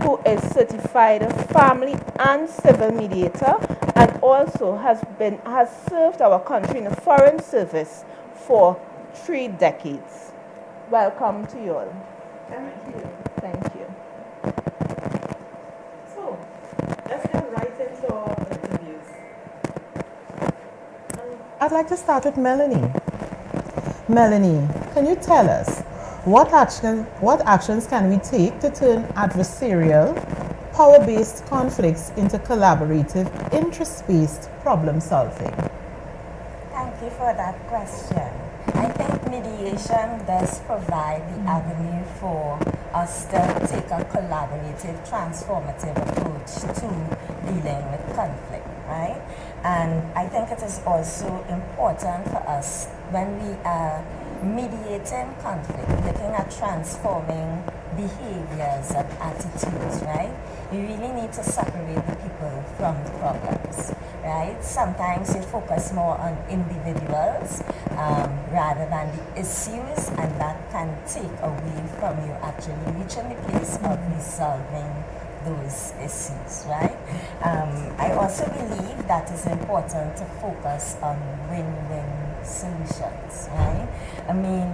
who is certified family and civil mediator, and also has served our country in the foreign service for 3 decades. Welcome to you all. Thank you. Thank you. So, let's get right into our interviews. I'd like to start with Melanie. Melanie, can you tell us what actions can we take to turn adversarial, power-based conflicts into collaborative, interest-based problem solving? Thank you for that question. I think mediation does provide the avenue for us to take a collaborative, transformative approach to dealing with conflict, right? And I think it is also important for us when we are mediating conflict, looking at transforming behaviors and attitudes, right? You really need to separate the people from the problems, right? Sometimes you focus more on individuals rather than the issues, and that can take away from you actually reaching the place of resolving those issues, right? I also believe that it's important to focus on win-win solutions, right? I mean,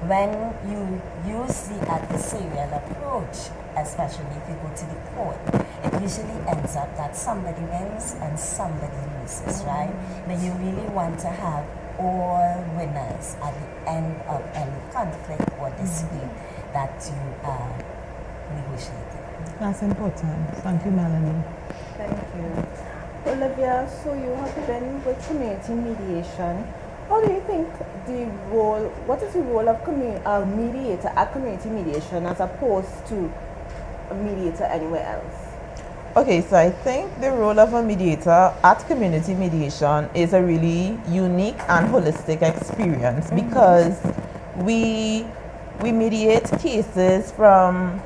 when you use the adversarial approach, especially if you go to the court, it usually ends up that somebody wins and somebody loses, right? But you really want to have all winners at the end of any conflict or dispute that you are negotiating. That's important. Thank you, Melanie. Thank you. Olivia, so you have been with community mediation. How do you think what is the role of a mediator at community mediation as opposed to a mediator anywhere else? Okay, so I think the role of a mediator at community mediation is a really unique and holistic experience because we mediate cases from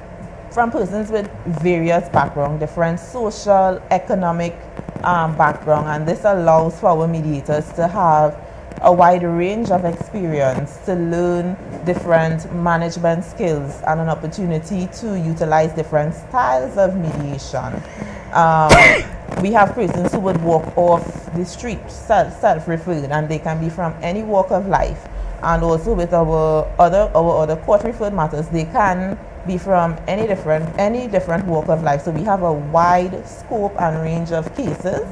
persons with various backgrounds, different social, economic background, and this allows for our mediators to have a wide range of experience to learn different management skills and an opportunity to utilize different styles of mediation. We have persons who would walk off the street self-referred, and they can be from any walk of life. And also with our other court-referred matters, they can be from any different walk of life. So we have a wide scope and range of cases.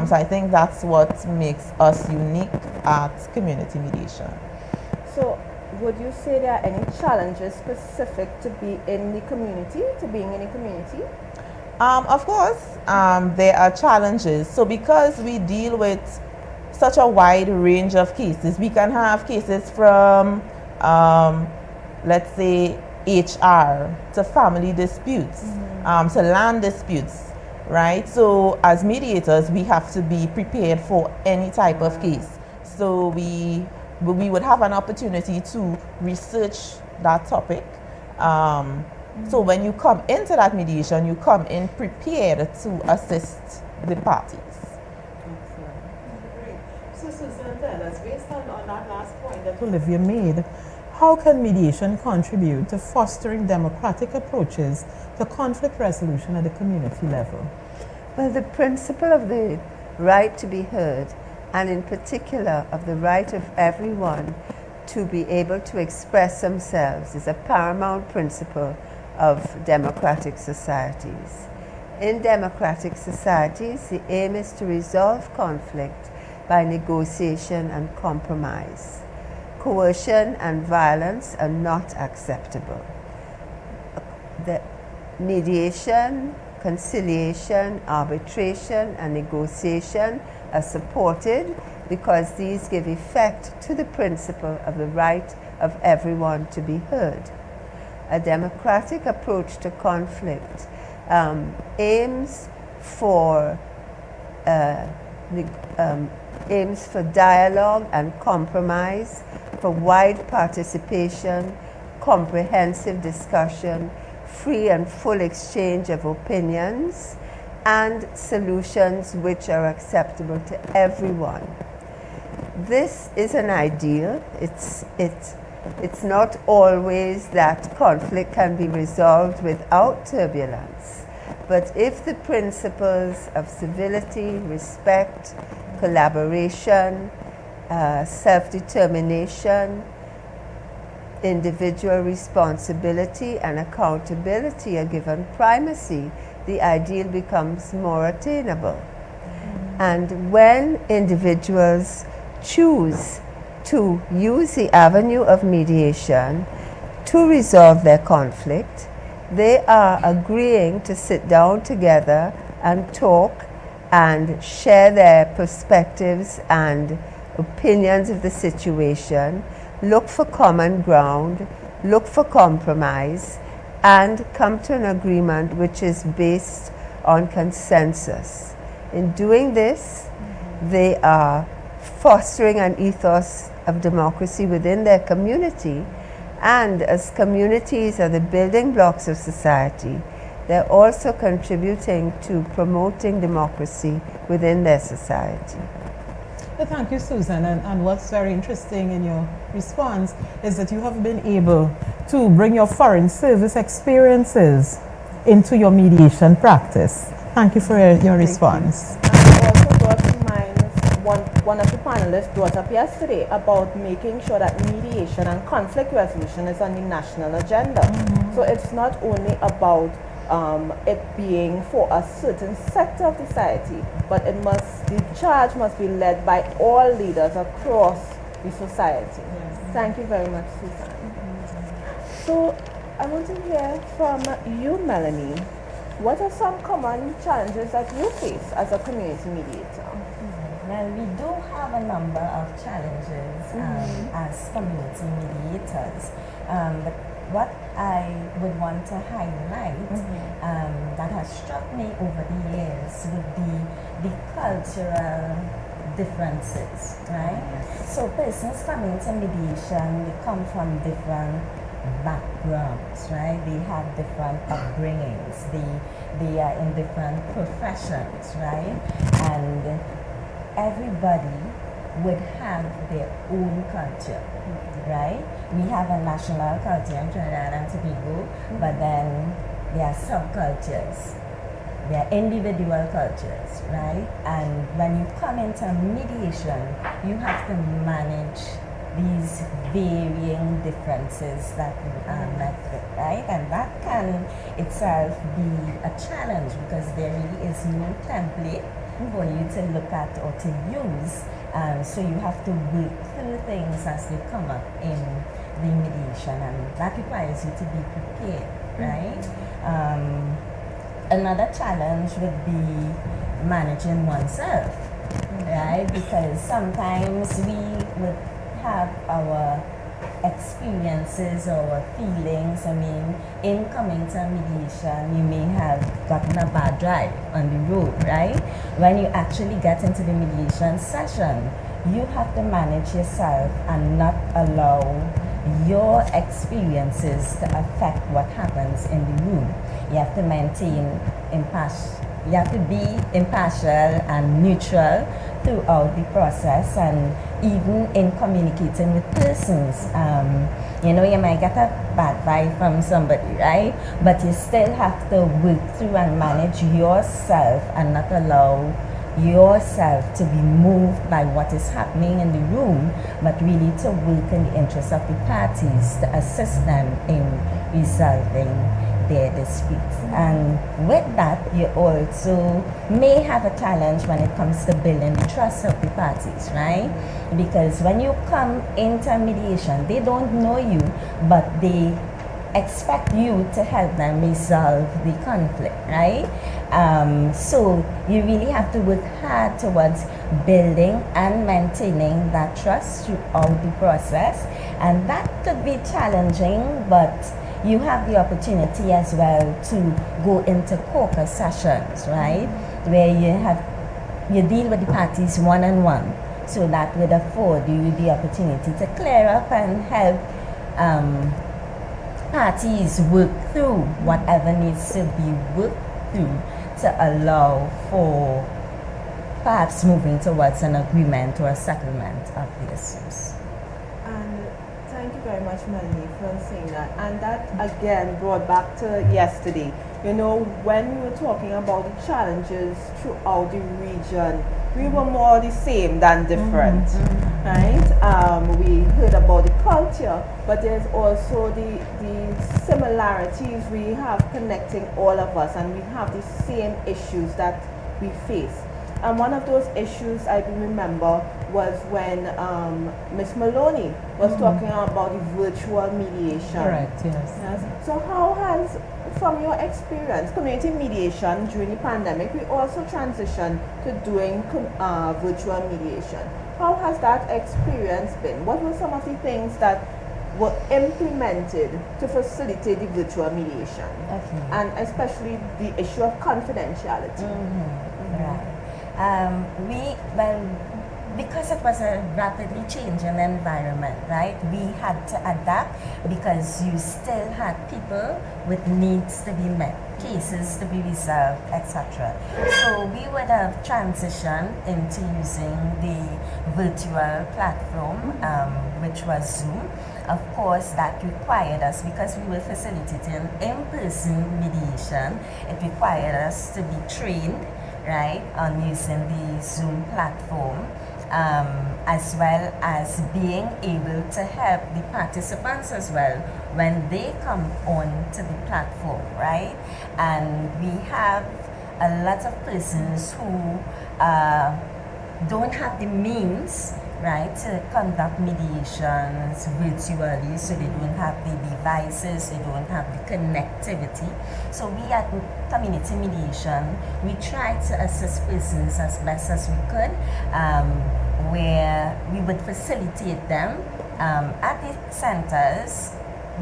So I think that's what makes us unique at community mediation. So would you say there are any challenges specific to being in the community? Of course, there are challenges. So because we deal with such a wide range of cases, we can have cases from, let's say, HR to family disputes, to land disputes. Right, so as mediators, we have to be prepared for any type of case. So we would have an opportunity to research that topic. So when you come into that mediation, you come in prepared to assist the parties. Great. So Susan, tell us, based on that last point that Olivia made, how can mediation contribute to fostering democratic approaches to conflict resolution at the community level? Well, the principle of the right to be heard, and in particular of the right of everyone to be able to express themselves, is a paramount principle of democratic societies. In democratic societies, the aim is to resolve conflict by negotiation and compromise. Coercion and violence are not acceptable. The mediation, conciliation, arbitration, and negotiation are supported because these give effect to the principle of the right of everyone to be heard. A democratic approach to conflict aims for dialogue and compromise, for wide participation, comprehensive discussion, free and full exchange of opinions, and solutions which are acceptable to everyone. This is an ideal. It's not always that conflict can be resolved without turbulence. But if the principles of civility, respect, collaboration, self-determination, individual responsibility and accountability are given primacy, the ideal becomes more attainable. And when individuals choose to use the avenue of mediation to resolve their conflict, they are agreeing to sit down together and talk and share their perspectives and opinions of the situation, look for common ground, look for compromise, and come to an agreement which is based on consensus. In doing this, they are fostering an ethos of democracy within their community, and as communities are the building blocks of society, they're also contributing to promoting democracy within their society. Well, thank you, Susan. And what's very interesting in your response is that you have been able to bring your foreign service experiences into your mediation practice. Thank you for your response. And I also brought to mind one of the panelists brought up yesterday about making sure that mediation and conflict resolution is on the national agenda. So it's not only about it being for a certain sector of society, but the charge must be led by all leaders across the society. Thank you very much, Susan. So I want to hear from you, Melanie. What are some common challenges that you face as a community mediator? Well, we do have a number of challenges as community mediators. But what I would want to highlight that has struck me over the years would be the cultural differences, right? So persons coming to mediation, they come from different backgrounds, right? They have different upbringings. They are in different professions, right? And everybody would have their own culture, right? We have a national culture in Trinidad and Tobago, but then there are subcultures. There are individual cultures, right? And when you come into mediation, you have to manage these varying differences that you are met with, right? And that can itself be a challenge because there really is no template for you to look at or to use. So you have to work through things as they come up in the mediation, and that requires you to be prepared, right? Another challenge would be managing oneself, right? Because sometimes we would have our experiences or feelings. I mean, in coming to mediation, you may have gotten a bad drive on the road, right? When you actually get into the mediation session, you have to manage yourself and not allow your experiences to affect what happens in the room. You have to maintain you have to be impartial and neutral throughout the process, and even in communicating with persons. You know, you might get a bad vibe from somebody, right? But you still have to work through and manage yourself and not allow yourself to be moved by what is happening in the room, but really to work in the interest of the parties to assist them in resolving their disputes. And with that, you also may have a challenge when it comes to building the trust of the parties, right? Because when you come into mediation, they don't know you, but they expect you to help them resolve the conflict, right? So you really have to work hard towards building and maintaining that trust throughout the process, and that could be challenging, but you have the opportunity as well to go into caucus sessions, right? Where you deal with the parties one-on-one, so that would afford you the opportunity to clear up and help parties work through whatever needs to be worked through to allow for perhaps moving towards an agreement or a settlement of the issues. And thank Thank you very much, Melanie, for saying that. And that again brought back to yesterday. You know, when we were talking about the challenges throughout the region, we were more the same than different, right? We heard about the culture, but there's also the similarities we have connecting all of us, and we have the same issues that we face. And one of those issues I do remember was when Miss Maloney was talking about the virtual mediation. Correct, yes. Yes. So how has, from your experience, community mediation during the pandemic, we also transitioned to doing virtual mediation. How has that experience been? What were some of the things that were implemented to facilitate the virtual mediation? Okay. And especially the issue of confidentiality. Right. Because it was a rapidly changing environment, right? We had to adapt because you still had people with needs to be met, cases to be resolved, etc. So we would have transitioned into using the virtual platform, which was Zoom. Of course, that required us, because we were facilitating in-person mediation, it required us to be trained, right, on using the Zoom platform, as well as being able to help the participants as well when they come on to the platform, right? And we have a lot of persons who don't have the means, right, to conduct mediations virtually, so they don't have the devices, they don't have the connectivity. So we at community mediation, we try to assist persons as best as we could, where we would facilitate them at the centers,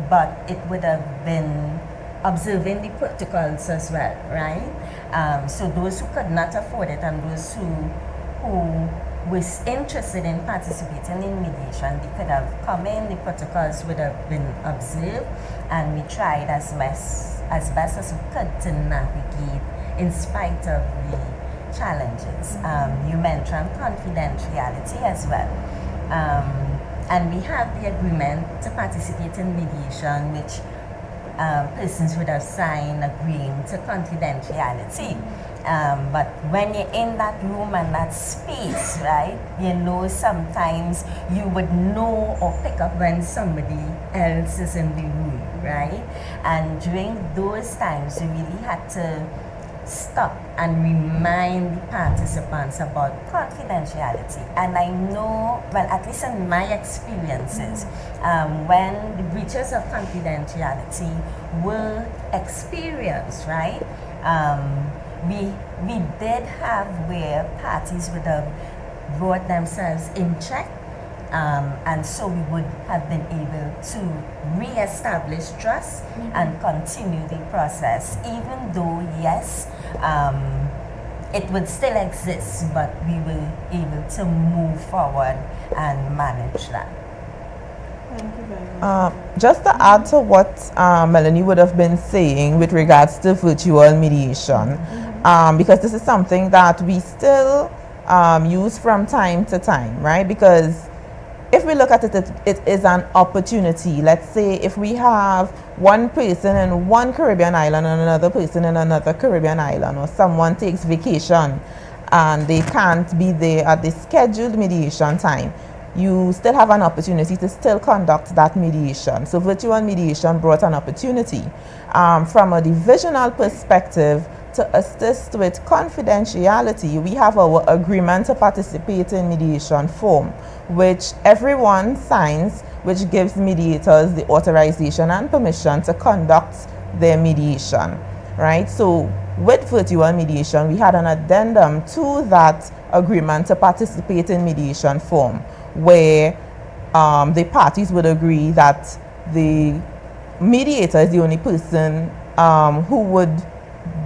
but it would have been observing the protocols as well, right? So those who could not afford it and those who was interested in participating in mediation, they could have come in, the protocols would have been observed, and we tried as best as we could to navigate in spite of the challenges. You mentioned confidentiality as well. And we have the agreement to participate in mediation, which persons would have signed agreeing to confidentiality. But when you're in that room and that space, right, you know, sometimes you would know or pick up when somebody else is in the room, right? And during those times, we really had to stop and remind the participants about confidentiality. And I know, well, at least in my experiences, when the breaches of confidentiality were experienced, right, we did have where parties would have brought themselves in check, and so we would have been able to re-establish trust and continue the process, even though, yes, it would still exist, but we were able to move forward and manage that. Thank you very much. Just to add to what Melanie would have been saying with regards to virtual mediation, because this is something that we still use from time to time, right? Because if we look at it, it is an opportunity. Let's say if we have one person in one Caribbean island and another person in another Caribbean island, or someone takes vacation and they can't be there at the scheduled mediation time, you still have an opportunity to still conduct that mediation. So virtual mediation brought an opportunity. From a divisional perspective, to assist with confidentiality, we have our agreement to participate in mediation form, which everyone signs, which gives mediators the authorization and permission to conduct their mediation, right? So with virtual mediation, we had an addendum to that agreement to participate in mediation form, where the parties would agree that the mediator is the only person who would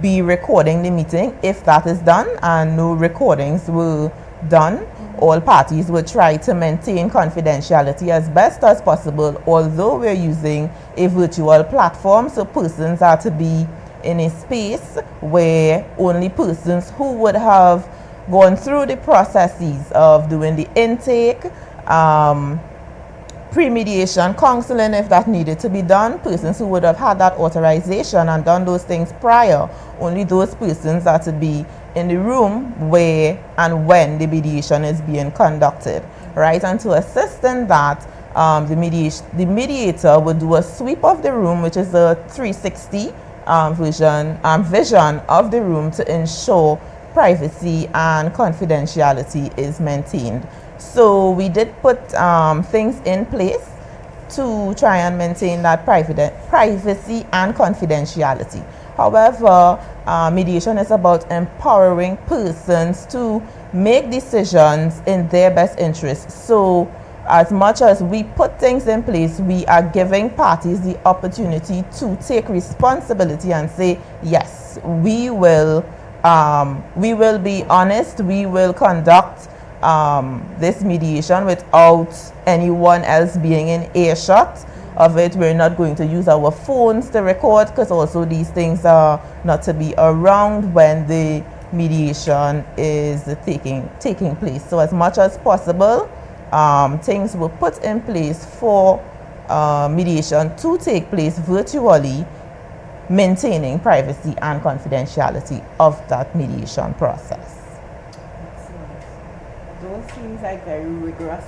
be recording the meeting. If that is done and no recordings were done, all parties would try to maintain confidentiality as best as possible, although we're using a virtual platform, so persons are to be in a space where only persons who would have gone through the processes of doing the intake, pre-mediation counseling if that needed to be done. Persons who would have had that authorization and done those things prior, only those persons are to be in the room where and when the mediation is being conducted, right? And to assist in that, the mediator would do a sweep of the room, which is a 360 vision of the room to ensure privacy and confidentiality is maintained. So we did put things in place to try and maintain that privacy and confidentiality. However, mediation is about empowering persons to make decisions in their best interest. So as much as we put things in place, we are giving parties the opportunity to take responsibility and say, yes, we will be honest, we will conduct this mediation without anyone else being in earshot of it. We're not going to use our phones to record, because also these things are not to be around when the mediation is taking place. So as much as possible, things were put in place for mediation to take place virtually, maintaining privacy and confidentiality of that mediation process. Those seems like very rigorous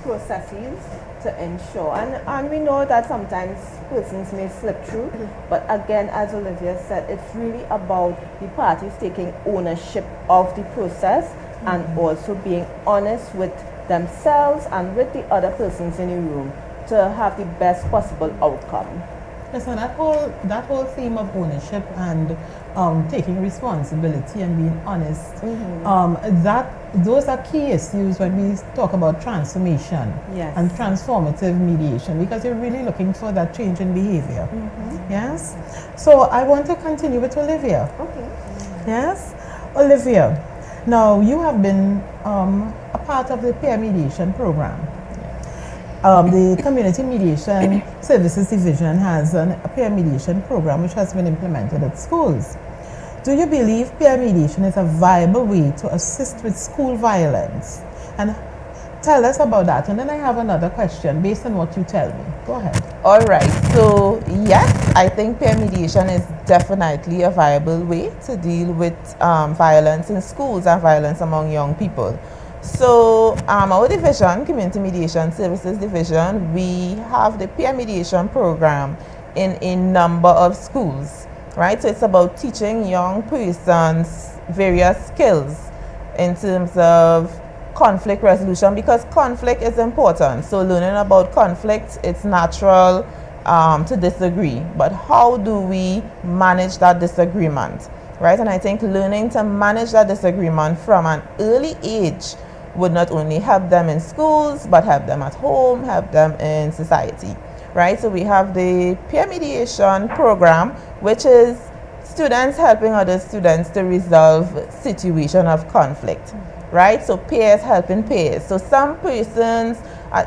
processes to ensure, and we know that sometimes persons may slip through, but again, as Olivia said, it's really about the parties taking ownership of the process and also being honest with themselves and with the other persons in the room to have the best possible outcome. Yes, so that whole theme of ownership and taking responsibility and being honest, those are key issues when we talk about transformation and transformative mediation, because you're really looking for that change in behavior. Yes. So I want to continue with Olivia. Okay. Yes, Olivia. Now you have been a part of the peer mediation program. The Community Mediation Services Division has a peer mediation program which has been implemented at schools. Do you believe peer mediation is a viable way to assist with school violence? And tell us about that. And then I have another question based on what you tell me. Go ahead. All right. So yes, I think peer mediation is definitely a viable way to deal with violence in schools and violence among young people. So our division, Community Mediation Services Division, we have the peer mediation program in a number of schools, right? So it's about teaching young persons various skills in terms of conflict resolution, because conflict is important. So learning about conflict, it's natural to disagree, but how do we manage that disagreement, right? And I think learning to manage that disagreement from an early age would not only help them in schools, but help them at home, help them in society, right? So we have the peer mediation program, which is students helping other students to resolve situation of conflict, right? So peers helping peers. So some persons,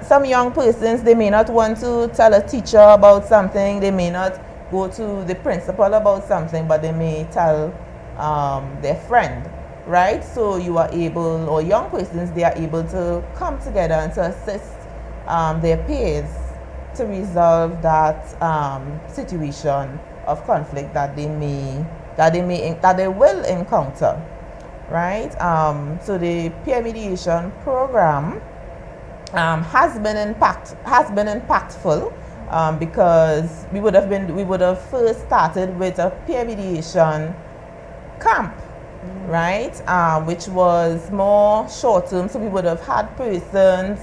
some young persons, they may not want to tell a teacher about something, they may not go to the principal about something, but they may tell their friend, right? So you are able, or young persons, they are able to come together and to assist their peers to resolve that situation of conflict that they will encounter, right? So the peer mediation program has been impactful because we would have first started with a peer mediation camp, right? Which was more short term, so we would have had persons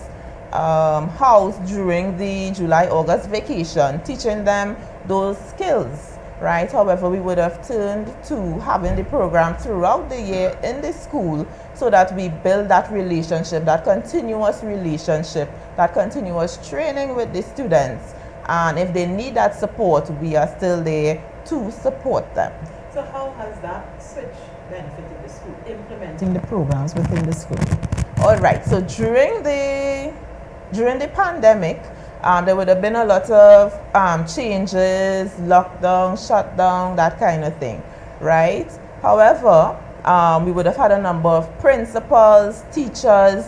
housed during the July-August vacation, teaching them those skills, right? However, we would have turned to having the program throughout the year in the school, so that we build that relationship, that continuous relationship, that continuous training with the students. And if they need that support, we are still there to support them. So how has that switch benefited the school, implementing The programs within the school. All right. So during the pandemic, there would have been a lot of changes, lockdown, shutdown, that kind of thing, right? However, we would have had a number of principals, teachers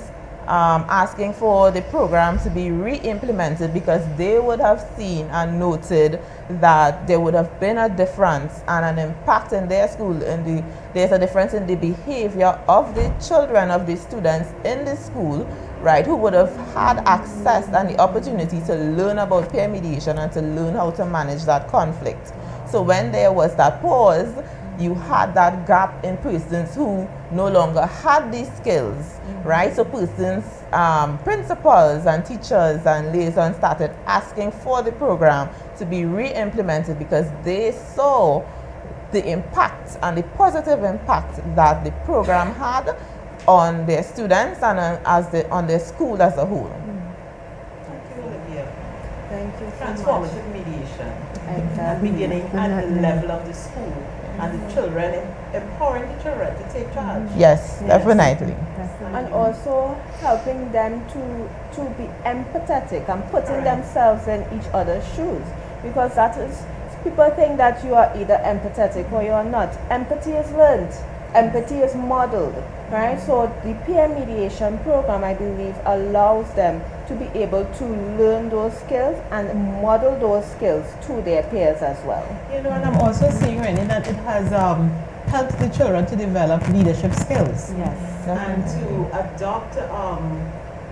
asking for the program to be re-implemented because they would have seen and noted that there would have been a difference and an impact in their school. There's a difference in the behavior of the children, of the students in the school, right, who would have had access and the opportunity to learn about peer mediation and to learn how to manage that conflict. So when there was that pause, you had that gap in persons who no longer had these skills, right? So persons, principals and teachers and liaisons started asking for the program to be re-implemented because they saw the impact and the positive impact that the program had on their students and on their school as a whole. Thank you, Olivia. Thank you so much. Transformative mediation. Exactly. Beginning at the level of the school and the children, empowering the children to take charge. Yes, definitely. And also helping them to be empathetic and putting themselves in each other's shoes, because that is, people think that you are either empathetic or you are not. Empathy is learned, empathy is modeled, right? So the peer mediation program, I believe, allows them to be able to learn those skills and model those skills to their peers as well. You know, and I'm also seeing, Rennie, that it has helped the children to develop leadership skills Yes. And to adopt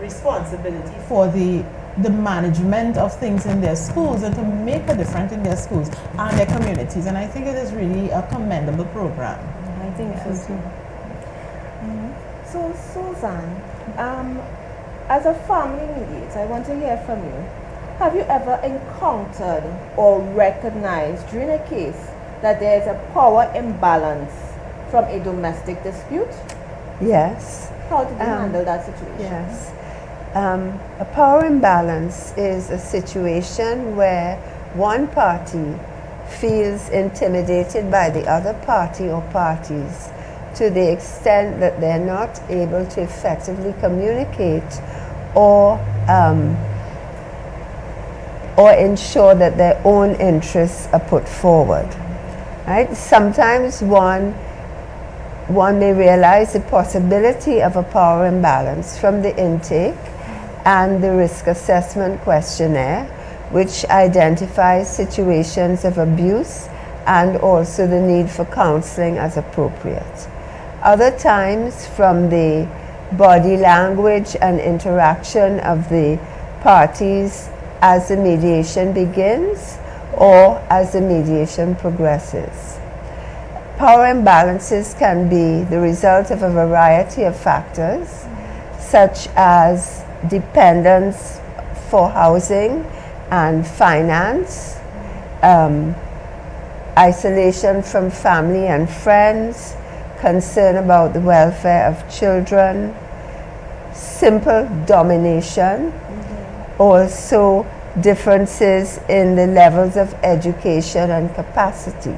responsibility for the management of things in their schools and to make a difference in their schools and their communities. And I think it is really a commendable program. I think so too. So, Susan, as a family mediator, I want to hear from you. Have you ever encountered or recognized during a case that there is a power imbalance from a domestic dispute? Yes. How did you handle that situation? Yes. A power imbalance is a situation where one party feels intimidated by the other party or parties to the extent that they're not able to effectively communicate or ensure that their own interests are put forward. Right? Sometimes one may realize the possibility of a power imbalance from the intake and the risk assessment questionnaire, which identifies situations of abuse and also the need for counseling as appropriate. Other times, from the body language and interaction of the parties as the mediation begins or as the mediation progresses. Power imbalances can be the result of a variety of factors, such as dependence for housing and finance, isolation from family and friends, concern about the welfare of children, simple domination, also differences in the levels of education and capacity.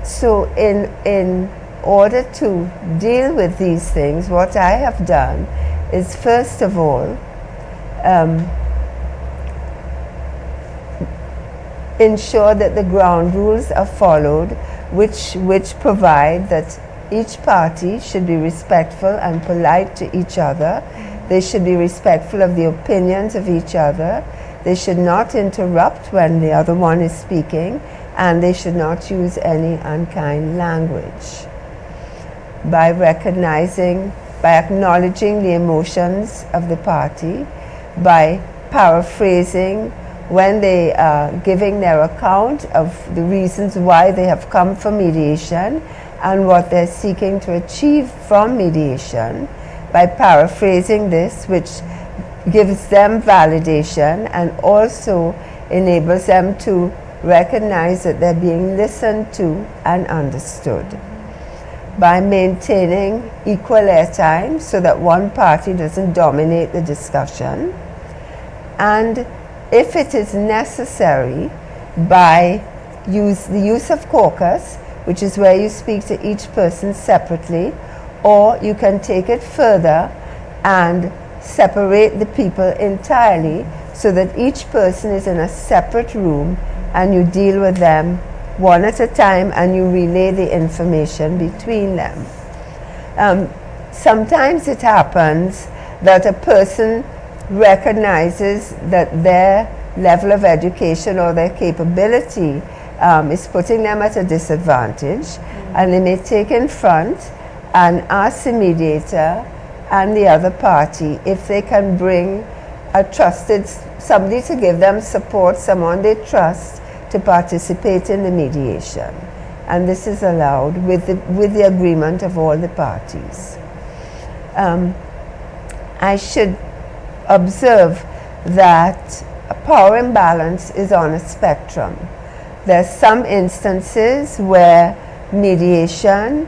So in order to deal with these things, what I have done is, first of all, ensure that the ground rules are followed, which provide that each party should be respectful and polite to each other. They should be respectful of the opinions of each other. They should not interrupt when the other one is speaking, and they should not use any unkind language. By acknowledging the emotions of the party, by paraphrasing when they are giving their account of the reasons why they have come for mediation and what they're seeking to achieve from mediation, by paraphrasing this, which gives them validation and also enables them to recognize that they're being listened to and understood. By maintaining equal airtime so that one party doesn't dominate the discussion, and if it is necessary, by the use of caucus, which is where you speak to each person separately, or you can take it further and separate the people entirely so that each person is in a separate room and you deal with them one at a time, and you relay the information between them. Sometimes it happens that a person recognizes that their level of education or their capability is putting them at a disadvantage, and they may take in front and ask the mediator and the other party if they can bring a trusted somebody to give them support, someone they trust, to participate in the mediation. And this is allowed with the agreement of all the parties. I should observe that a power imbalance is on a spectrum. There are some instances where mediation,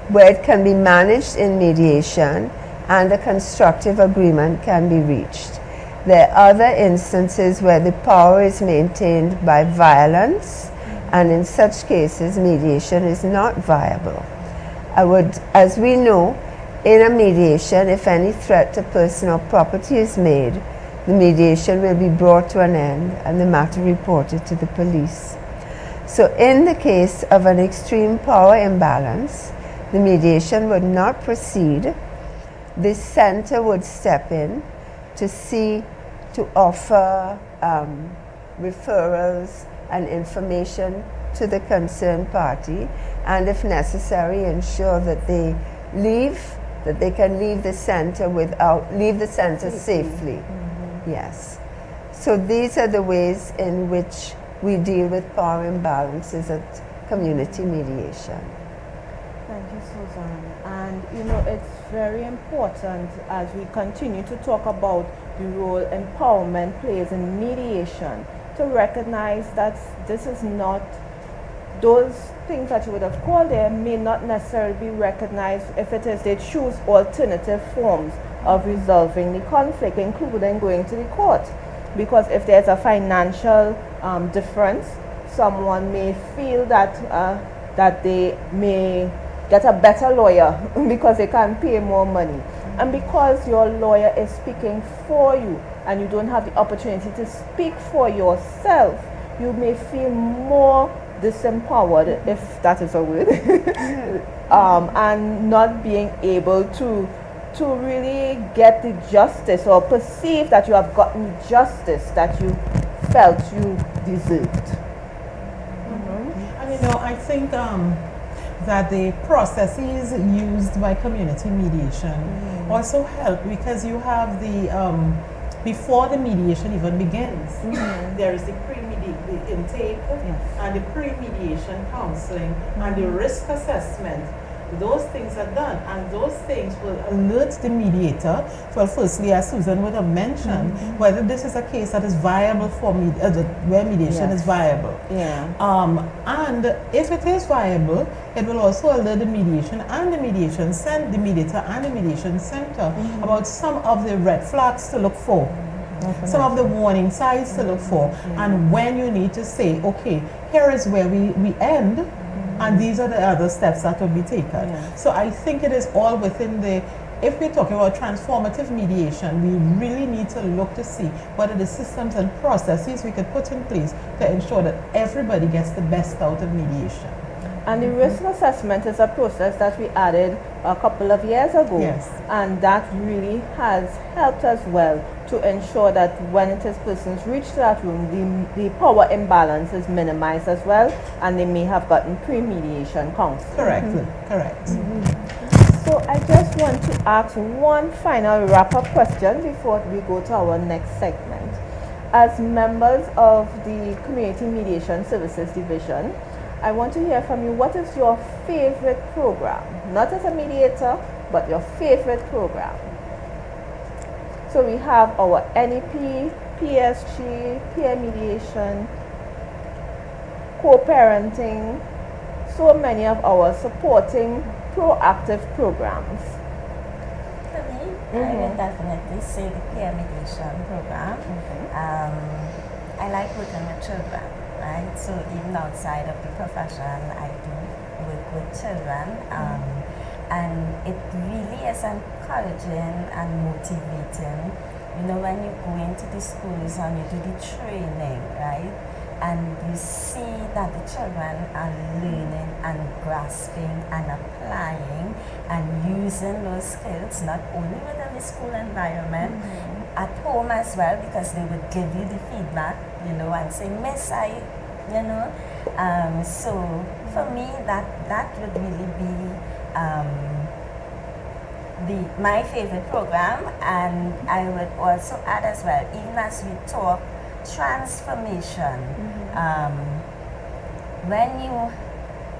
where it can be managed in mediation and a constructive agreement can be reached. There are other instances where the power is maintained by violence, and in such cases mediation is not viable. As we know, in a mediation, if any threat to person or property is made, the mediation will be brought to an end and the matter reported to the police. So in the case of an extreme power imbalance, the mediation would not proceed. The center would step in to offer referrals and information to the concerned party, and if necessary, ensure that they can leave the center safely. Yes. So these are the ways in which we deal with power imbalances at community mediation. Thank you, Susan. And it's very important as we continue to talk about the role empowerment plays in mediation to recognize that this is not, those things that you would have called there may not necessarily be recognized if it is they choose alternative forms of resolving the conflict, including going to the court. Because if there's a financial difference, someone may feel that they may get a better lawyer because they can pay more money. And because your lawyer is speaking for you and you don't have the opportunity to speak for yourself, you may feel more disempowered, if that is a word, and not being able to really get the justice or perceive that you have gotten justice that you felt you deserved. And I think that the processes used by community mediation also help, because you have the before the mediation even begins, there is the intake and the pre-mediation counseling and the risk assessment. Those things are done, and those things will alert the mediator. Well, firstly, as Susan would have mentioned, whether this is a case that is viable for where mediation is viable. And if it is viable, it will also alert the mediation and the mediator and the mediation center about some of the red flags to look for, some of the warning signs to look for, and when you need to say, okay, here is where we end. And these are the other steps that will be taken. So I think it is all within if we're talking about transformative mediation, we really need to look to see what are the systems and processes we could put in place to ensure that everybody gets the best out of mediation. And the risk assessment is a process that we added a couple of years ago. And that really has helped us well to ensure that when it is persons reach that room, the power imbalance is minimized as well, and they may have gotten pre-mediation counseling. Correct. So I just want to ask one final wrap-up question before we go to our next segment. As members of the Community Mediation Services Division, I want to hear from you, what is your favorite program? Not as a mediator, but your favorite program. So we have our NEP, PSG, peer mediation, co-parenting, so many of our supporting proactive programs. For me, I would definitely say the peer mediation program. I like working with children. Right? So even outside of the profession, I do work with children, and it really is encouraging and motivating. When you go into the schools and you do the training, right? and you see that the children are learning and grasping and applying and using those skills not only within the school environment, at home as well, because they would give you the feedback, you know, and say, Miss, you know. So for me, that would really be my favorite program. And I would also add as well, even as we talk transformation, when you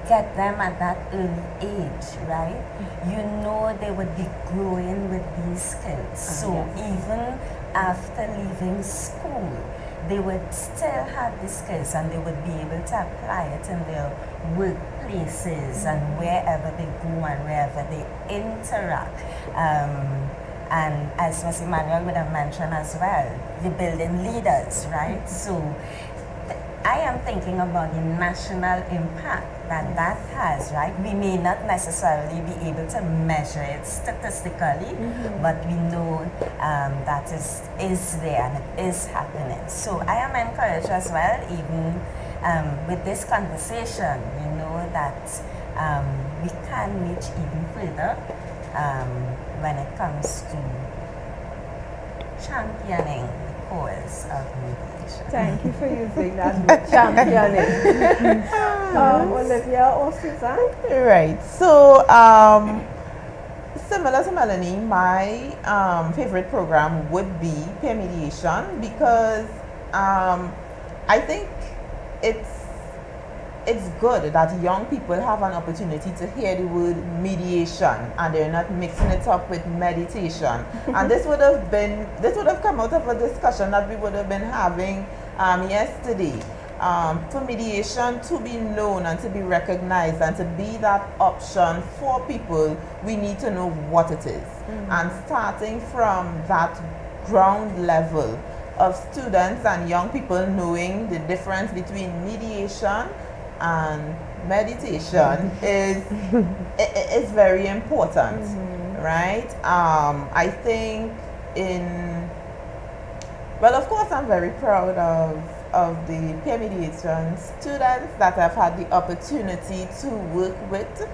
get them at that early age, right, you know they would be growing with these skills. So even after leaving school, they would still have the skills and they would be able to apply it in their workplaces and wherever they go and wherever they interact. And as Ms. Emmanuel would have mentioned as well, you're building leaders, right? So I am thinking about the national impact that has, right? We may not necessarily be able to measure it statistically, but we know that is there and it is happening. So I am encouraged as well, even with this conversation, you know, that we can reach even further when it comes to championing the cause of mediation. Thank you for using that word, championing. Olivia or Suzanne? Right. So, similar to Melanie, my favorite program would be peer mediation because I think it's good that young people have an opportunity to hear the word mediation and they're not mixing it up with meditation. And this would have come out of a discussion that we would have been having yesterday. For mediation to be known and to be recognized and to be that option for people, we need to know what it is. And starting from that ground level of students and young people knowing the difference between mediation and meditation is very important, right? I think of course I'm very proud of the peer mediation students that I've had the opportunity to work with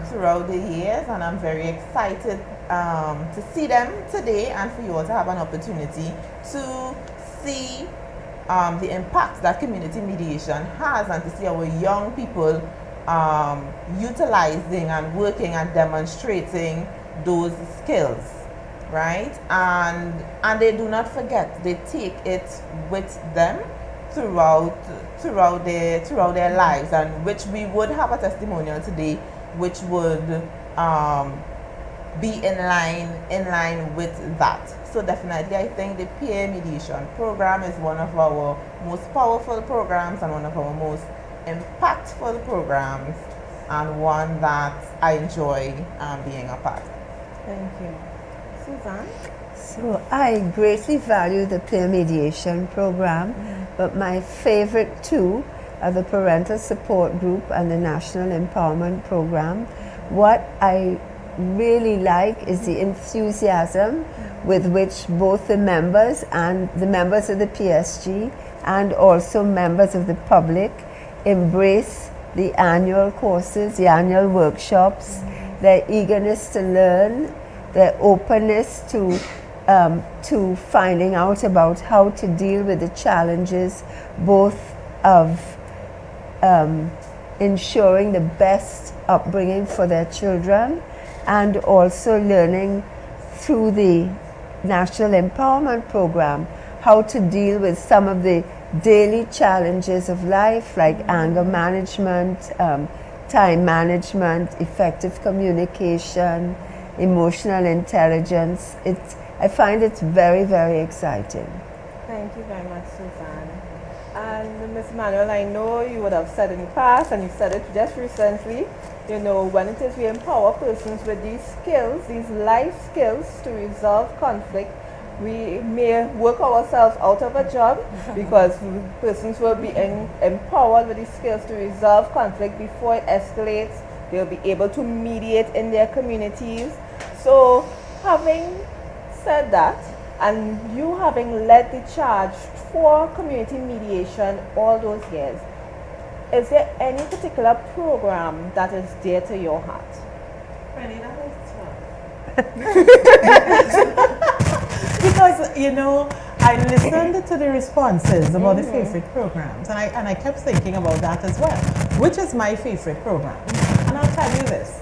throughout the years, and I'm very excited to see them today and for you all to have an opportunity to see the impact that community mediation has and to see our young people utilizing and working and demonstrating those skills, right? And they do not forget, they take it with them throughout their lives, and which we would have a testimonial today which would be in line with that. So definitely I think the peer mediation program is one of our most powerful programs and one of our most impactful programs, and one that I enjoy being a part of. Thank you. Suzanne? So I greatly value the peer mediation program, but my favorite two are the parental support group and the national empowerment program. What I really like is the enthusiasm with which both the members and the members of the PSG and also members of the public embrace the annual courses, the annual workshops, their eagerness to learn, their openness to finding out about how to deal with the challenges both of ensuring the best upbringing for their children and also learning through the National Empowerment Program how to deal with some of the daily challenges of life like anger management, time management, effective communication, emotional intelligence. I find it very, very exciting. Thank you very much, Suzanne. And Ms. Manuel, I know you would have said in the past, and you said it just recently, you know, when it is we empower persons with these skills, these life skills to resolve conflict, we may work ourselves out of a job because persons will be empowered with these skills to resolve conflict before it escalates. They'll be able to mediate in their communities. So having said that, and you having led the charge for community mediation all those years, is there any particular program that is dear to your heart? Really, that is tough. Because I listened to the responses about the favorite programs, and I kept thinking about that as well. Which is my favorite program? And I'll tell you this: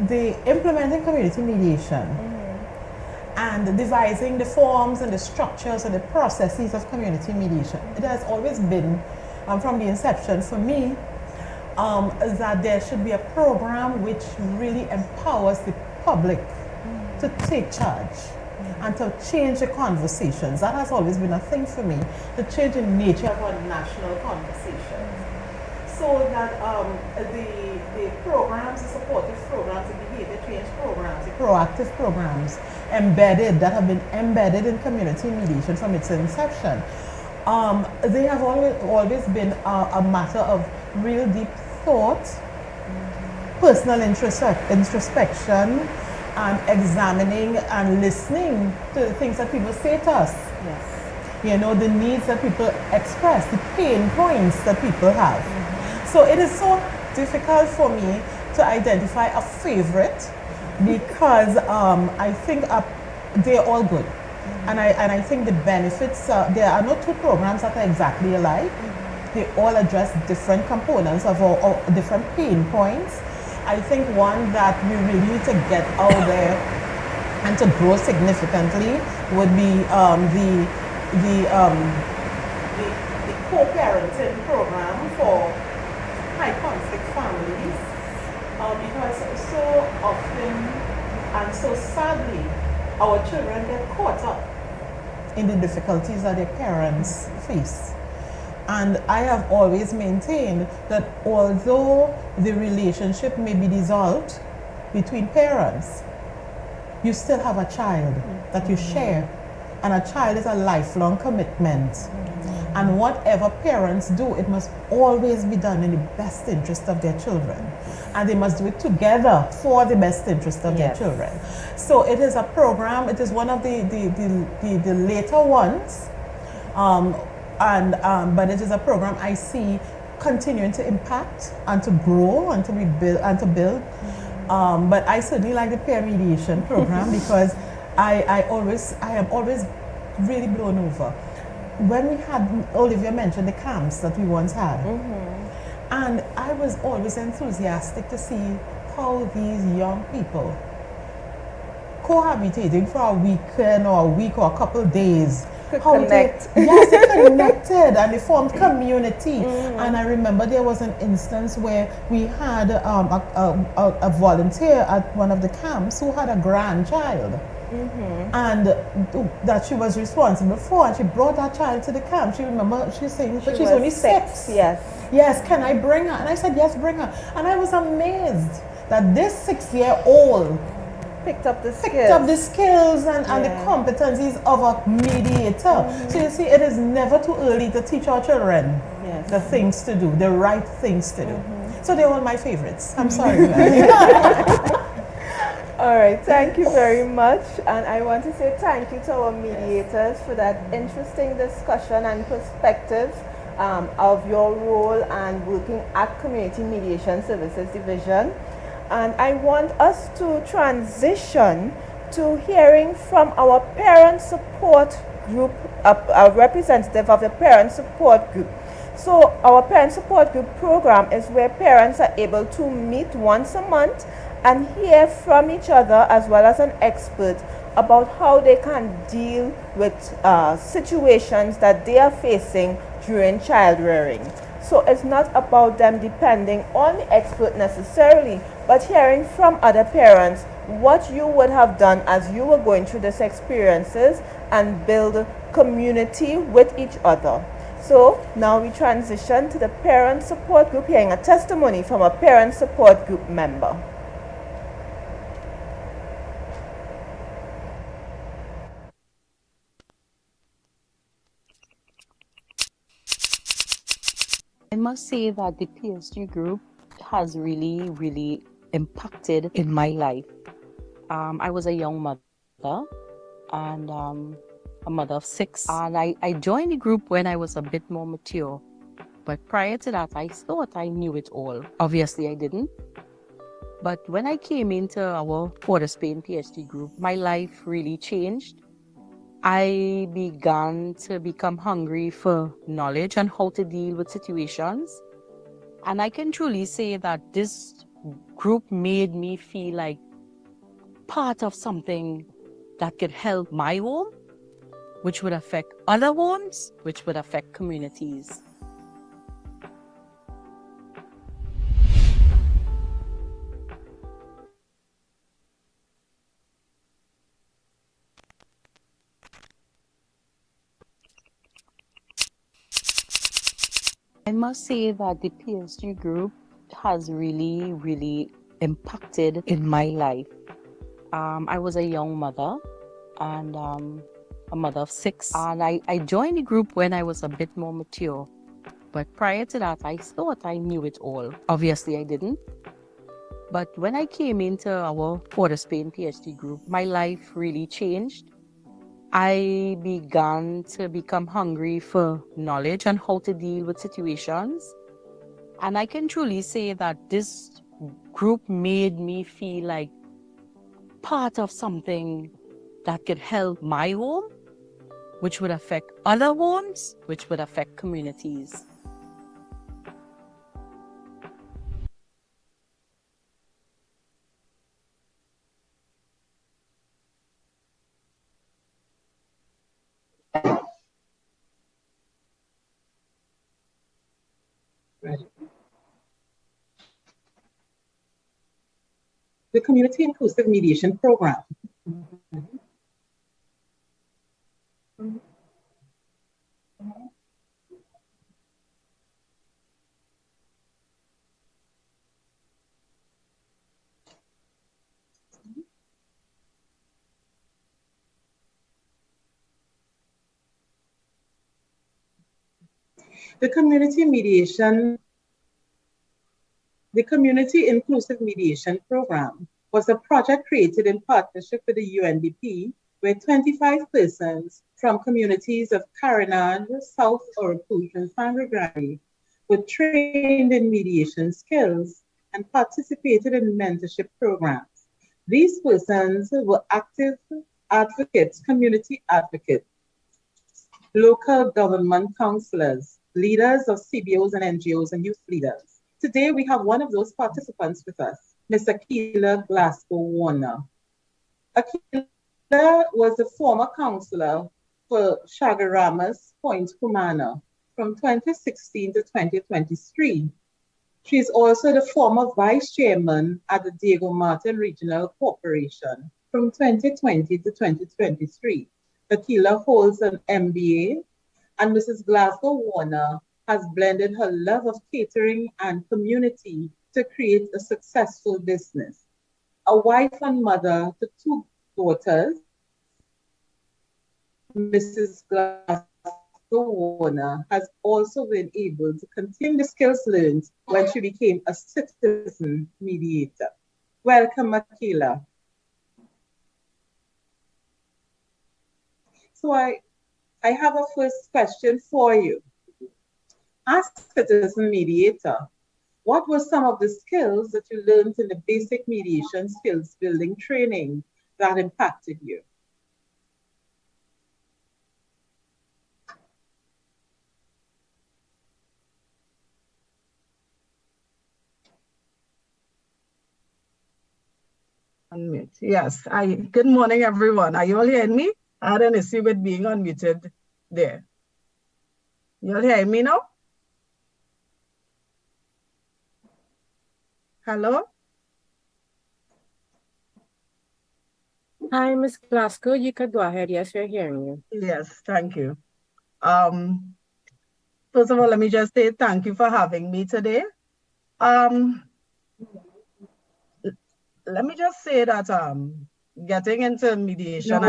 the implementing community mediation and devising the forms and the structures and the processes of community mediation. It has always been, from the inception for me, that there should be a program which really empowers the public to take charge and to change the conversations. That has always been a thing for me, to change the nature of our national conversations. So that the programs, the supportive programs, the behavior change programs, the proactive programs that have been embedded in community mediation from its inception, they have always been a matter of real deep thought, personal introspection, and examining and listening to the things that people say to us. Yes. The needs that people express, the pain points that people have. So it is so difficult for me to identify a favorite because I think they're all good. And I think the benefits, there are no two programs that are exactly alike. They all address different components of our different pain points. I think one that we really need to get out there and to grow significantly would be the co-parenting program for high conflict families, because so often and so sadly our children get caught up in the difficulties that their parents face. And I have always maintained that although the relationship may be dissolved between parents, you still have a child that you share, and a child is a lifelong commitment. And whatever parents do, it must always be done in the best interest of their children. And they must do it together for the best interest of their children. So it is a program, it is one of the later ones, but it is a program I see continuing to impact and to grow and to build. But I certainly like the peer mediation program because I am always really blown over. When we had, Olivia mentioned the camps that we once had, and I was always enthusiastic to see how these young people cohabitating for a weekend or a week or a couple of days, how connect. they connected and they formed community. And I remember there was an instance where we had a volunteer at one of the camps who had a grandchild. And that she was responsible for, and she brought that child to the camp. She remember she's saying, but she's only 6. Yes, can I bring her? And I said, yes, bring her. And I was amazed that this 6-year-old Picked up the skills and the competencies of a mediator. So you see, it is never too early to teach our children the things to do, the right things to do. So they're all my favorites. I'm sorry. All right, thank you very much. And I want to say thank you to our mediators for that interesting discussion and perspectives of your role and working at Community Mediation Services Division. And I want us to transition to hearing from our parent support group, a representative of the parent support group. So our parent support group program is where parents are able to meet once a month and hear from each other as well as an expert about how they can deal with situations that they are facing during child rearing. So it's not about them depending on the expert necessarily, but hearing from other parents what you would have done as you were going through these experiences and build community with each other. So now we transition to the parent support group, hearing a testimony from a parent support group member. I must say that the PSG group has really, really impacted in my life. I was a young mother mother and a mother of 6. And I joined the group when I was a bit more mature. But prior to that, I thought I knew it all. Obviously, I didn't. But when I came into our Port of Spain PhD group, my life really changed. I began to become hungry for knowledge and how to deal with situations. And I can truly say that this group made me feel like part of something that could help my home, which would affect other homes, which would affect communities. I must say that the PhD group has really, really impacted in my life. I was a young mother and a mother of 6. And I joined the group when I was a bit more mature. But prior to that, I thought I knew it all. Obviously, I didn't. But when I came into our Port of Spain PhD group, my life really changed. I began to become hungry for knowledge and how to deal with situations. And I can truly say that this group made me feel like part of something that could help my home, which would affect other homes, which would affect communities. The Community Inclusive Mediation Program. The Community Inclusive Mediation Program was a project created in partnership with the UNDP, where 25 persons from communities of Carenage, South Oropouche, and Sangre Grande were trained in mediation skills and participated in mentorship programs. These persons were active advocates, community advocates, local government councillors, leaders of CBOs and NGOs, and youth leaders. Today, we have one of those participants with us, Ms. Akila Glasgow Warner. Akila was a former councillor for Chagaramas Point, Kumana from 2016 to 2023. She is also the former vice chairman at the Diego Martin Regional Corporation from 2020 to 2023. Akila holds an MBA, and Mrs. Glasgow Warner has blended her love of catering and community to create a successful business. A wife and mother to 2 daughters, Mrs. Glasgow Warner has also been able to continue the skills learned when she became a citizen mediator. Welcome, Akila. So I have a first question for you. As citizen mediator, what were some of the skills that you learned in the basic mediation skills building training that impacted you? Unmute. Yes. Good morning, everyone. Are you all hearing me? I had an issue with being unmuted there. You all hearing me now? Hello? Hi, Ms. Glasgow. You could go ahead. Yes, we're hearing you. Yes, thank you. First of all, let me just say thank you for having me today. Let me just say that getting into mediation,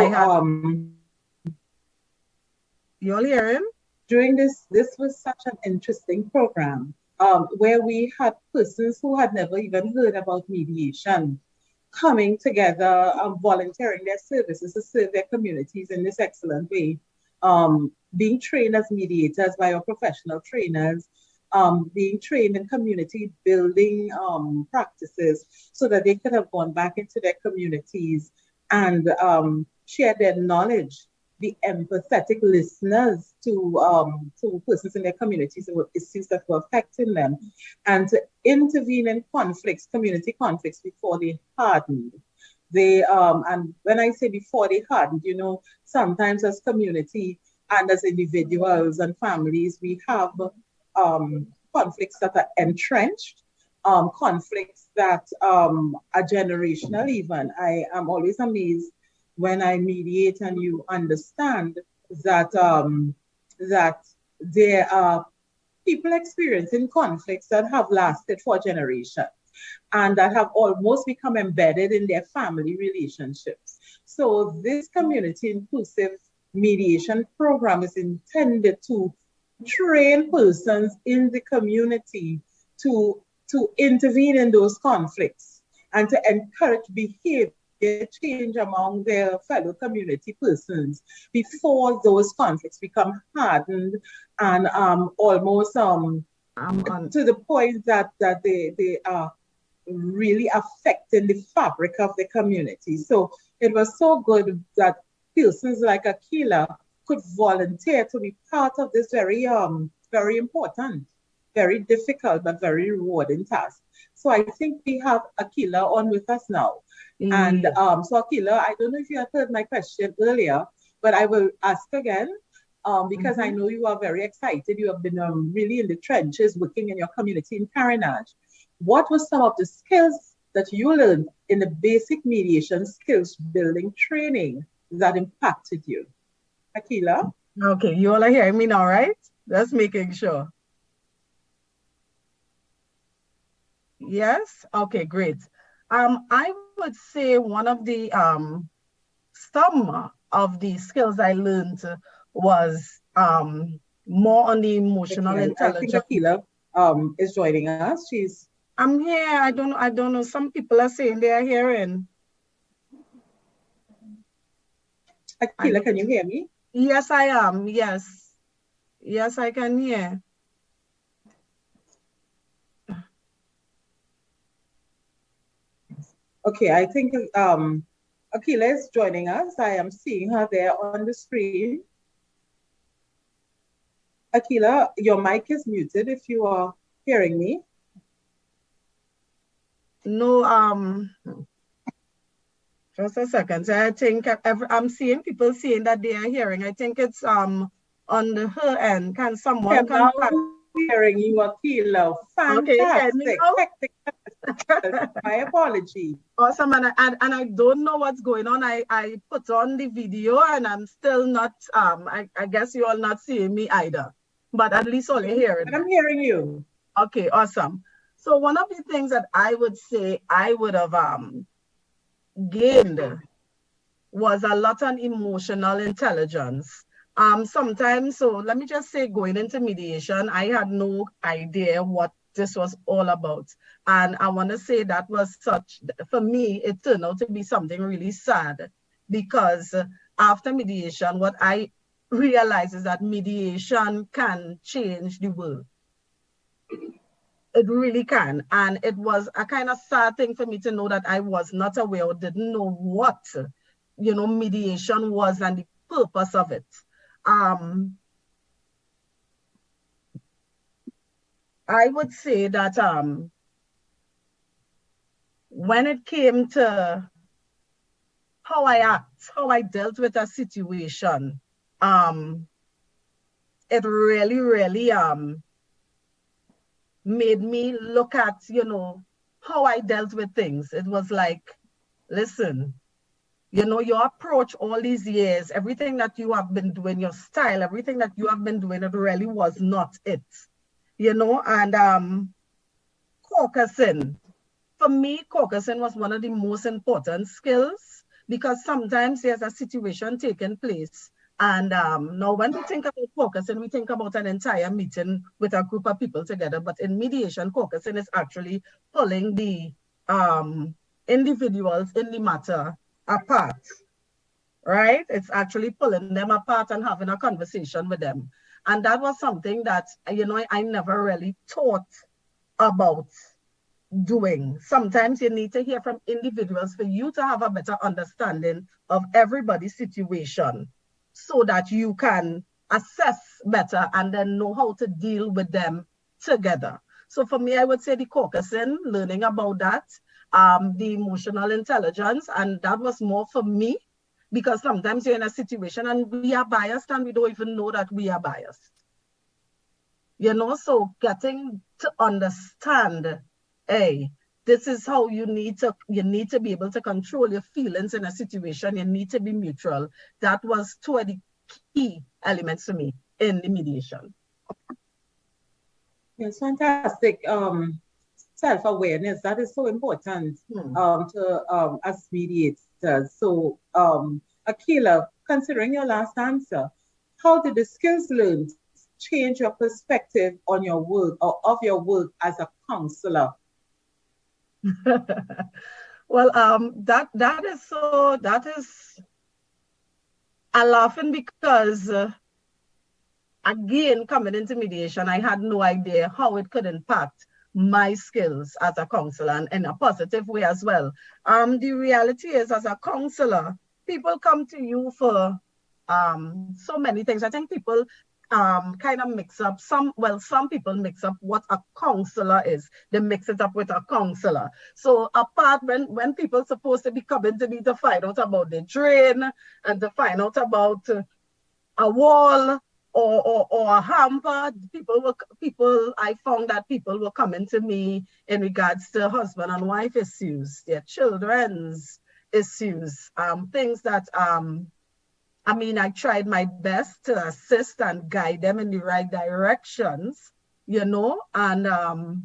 you all hearing? During this was such an interesting program where we had persons who had never even heard about mediation coming together, volunteering their services to serve their communities in this excellent way. Being trained as mediators by our professional trainers, being trained in community building practices so that they could have gone back into their communities and share their knowledge, be empathetic listeners to persons in their communities and issues that were affecting them, and to intervene in conflicts, community conflicts, before they hardened. They and when I say before they hardened, you know, sometimes as community and as individuals and families, we have conflicts that are entrenched, conflicts that are generational even. I am always amazed when I mediate and you understand that that there are people experiencing conflicts that have lasted for generations and that have almost become embedded in their family relationships. So this community inclusive mediation program is intended to train persons in the community to intervene in those conflicts and to encourage behavior change among their fellow community persons before those conflicts become hardened and almost to the point that they are really affecting the fabric of the community. So it was so good that persons like Akila could volunteer to be part of this very very important, very difficult but very rewarding task. So I think we have Akila on with us now. And so Akila, I don't know if you had heard my question earlier, but I will ask again because I know you are very excited. You have been really in the trenches working in your community in Carenage. What were some of the skills that you learned in the basic mediation skills building training that impacted you? Akila? Okay, you all are hearing me now, right? Just making sure. Yes? Okay, great. I would say one of the some of the skills I learned was more on the emotional intelligence. I think Akila is joining us. I'm here. I don't know. Some people are saying they are hearing. Akila, can you hear me? Yes, I am. Yes. Yes, I can hear. Okay, I think Akila is joining us. I am seeing her there on the screen. Akila, your mic is muted if you are hearing me. No, just a second. I think I'm seeing people saying that they are hearing. I think it's on her end. Can someone come back? Hearing you, Akila. Fantastic. Okay, my apology. Awesome, and I don't know what's going on. I put on the video and I'm still not. I guess you all not seeing me either, but at least all you're hearing. I'm hearing you. Okay, awesome. So one of the things that I would say I would have gained was a lot on emotional intelligence. Sometimes, so let me just say, going into mediation, I had no idea what this was all about. And I want to say that was for me, it turned out to be something really sad, because after mediation, what I realized is that mediation can change the world. It really can. And it was a kind of sad thing for me to know that I was not aware or didn't know what, mediation was and the purpose of it. I would say that when it came to how I dealt with a situation, it really, really made me look at, how I dealt with things. It was like, listen, your approach all these years, everything that you have been doing, your style, everything that you have been doing, it really was not it. And caucusing. For me, caucusing was one of the most important skills, because sometimes there's a situation taking place. And now when we think about caucusing, we think about an entire meeting with a group of people together. But in mediation, caucusing is actually pulling the individuals in the matter apart, right? It's actually pulling them apart and having a conversation with them. And that was something that, I never really thought about doing. Sometimes you need to hear from individuals for you to have a better understanding of everybody's situation so that you can assess better and then know how to deal with them together. So for me, I would say the caucusing, learning about that, the emotional intelligence, and that was more for me because sometimes you're in a situation and we are biased and we don't even know that we are biased. So getting to understand, hey, this is how you need to be able to control your feelings in a situation. You need to be neutral. That was two of the key elements for me in the mediation. Yes, fantastic. Self-awareness, that is so important to us mediators. So, Akila, considering your last answer, how did the skills learned change your perspective on your work or of your work as a counselor? Well, that is I'm laughing because again, coming into mediation, I had no idea how it could impact my skills as a counselor and in a positive way as well. The reality is, as a counselor, people come to you for so many things. I think people kind of mix up some people mix up what a counselor is. They mix it up with a counselor. So apart when people supposed to be coming to me to find out about the drain and to find out about a wall or a hamper, I found that people were coming to me in regards to husband and wife issues, their children's issues, things that I tried my best to assist and guide them in the right directions, and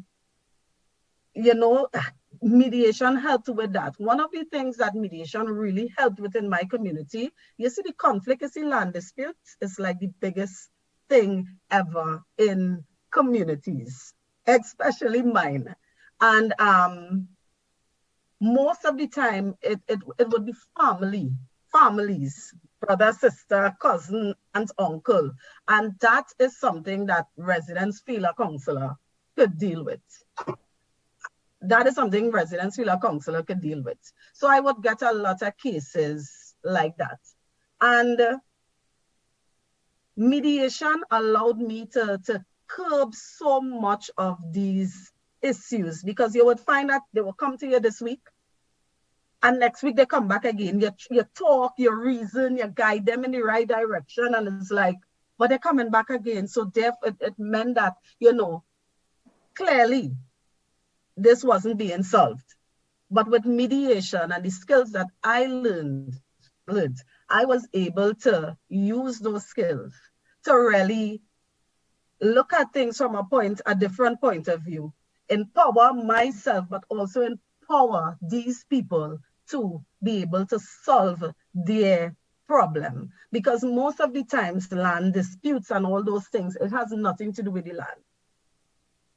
mediation helped with that. One of the things that mediation really helped with in my community, you see, the conflict, land disputes is like the biggest thing ever in communities, especially mine. And most of the time, it would be families, brother, sister, cousin, and uncle. And that is something that residents feel a counselor could deal with. That is something residents feel a counselor could deal with. So I would get a lot of cases like that. And mediation allowed me to curb so much of these issues, because you would find that they will come to you this week, and next week they come back again. You talk, you reason, you guide them in the right direction, and it's like, but they're coming back again. So therefore, it meant that, clearly, this wasn't being solved. But with mediation and the skills that I learned, I was able to use those skills to really look at things from a different point of view, empower myself, but also empower these people to be able to solve their problem. Because most of the times, land disputes and all those things, it has nothing to do with the land.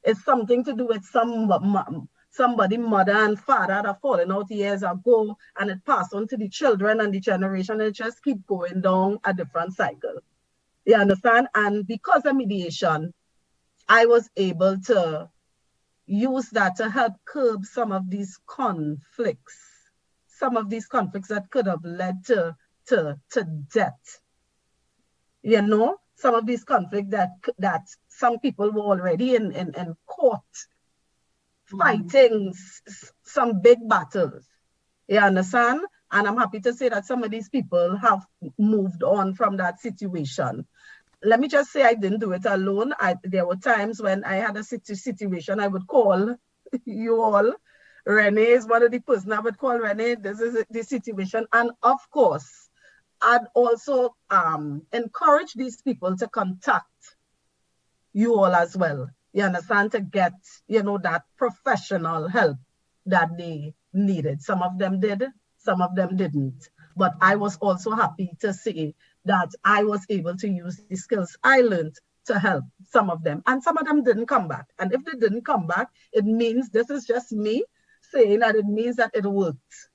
It's something to do with somebody, mother and father, that fallen out years ago, and it passed on to the children and the generation, and it just keep going down a different cycle. You understand? And because of mediation, I was able to use that to help curb some of these conflicts that could have led to death. Some of these conflicts that some people were already in court fighting some big battles. You understand? And I'm happy to say that some of these people have moved on from that situation. Let me just say, I didn't do it alone. There were times when I had a situation, I would call you all. Renee is one of the person I would call. Renee, this is the situation. And of course, I'd also encourage these people to contact you all as well. You understand? To get, that professional help that they needed. Some of them did, some of them didn't. But I was also happy to see that I was able to use the skills I learned to help some of them. And some of them didn't come back. And if they didn't come back, it means this is just me saying that it means that it worked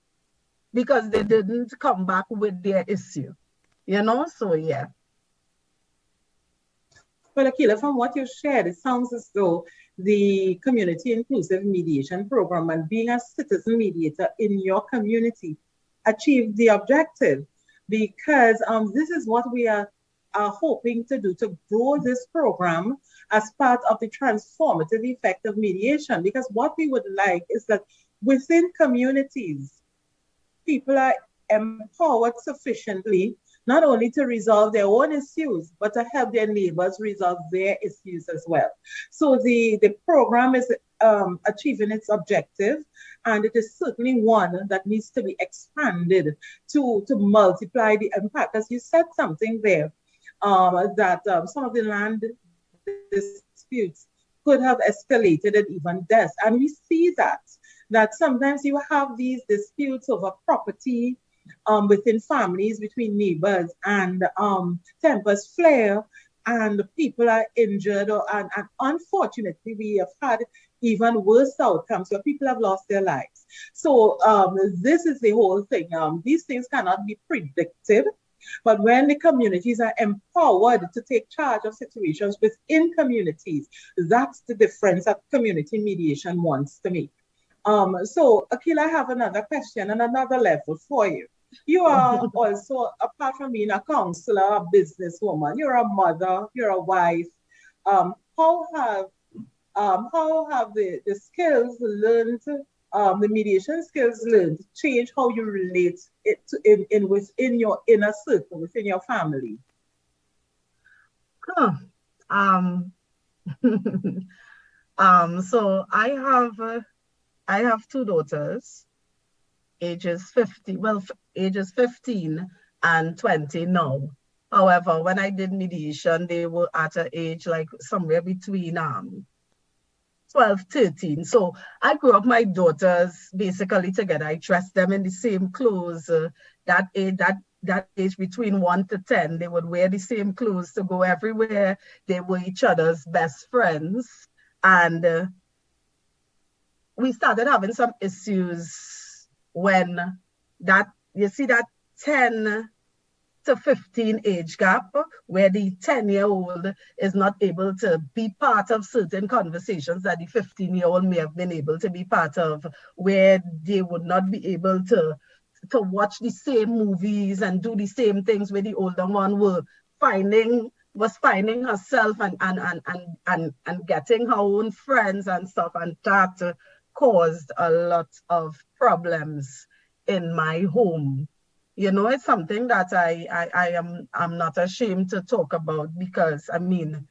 because they didn't come back with their issue, you know? So, yeah. Well, Akila, from what you shared, it sounds as though the community inclusive mediation program and being a citizen mediator in your community achieved the objective, because this is what we are hoping to do, to grow this program as part of the transformative effect of mediation. Because what we would like is that within communities, people are empowered sufficiently not only to resolve their own issues, but to help their neighbors resolve their issues as well. So the program is achieving its objective, and it is certainly one that needs to be expanded to multiply the impact. As you said something there, that some of the land disputes could have escalated and even death. And we see that sometimes you have these disputes over property, within families, between neighbors, and tempers flare, and people are injured, and unfortunately, we have had even worse outcomes where people have lost their lives. So this is the whole thing. These things cannot be predicted, but when the communities are empowered to take charge of situations within communities, that's the difference that community mediation wants to make. So, Akila, I have another question and another level for you. You are also, apart from being a counselor, a businesswoman, you're a mother, you're a wife. How have the skills learned, the mediation skills learned, change how you relate it to, within your inner circle, within your family? So I have two daughters, ages 15 and 20 now. However, when I did mediation, they were at an age like somewhere between 12, 13. So I grew up my daughters basically together. I dressed them in the same clothes. That age between 1 to 10, they would wear the same clothes to go everywhere. They were each other's best friends. And we started having some issues when that 10 to 15 age gap, where the 10-year-old is not able to be part of certain conversations that the 15-year-old may have been able to be part of, where they would not be able to watch the same movies and do the same things, where the older one was finding herself and getting her own friends and stuff, and that caused a lot of problems in my home. You know, it's something that I'm not ashamed to talk about, because I mean,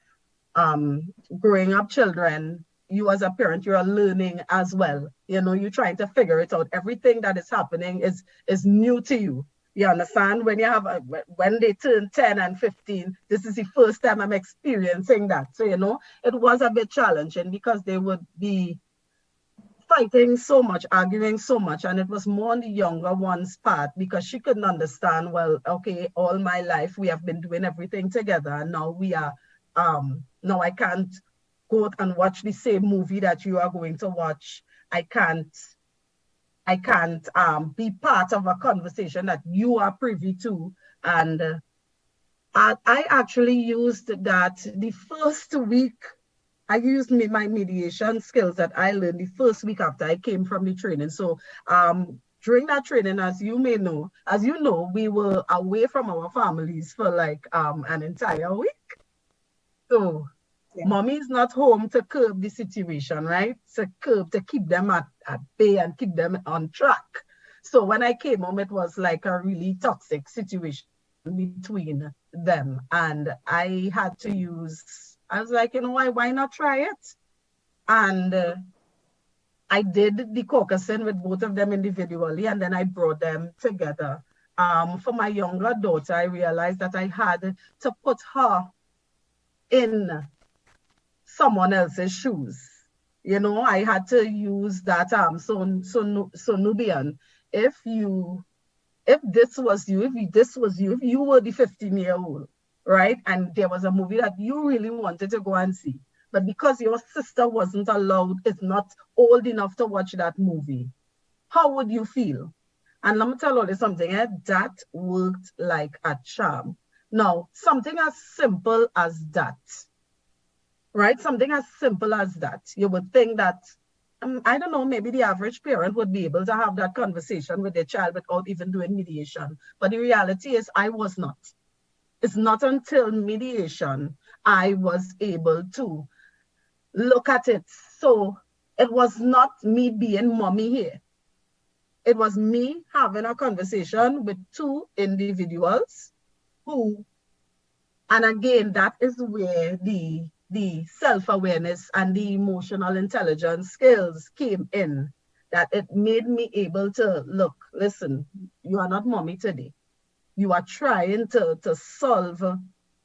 growing up children, you as a parent, you're learning as well. You know, you're trying to figure it out. Everything that is happening is new to you. You understand? When they turn 10 and 15, this is the first time I'm experiencing that. So, you know, it was a bit challenging, because they would be fighting so much, arguing so much, and it was more on the younger one's part, because she couldn't understand, well, okay, all my life we have been doing everything together, and now we are, now I can't go and watch the same movie that you are going to watch. I can't be part of a conversation that you are privy to. And I actually used that the first week. I used my mediation skills that I learned the first week after I came from the training. So during that training, as you know, we were away from our families for like an entire week. So mommy is not home to curb the situation, right? To keep them at bay and keep them on track. So when I came home, it was like a really toxic situation between them. And I had to I was like, you know, why not try it? And I did the caucusing with both of them individually, and then I brought them together. For my younger daughter, I realized that I had to put her in someone else's shoes. You know, I had to use that so Nubian. If this was you, if you were the 15-year-old, right? And there was a movie that you really wanted to go and see, but because your sister wasn't allowed, is not old enough to watch that movie, how would you feel? And let me tell you something, that worked like a charm. Now, something as simple as that, right? Something as simple as that. You would think that, I don't know, maybe the average parent would be able to have that conversation with their child without even doing mediation. But the reality is I was not. It's not until mediation I was able to look at it. So it was not me being mommy here. It was me having a conversation with two individuals who, and again, that is where the self-awareness and the emotional intelligence skills came in, that it made me able to look, listen, you are not mommy today. You are trying to solve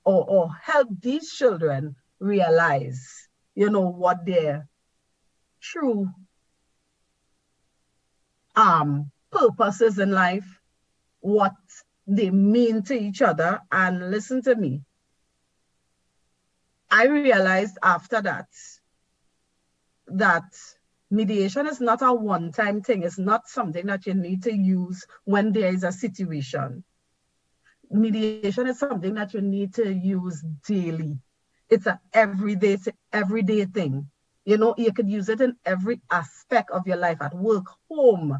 or help these children realize, what their true purposes in life, what they mean to each other. And listen to me, I realized after that mediation is not a one-time thing. It's not something that you need to use when there is a situation. Mediation is something that you need to use daily. It's an everyday thing. You could use it in every aspect of your life, at work, home,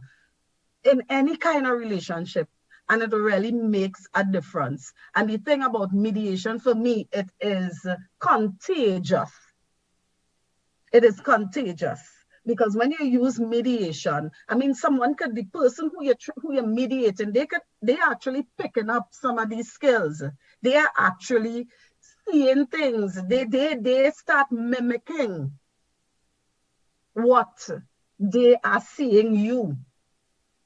in any kind of relationship. And it really makes a difference. And the thing about mediation, for me, it is contagious. It is contagious. Because when you use mediation, someone could, the person who you're mediating, they're actually picking up some of these skills. They are actually seeing things. They start mimicking what they are seeing you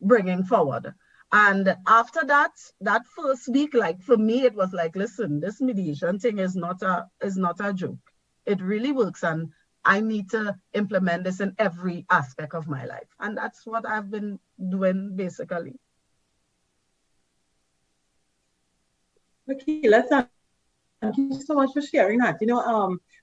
bringing forward. And after that first week, like for me, it was like, listen, this mediation thing is not a joke. It really works, and I need to implement this in every aspect of my life. And that's what I've been doing basically. Akila, thank you so much for sharing that.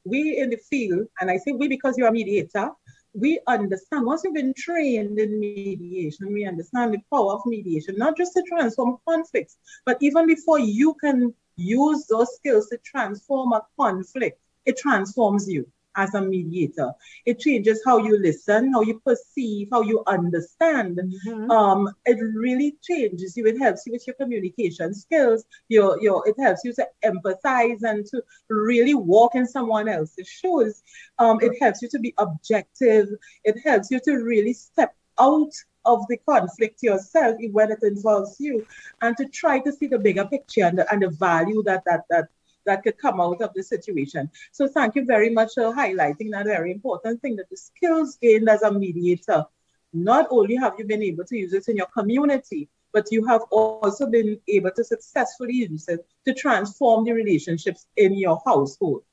We in the field, and I say we because you're a mediator, we understand, once you've been trained in mediation, we understand the power of mediation, not just to transform conflicts, but even before you can use those skills to transform a conflict, it transforms you as a mediator. It changes how you listen, how you perceive, how you understand. Mm-hmm. It really changes you. It helps you with your communication skills. It helps you to empathize and to really walk in someone else's shoes. It helps you to be objective. It helps you to really step out of the conflict yourself when it involves you, and to try to see the bigger picture and the value that could come out of the situation. So thank you very much for highlighting that very important thing, that the skills gained as a mediator, not only have you been able to use it in your community, but you have also been able to successfully use it to transform the relationships in your household.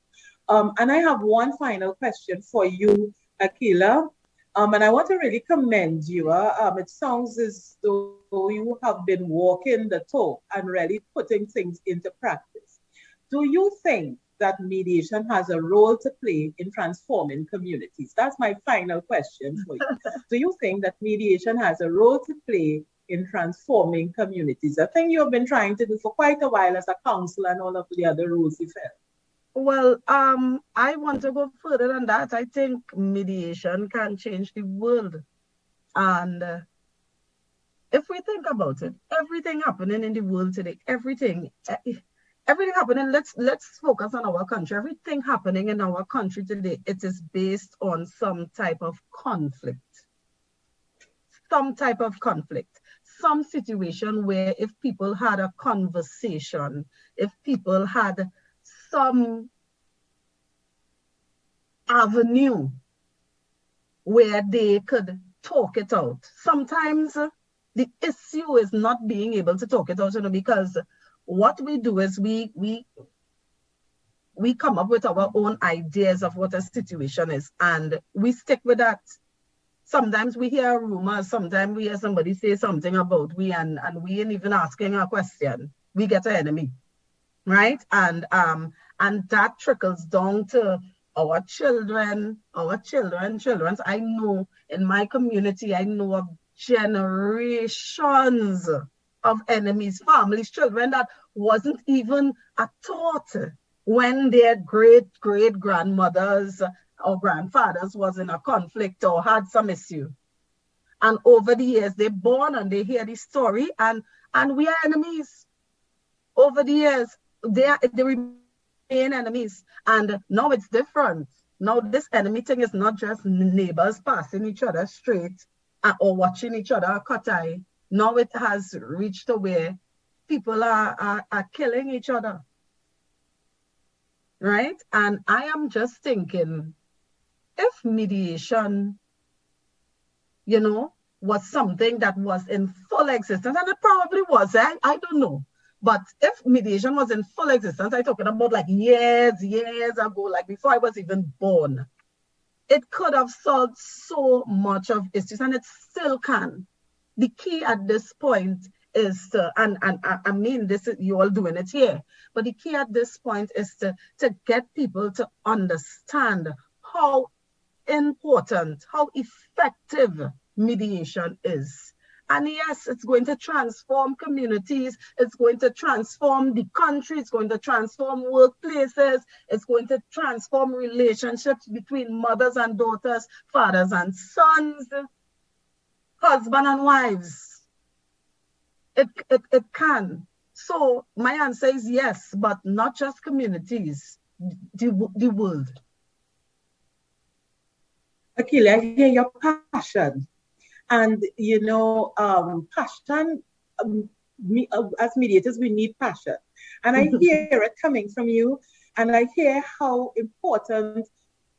And I have one final question for you, Akila. And I want to really commend you. It sounds as though you have been walking the talk and really putting things into practice. Do you think that mediation has a role to play in transforming communities? That's my final question for you. Do you think that mediation has a role to play in transforming communities? A thing you have been trying to do for quite a while as a counselor and all of the other roles you've held. Well, I want to go further than that. I think mediation can change the world. And if we think about it, everything happening in the world today, everything happening, let's focus on our country. Everything happening in our country today, it is based on some type of conflict. Some type of conflict. Some situation where if people had a conversation, if people had some avenue where they could talk it out. Sometimes the issue is not being able to talk it out, because what we do is we come up with our own ideas of what a situation is, and we stick with that. Sometimes we hear rumors, sometimes we hear somebody say something about we, and we ain't even asking a question. We get an enemy, right? And that trickles down to our children. I know in my community, I know of generations of enemies, families, children that wasn't even a thought when their great-great-grandmothers or grandfathers was in a conflict or had some issue. And over the years, they're born and they hear the story, and we are enemies. Over the years, they remain enemies. And now it's different. Now this enemy thing is not just neighbors passing each other straight or watching each other cut eye. Now it has reached to where people are killing each other. Right? And I am just thinking, if mediation, was something that was in full existence, and it probably was, I don't know. But if mediation was in full existence, I'm talking about like years ago, like before I was even born, it could have solved so much of issues, and it still can. The key at this point is to, and I mean, this is you all doing it here, but the key at this point is to get people to understand how important, how effective mediation is. And yes, it's going to transform communities, it's going to transform the country, it's going to transform workplaces, it's going to transform relationships between mothers and daughters, fathers and sons, husband and wives. It can. So my answer is yes, but not just communities, the world. Akila, I hear your passion. And, passion, as mediators, we need passion. And I hear it coming from you, and I hear how important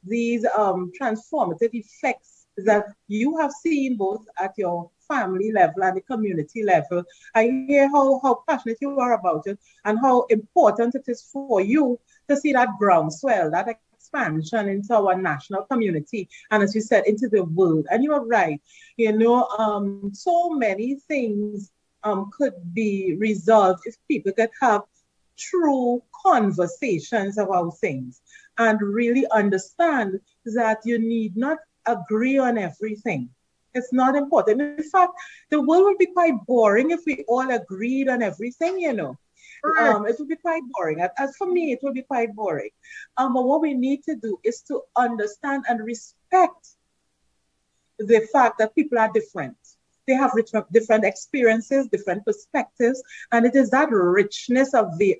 these transformative effects that you have seen both at your family level and the community level. I hear how passionate you are about it and how important it is for you to see that groundswell, that expansion into our national community, and as you said, into the world. And you are right, so many things could be resolved if people could have true conversations about things and really understand that you need not agree on everything. It's not important. In fact, the world would be quite boring if we all agreed on everything, It would be quite boring. As for me, it would be quite boring. But what we need to do is to understand and respect the fact that people are different. They have different experiences, different perspectives, and it is that richness of the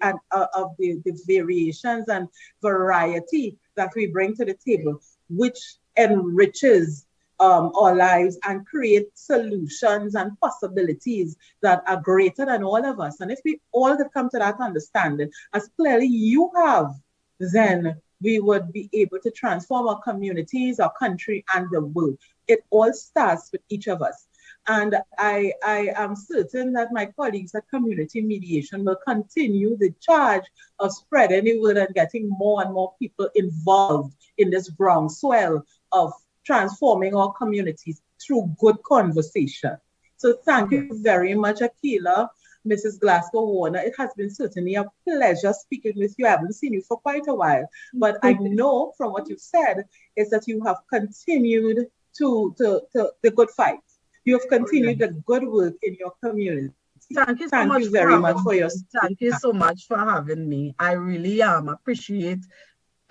variations and variety that we bring to the table, which enriches our lives and create solutions and possibilities that are greater than all of us. And if we all could come to that understanding, as clearly you have, then we would be able to transform our communities, our country, and the world. It all starts with each of us. And I am certain that my colleagues at Community Mediation will continue the charge of spreading the word and getting more and more people involved in this groundswell of transforming our communities through good conversation. So thank you very much, Akila, Mrs. Glasgow-Warner. It has been certainly a pleasure speaking with you. I haven't seen you for quite a while, but I know from what you've said is that you have continued to the good fight. You have continued the good work in your community. Thank you so much very much for your. Thank you so much for having me. I really appreciate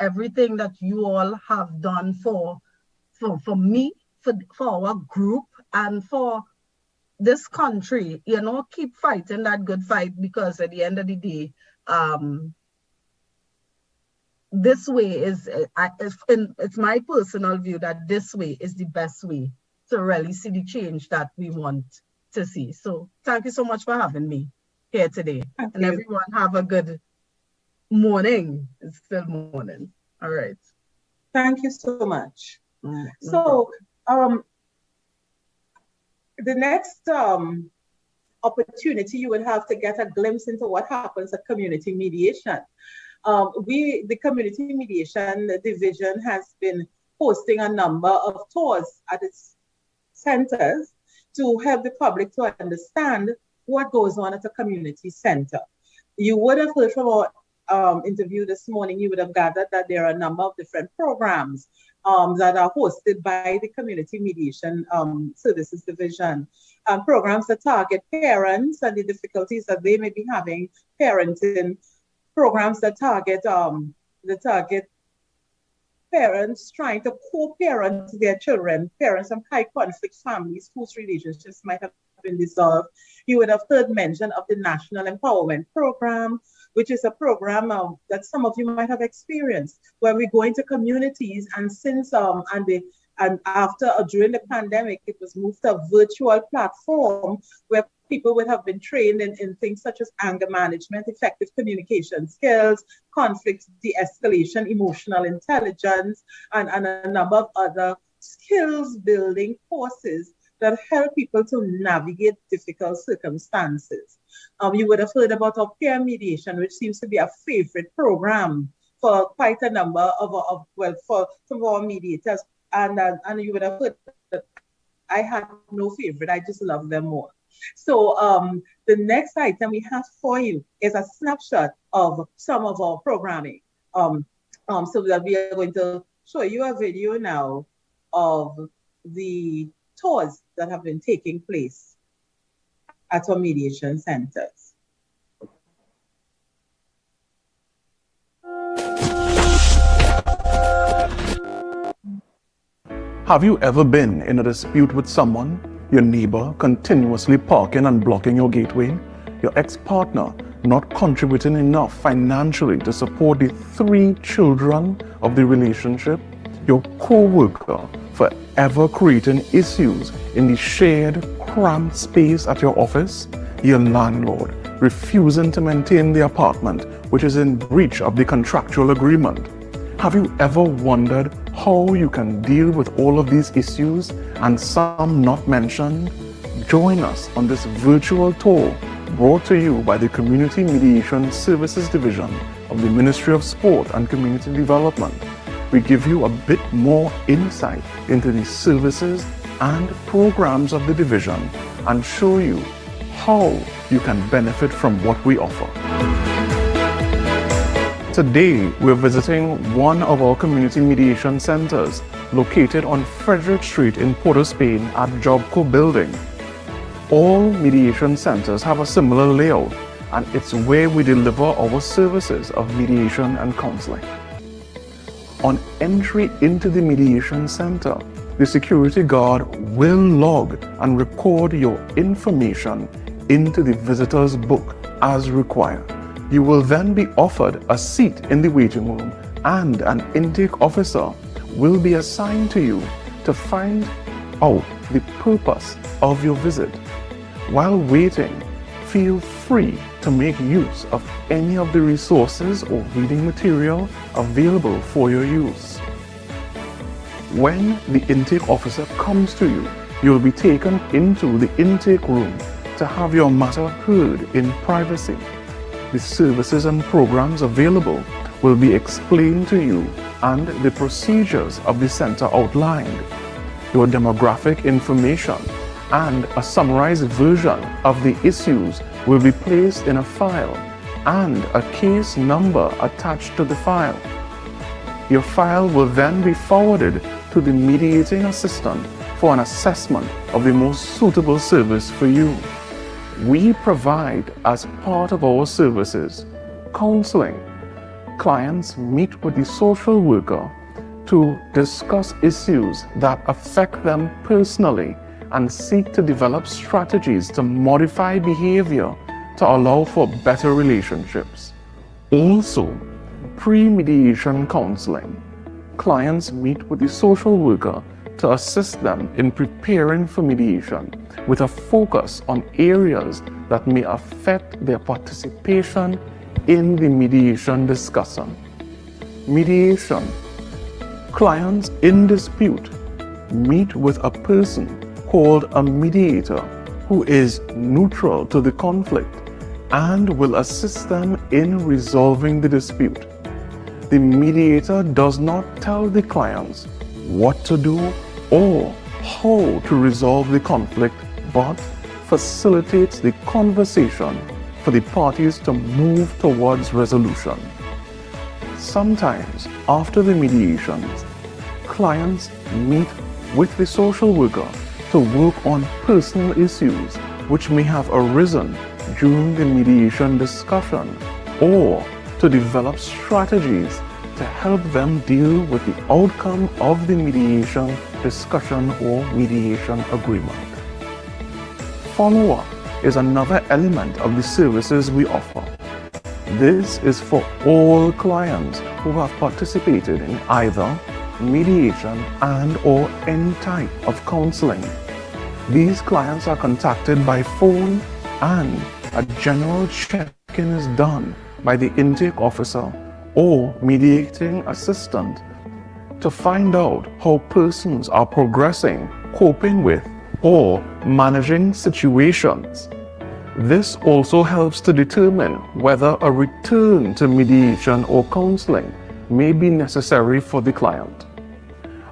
everything that you all have done for me, for our group, and for this country. Keep fighting that good fight, because at the end of the day, this way it's my personal view that this way is the best way to really see the change that we want to see. So thank you so much for having me here today. Thank and you. Everyone have a good morning. It's still morning. All right. Thank you so much. So the next opportunity you would have to get a glimpse into what happens at community mediation. The Community Mediation Division has been hosting a number of tours at its centers to help the public to understand what goes on at a community center. You would have heard from our interview this morning, you would have gathered that there are a number of different programs that are hosted by the Community Mediation Services Division. Programs that target parents and the difficulties that they may be having parenting. Programs that target parents trying to co-parent their children, parents from high conflict families whose relationships might have been dissolved. You would have heard mention of the National Empowerment Program, which is a program that some of you might have experienced, where we go into communities, and since after or during the pandemic, it was moved to a virtual platform where people would have been trained in things such as anger management, effective communication skills, conflict de-escalation, emotional intelligence, and a number of other skills building courses that help people to navigate difficult circumstances. You would have heard about our peer mediation, which seems to be a favorite program for quite a number for some of our mediators. And you would have heard that I had no favorite, I just love them more. So the next item we have for you is a snapshot of some of our programming. So that we are going to show you a video now of the tours that have been taking place at our mediation centers. Have you ever been in a dispute with someone? Your neighbor continuously parking and blocking your gateway? Your ex-partner not contributing enough financially to support the 3 children of the relationship? Your co-worker forever creating issues in the shared cramped space at your office? Your landlord refusing to maintain the apartment, which is in breach of the contractual agreement? Have you ever wondered how you can deal with all of these issues and some not mentioned? Join us on this virtual tour brought to you by the Community Mediation Services Division of the Ministry of Sport and Community Development. We give you a bit more insight into the services and programs of the division and show you how you can benefit from what we offer. Today, we're visiting one of our community mediation centers located on Frederick Street in Port Spain at Jobco Building. All mediation centers have a similar layout, and it's where we deliver our services of mediation and counseling. On entry into the mediation center, the security guard will log and record your information into the visitor's book as required. You will then be offered a seat in the waiting room, and an intake officer will be assigned to you to find out the purpose of your visit. While waiting, feel free to make use of any of the resources or reading material available for your use. When the intake officer comes to you, you'll be taken into the intake room to have your matter heard in privacy. The services and programs available will be explained to you and the procedures of the center outlined. Your demographic information and a summarized version of the issues will be placed in a file and a case number attached to the file. Your file will then be forwarded to the mediating assistant for an assessment of the most suitable service for you. We provide, as part of our services, counseling. Clients meet with the social worker to discuss issues that affect them personally and seek to develop strategies to modify behavior to allow for better relationships. Also, pre-mediation counseling. Clients meet with the social worker to assist them in preparing for mediation with a focus on areas that may affect their participation in the mediation discussion. Mediation. Clients in dispute meet with a person called a mediator who is neutral to the conflict and will assist them in resolving the dispute. The mediator does not tell the clients what to do or how to resolve the conflict, but facilitates the conversation for the parties to move towards resolution. Sometimes, after the mediations, clients meet with the social worker to work on personal issues which may have arisen during the mediation discussion, or to develop strategies to help them deal with the outcome of the mediation discussion or mediation agreement. Follow-up is another element of the services we offer. This is for all clients who have participated in either mediation and or any type of counseling. These clients are contacted by phone and a general check-in is done by the intake officer or mediating assistant to find out how persons are progressing, coping with, or managing situations. This also helps to determine whether a return to mediation or counseling may be necessary for the client.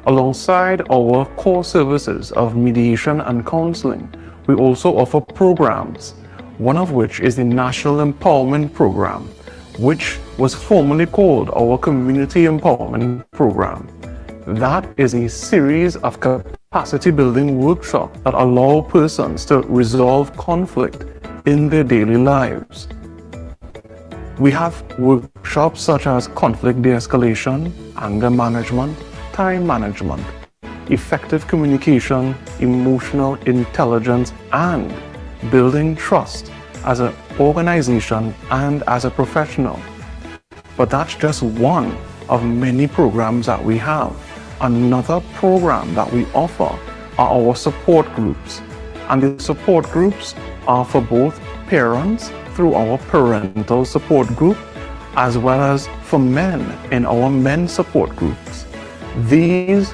Alongside our core services of mediation and counseling, we also offer programs, one of which is the National Empowerment Program, which was formerly called our Community Empowerment Program. That is a series of capacity building workshops that allow persons to resolve conflict in their daily lives. We have workshops such as conflict de-escalation, anger management, time management, effective communication, emotional intelligence, and building trust as an organization and as a professional. But that's just one of many programs that we have. Another program that we offer are our support groups. And the support groups are for both parents through our parental support group, as well as for men in our men support groups. These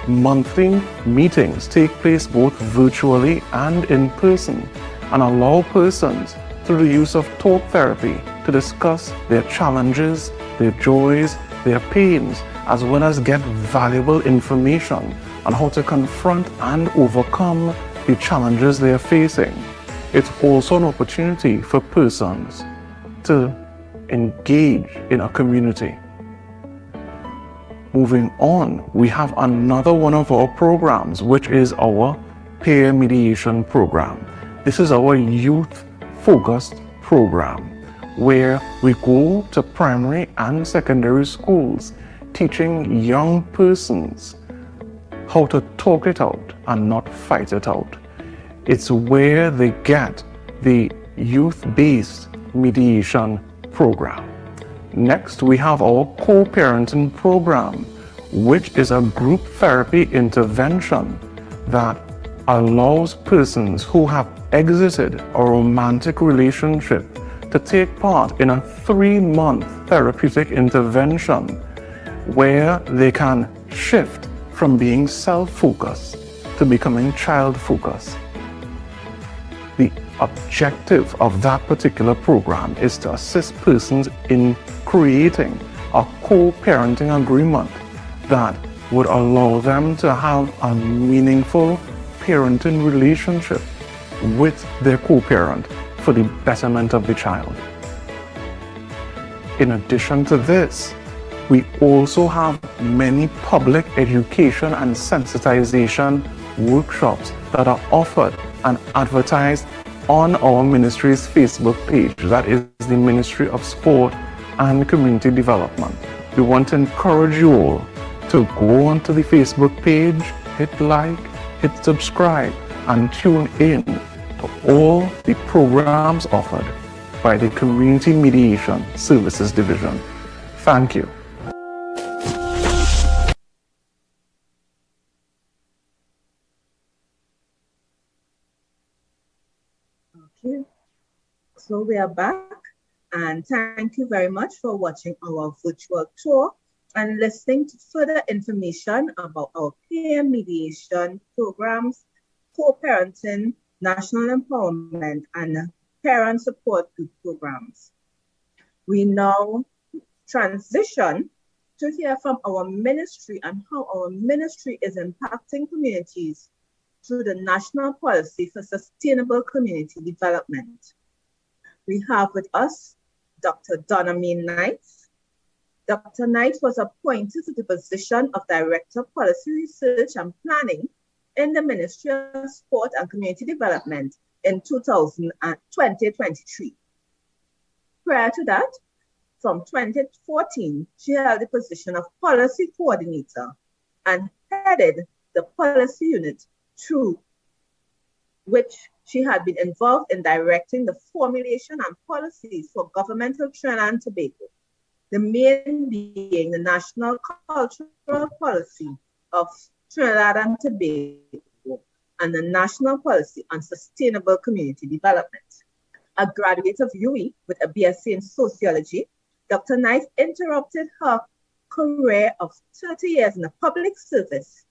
monthly meetings take place both virtually and in person and allow persons through the use of talk therapy to discuss their challenges, their joys, their pains, as well as get valuable information on how to confront and overcome the challenges they are facing. It's also an opportunity for persons to engage in a community. Moving on, we have another one of our programs, which is our peer mediation program. This is our youth-focused program where we go to primary and secondary schools teaching young persons how to talk it out and not fight it out. It's where they get the youth-based mediation program. Next, we have our co-parenting program, which is a group therapy intervention that allows persons who have exited a romantic relationship to take part in a 3-month therapeutic intervention where they can shift from being self-focused to becoming child-focused. The objective of that particular program is to assist persons in creating a co-parenting agreement that would allow them to have a meaningful parenting relationship with their co-parent for the betterment of the child. In addition to this, we also have many public education and sensitization workshops that are offered and advertised on our ministry's Facebook page. That is the Ministry of Sport and Community Development. We want to encourage you all to go onto the Facebook page, hit like, hit subscribe, and tune in to all the programs offered by the Community Mediation Services Division. Thank you. Okay, so we are back, and thank you very much for watching our virtual tour and listening to further information about our peer mediation programs, co-parenting, national empowerment, and parent support group programs. We now transition to hear from our ministry and how our ministry is impacting communities through the National Policy for Sustainable Community Development. We have with us Dr. Donna Knight, Dr. Knight was appointed to the position of Director of Policy Research and Planning in the Ministry of Sport and Community Development in 2023. Prior to that, from 2014, she held the position of Policy Coordinator and headed the policy unit through which she had been involved in directing the formulation and policies for governmental Trinidad and Tobago, the main being the National Cultural Policy of Trinidad and Tobago and the National Policy on Sustainable Community Development. A graduate of UE with a BSc in Sociology, Dr. Knight interrupted her career of 30 years in the public service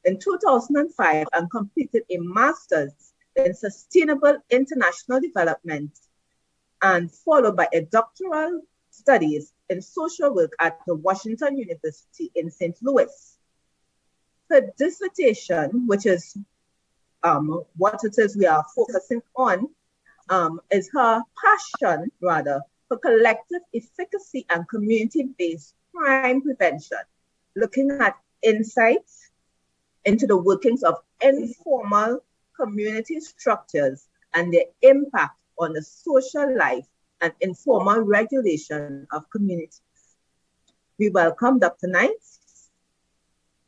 in 2005 and completed a master's in Sustainable International Development and followed by a doctoral studies in social work at the Washington University in St. Louis. Her dissertation, which is what it is we are focusing on, is her passion, rather, for collective efficacy and community-based crime prevention, looking at insights into the workings of informal community structures and their impact on the social life and informal regulation of communities. We welcome Dr. Knight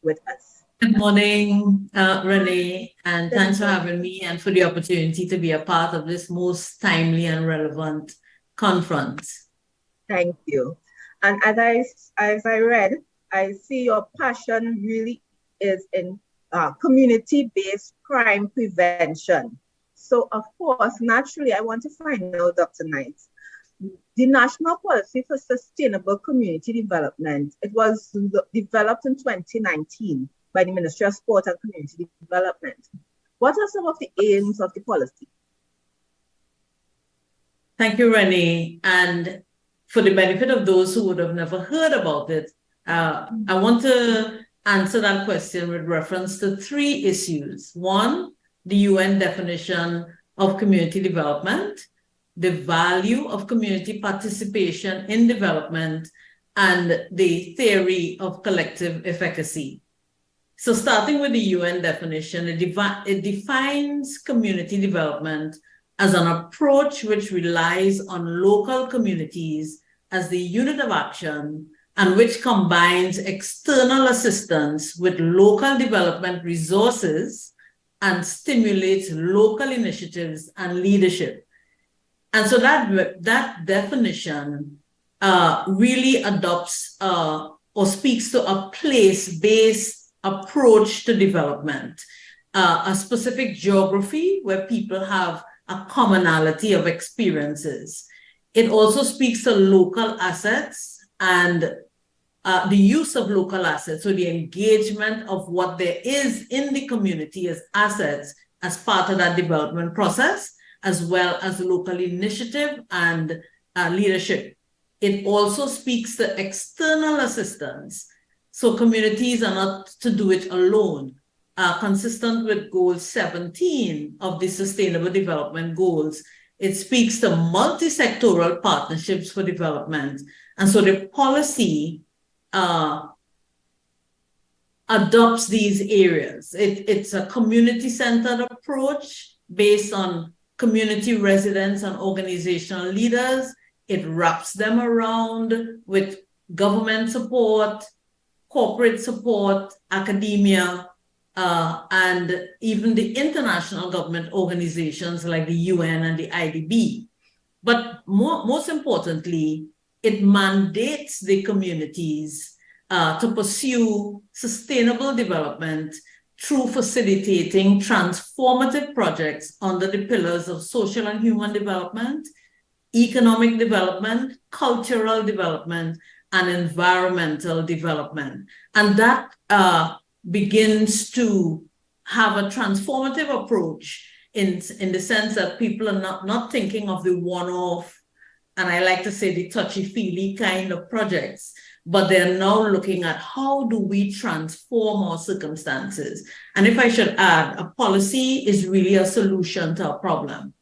with us. Good morning, Renee, and thanks for having me and for the opportunity to be a part of this most timely and relevant conference. Thank you. And as I read, I see your passion really is in community-based crime prevention. So, of course, naturally, I want to find out, Dr. Knight, the National Policy for Sustainable Community Development, it was developed in 2019 by the Ministry of Sport and Community Development. What are some of the aims of the policy? Thank you, Renee. And for the benefit of those who would have never heard about it, I want to answer that question with reference to 3 issues. One, the UN definition of community development, the value of community participation in development, and the theory of collective efficacy. So starting with the UN definition, it defines community development as an approach which relies on local communities as the unit of action and which combines external assistance with local development resources and stimulates local initiatives and leadership. And so that definition really adopts or speaks to a place-based approach to development, a specific geography where people have a commonality of experiences. It also speaks to local assets and the use of local assets, so the engagement of what there is in the community as assets as part of that development process, as well as local initiative and leadership. It also speaks to external assistance. So communities are not to do it alone. Consistent with Goal 17 of the Sustainable Development Goals, it speaks to multi-sectoral partnerships for development. And so the policy adopts these areas. It's a community-centered approach based on community residents and organizational leaders. It wraps them around with government support, corporate support, academia, and even the international government organizations like the UN and the IDB. But most importantly, it mandates the communities to pursue sustainable development through facilitating transformative projects under the pillars of social and human development, economic development, cultural development, and environmental development. And that begins to have a transformative approach in the sense that people are not thinking of the one-off, and I like to say the touchy-feely kind of projects, but they're now looking at how do we transform our circumstances. And if I should add, a policy is really a solution to a problem.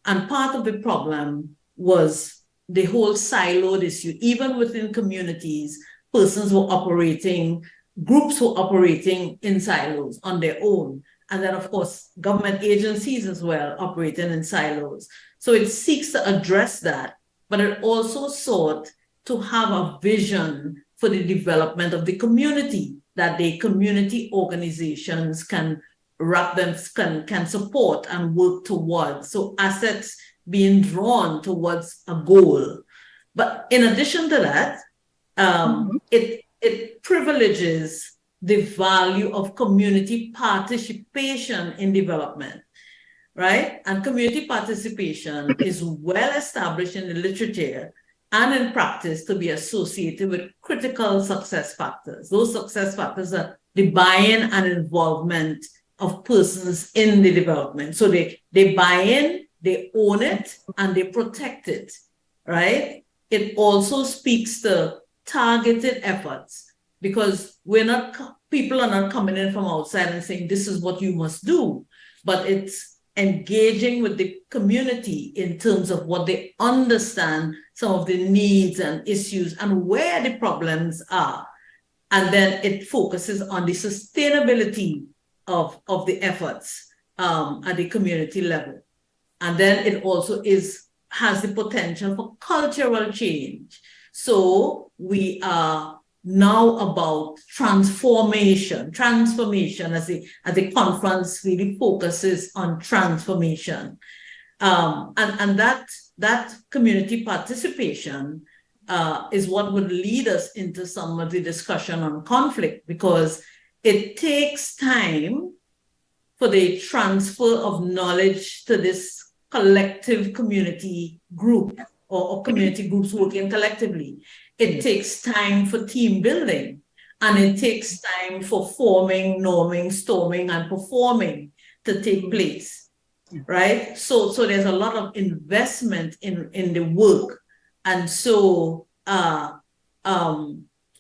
And part of the problem was the whole siloed issue. Even within communities, persons were operating, groups were operating in silos on their own. And then, of course, government agencies as well operating in silos. So it seeks to address that, but it also sought to have a vision for the development of the community, that the community organizations can can support and work towards. So assets being drawn towards a goal. But in addition to that, it privileges the value of community participation in development, right? And community participation is well established in the literature and in practice to be associated with critical success factors. Those success factors are the buy-in and involvement of persons in the development. So they buy in, they own it, and they protect it, right? It also speaks to targeted efforts, because people are not coming in from outside and saying, this is what you must do, but it's engaging with the community in terms of what they understand, some of the needs and issues and where the problems are. And then it focuses on the sustainability of the efforts at the community level. And then it also has the potential for cultural change. So we are now about transformation as the conference really focuses on transformation. And that community participation is what would lead us into some of the discussion on conflict, because it takes time for the transfer of knowledge to this collective community group or community groups working collectively. It takes time for team building, and it takes time for forming, norming, storming, and performing to take place, right? So there's a lot of investment in the work. And so, but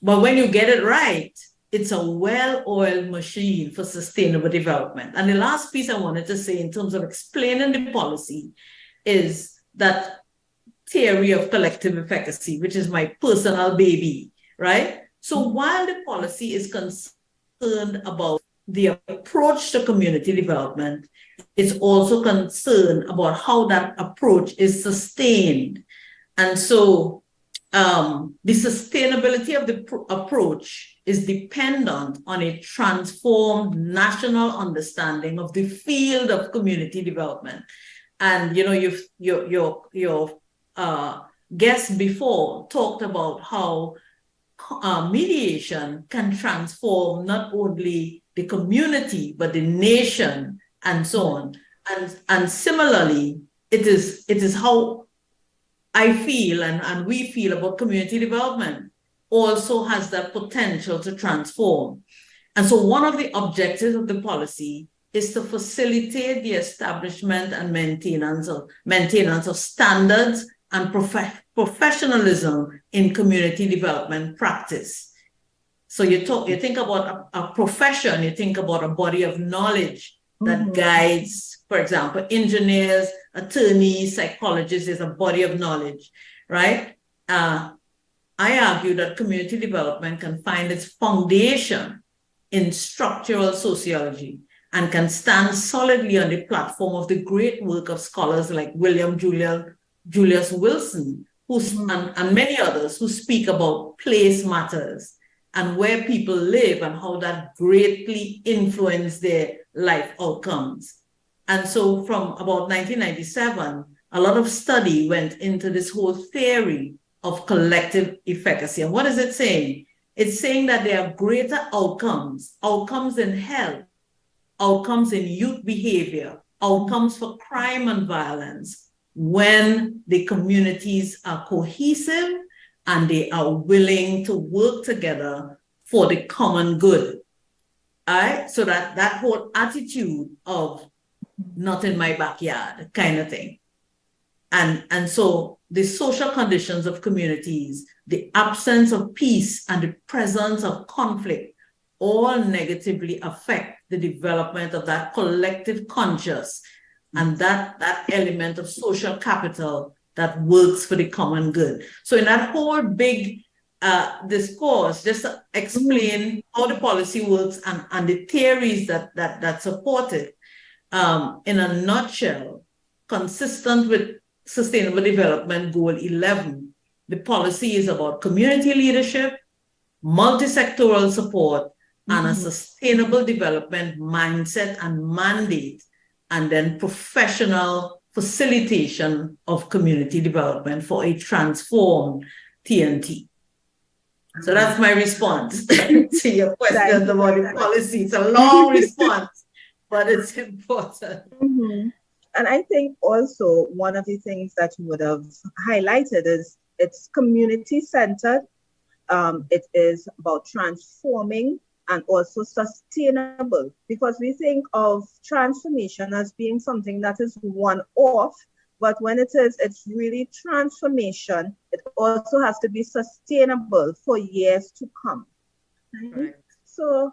when you get it right, it's a well-oiled machine for sustainable development. And the last piece I wanted to say in terms of explaining the policy is that theory of collective efficacy, which is my personal baby, right? So while the policy is concerned about the approach to community development, it's also concerned about how that approach is sustained. And so the sustainability of the approach is dependent on a transformed national understanding of the field of community development. And your guest before talked about how mediation can transform not only the community but the nation and so on. And similarly, it is how I feel and we feel about community development also has that potential to transform. And so one of the objectives of the policy is to facilitate the establishment and maintenance of standards and professionalism in community development practice. So you think about a profession, you think about a body of knowledge that guides, for example, engineers, attorneys, psychologists is a body of knowledge, right? I argue that community development can find its foundation in structural sociology and can stand solidly on the platform of the great work of scholars like William Julius Wilson, and many others who speak about place matters and where people live and how that greatly influenced their life outcomes. And so from about 1997, a lot of study went into this whole theory of collective efficacy. And what is it saying? It's saying that there are greater outcomes in health, outcomes in youth behavior, outcomes for crime and violence, when the communities are cohesive and they are willing to work together for the common good. All right? So that whole attitude of not in my backyard kind of thing. And so the social conditions of communities, the absence of peace and the presence of conflict all negatively affect the development of that collective conscious and that element of social capital that works for the common good. So in that whole big discourse, just to explain how the policy works and the theories that support it, in a nutshell, consistent with Sustainable Development Goal 11, the policy is about community leadership, multi-sectoral support, and a sustainable development mindset and mandate, and then professional facilitation of community development for a transformed TNT. So that's my response to your question about the policy. It's a long response, but it's important. And I think also one of the things that you would have highlighted is it's community-centered. It is about transforming and also sustainable, because we think of transformation as being something that is one-off, but when it's really transformation, it also has to be sustainable for years to come. Right? So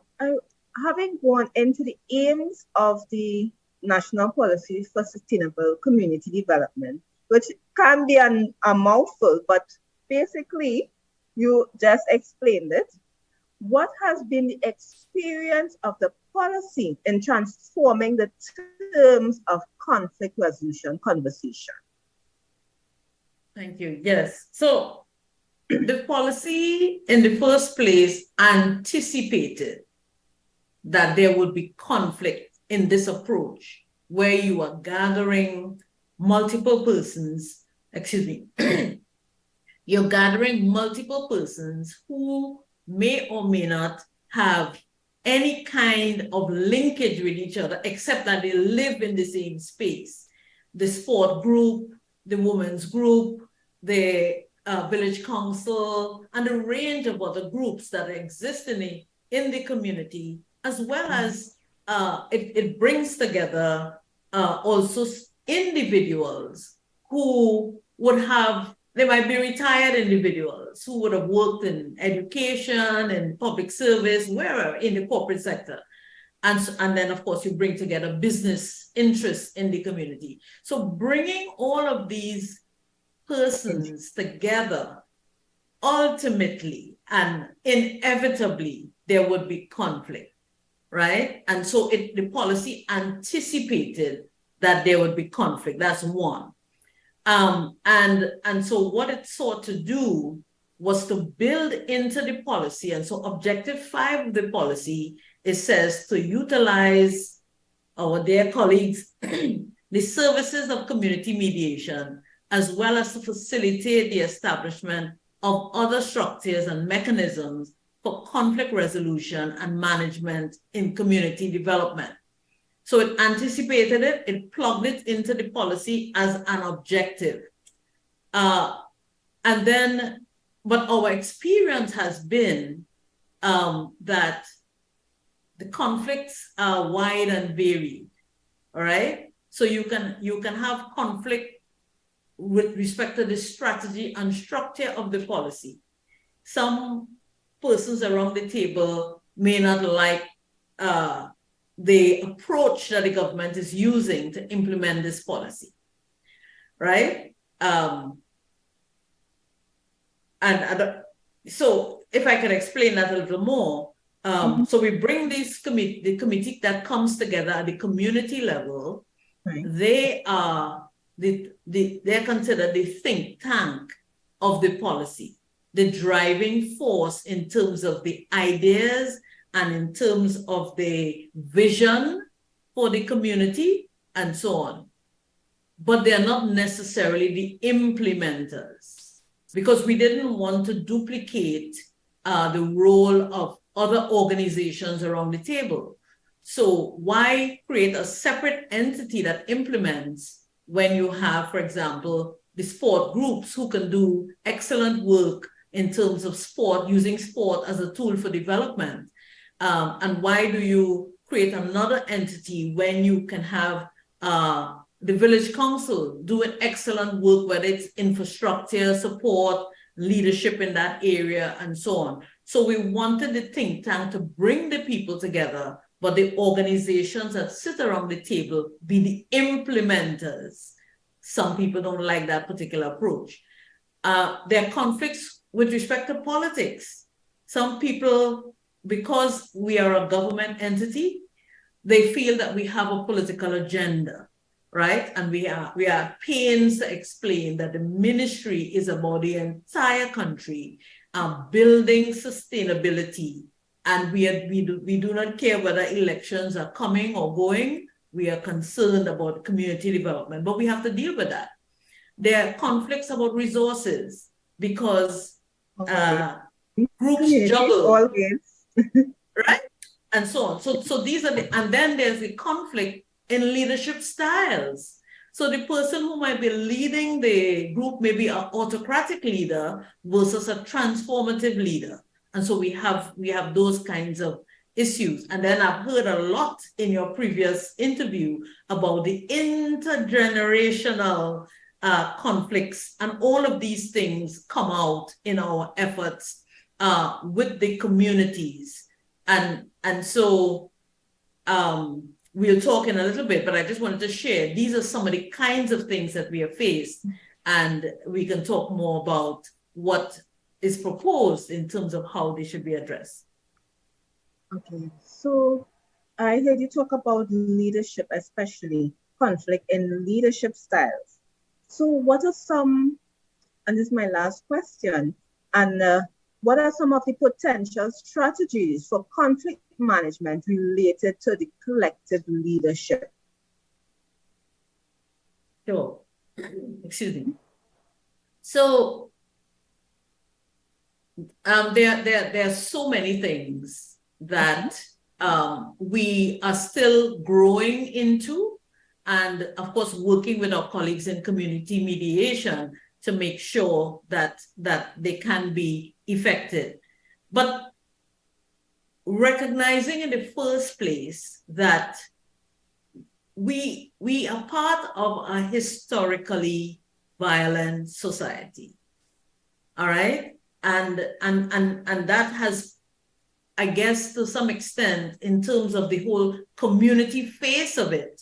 having gone into the aims of the National Policy for Sustainable Community Development, which can be a mouthful, but basically you just explained it. What has been the experience of the policy in transforming the terms of conflict resolution conversation? Thank you. Yes. So the policy in the first place anticipated that there would be conflict in this approach where you are gathering multiple persons, you're gathering multiple persons who may or may not have any kind of linkage with each other, except that they live in the same space. The sport group, the women's group, the village council, and a range of other groups that exist in the community, as well as it brings together also individuals who would have, they might be retired individuals who would have worked in education and public service, wherever in the corporate sector. And then, of course, you bring together business interests in the community. So bringing all of these persons together, ultimately and inevitably, there would be conflict, right? And so the policy anticipated that there would be conflict. That's one. And so what it sought to do was to build into the policy. And so objective 5 of the policy, it says to utilize our dear colleagues, the services of community mediation, as well as to facilitate the establishment of other structures and mechanisms for conflict resolution and management in community development. So it anticipated it, it plugged it into the policy as an objective. And then, but our experience has been that the conflicts are wide and varied, all right? So you can have conflict with respect to the strategy and structure of the policy. Some persons around the table may not like the approach that the government is using to implement this policy, right? So if I can explain that a little more, so we bring this the committee that comes together at the community level. Right. They are they're considered the think tank of the policy, the driving force in terms of the ideas and in terms of the vision for the community and so on. But they're not necessarily the implementers, because we didn't want to duplicate the role of other organizations around the table. So why create a separate entity that implements when you have, for example, the sport groups who can do excellent work in terms of sport, using sport as a tool for development? And why do you create another entity when you can have the village council doing excellent work, whether it's infrastructure, support, leadership in that area, and so on? So we wanted the think tank to bring the people together, but the organizations that sit around the table be the implementers. Some people don't like that particular approach. There are conflicts with respect to politics. Some people, because we are a government entity, they feel that we have a political agenda, right? And we are pains to explain that the ministry is about the entire country, building sustainability. And we do not care whether elections are coming or going. We are concerned about community development, but we have to deal with that. There are conflicts about resources because groups juggle, always. right? And so on. So these are and then there's the conflict in leadership styles. So the person who might be leading the group may be an autocratic leader versus a transformative leader. And so we have those kinds of issues. And then I've heard a lot in your previous interview about the intergenerational conflicts, and all of these things come out in our efforts with the communities. And so we'll talk in a little bit, but I just wanted to share, these are some of the kinds of things that we have faced, and we can talk more about what is proposed in terms of how they should be addressed. Okay, so I heard you talk about leadership, especially conflict in leadership styles. So what are some, and this is my last question, and what are some of the potential strategies for conflict management related to the collective leadership? Sure. Excuse me. So there are so many things that we are still growing into, and of course working with our colleagues in community mediation to make sure that they can be effective. But recognizing in the first place that we are part of a historically violent society. All right? And that has, I guess, to some extent, in terms of the whole community face of it,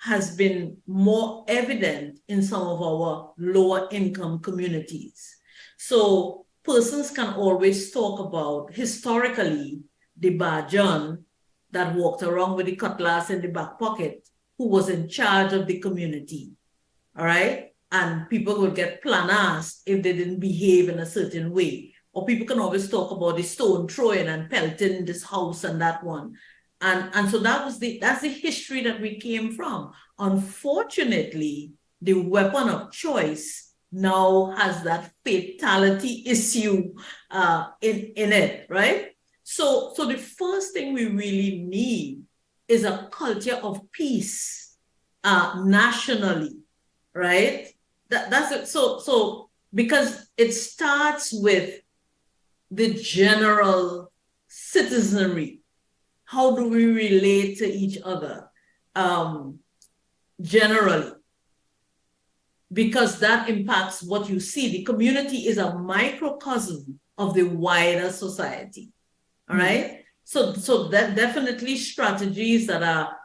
has been more evident in some of our lower income communities. So persons can always talk about, historically, the Bajan that walked around with the cutlass in the back pocket, who was in charge of the community, all right? And people would get planassed if they didn't behave in a certain way. Or people can always talk about the stone throwing and pelting this house and that one. And so that's the history that we came from. Unfortunately, the weapon of choice now has that fatality issue in it, right? So the first thing we really need is a culture of peace nationally, right? That's it. So because it starts with the general citizenry. How do we relate to each other generally? Because that impacts what you see. The community is a microcosm of the wider society. All right. So that definitely strategies that are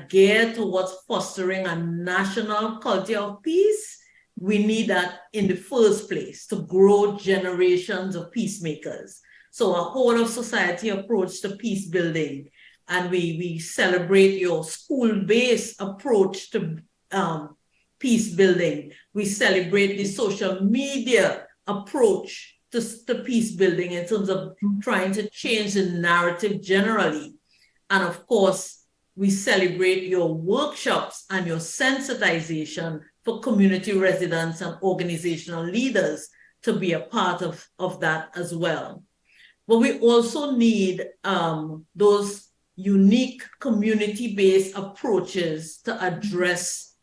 geared towards fostering a national culture of peace. We need that in the first place to grow generations of peacemakers. So a whole of society approach to peace building, and we celebrate your school-based approach to peace building. We celebrate the social media approach to peace building in terms of trying to change the narrative generally. And of course, we celebrate your workshops and your sensitization for community residents and organizational leaders to be a part of that as well. But we also need those unique community-based approaches to address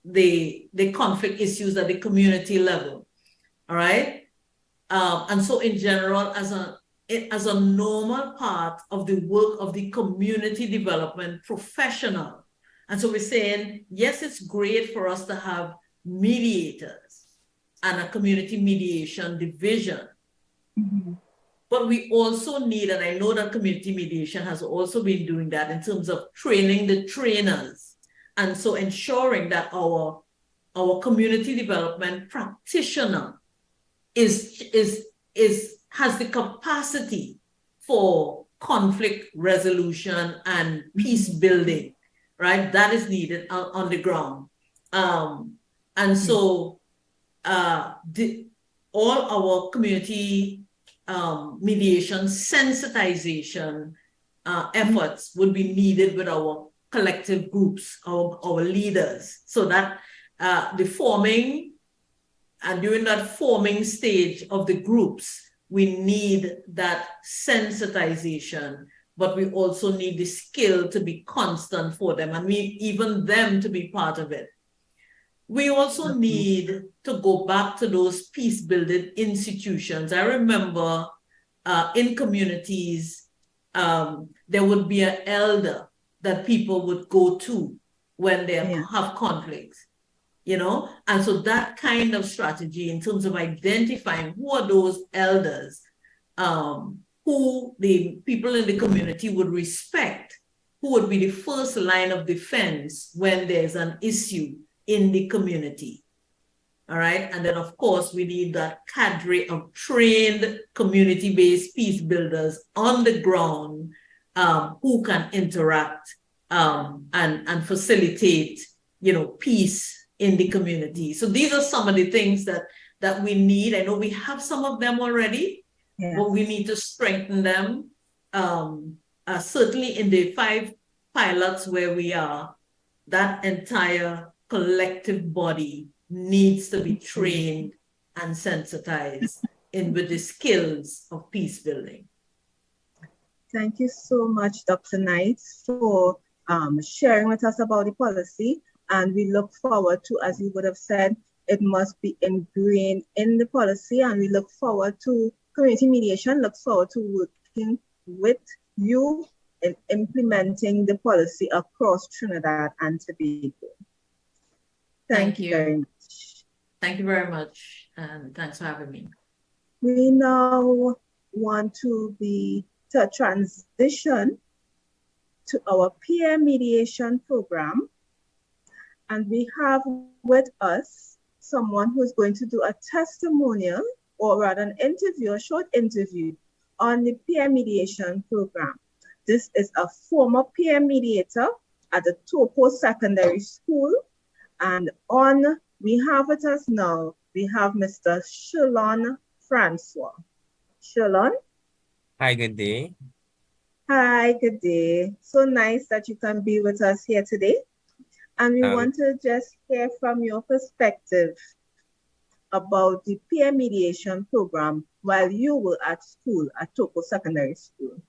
the conflict issues at the community level, all right? And so in general, as a normal part of the work of the community development professional. And so we're saying, yes, it's great for us to have mediators and a community mediation division. Mm-hmm. But we also need, and I know that community mediation has also been doing that in terms of training the trainers. And so ensuring that our our community development practitioner has the capacity for conflict resolution and peace building, right? That is needed on the ground. And so all our community mediation sensitization efforts would be needed with our collective groups, our leaders, so that the forming and during that forming stage of the groups, we need that sensitization, but we also need the skill to be constant for them and even them to be part of it. We also need to go back to those peace-building institutions. I remember in communities, there would be an elder that people would go to when they have conflicts, you know? And so that kind of strategy in terms of identifying who are those elders, who the people in the community would respect, who would be the first line of defense when there's an issue in the community. All right. And then, of course, we need that cadre of trained community-based peace builders on the ground who can interact and facilitate, you know, peace in the community. So these are some of the things that we need. I know we have some of them already, but we need to strengthen them. Certainly in the 5 pilots where we are, that entire collective body needs to be trained and sensitized with the skills of peace building. Thank you so much, Dr. Knight, for sharing with us about the policy. And we look forward to, as you would have said, it must be ingrained in the policy. And we look forward to community mediation, looks forward to working with you in implementing the policy across Trinidad and Tobago. Thank you very much. Thank you very much, and thanks for having me. We now want to transition to our peer mediation program. And we have with us someone who's going to do a testimonial, or rather an interview, a short interview on the peer mediation program. This is a former peer mediator at the Topo Secondary School. And we have with us now, we have Mr. Sherlon Francois. Sherlon? Hi, good day. Hi, good day. So nice that you can be with us here today. And we want to just hear from your perspective about the peer mediation program while you were at school at Topo Secondary School.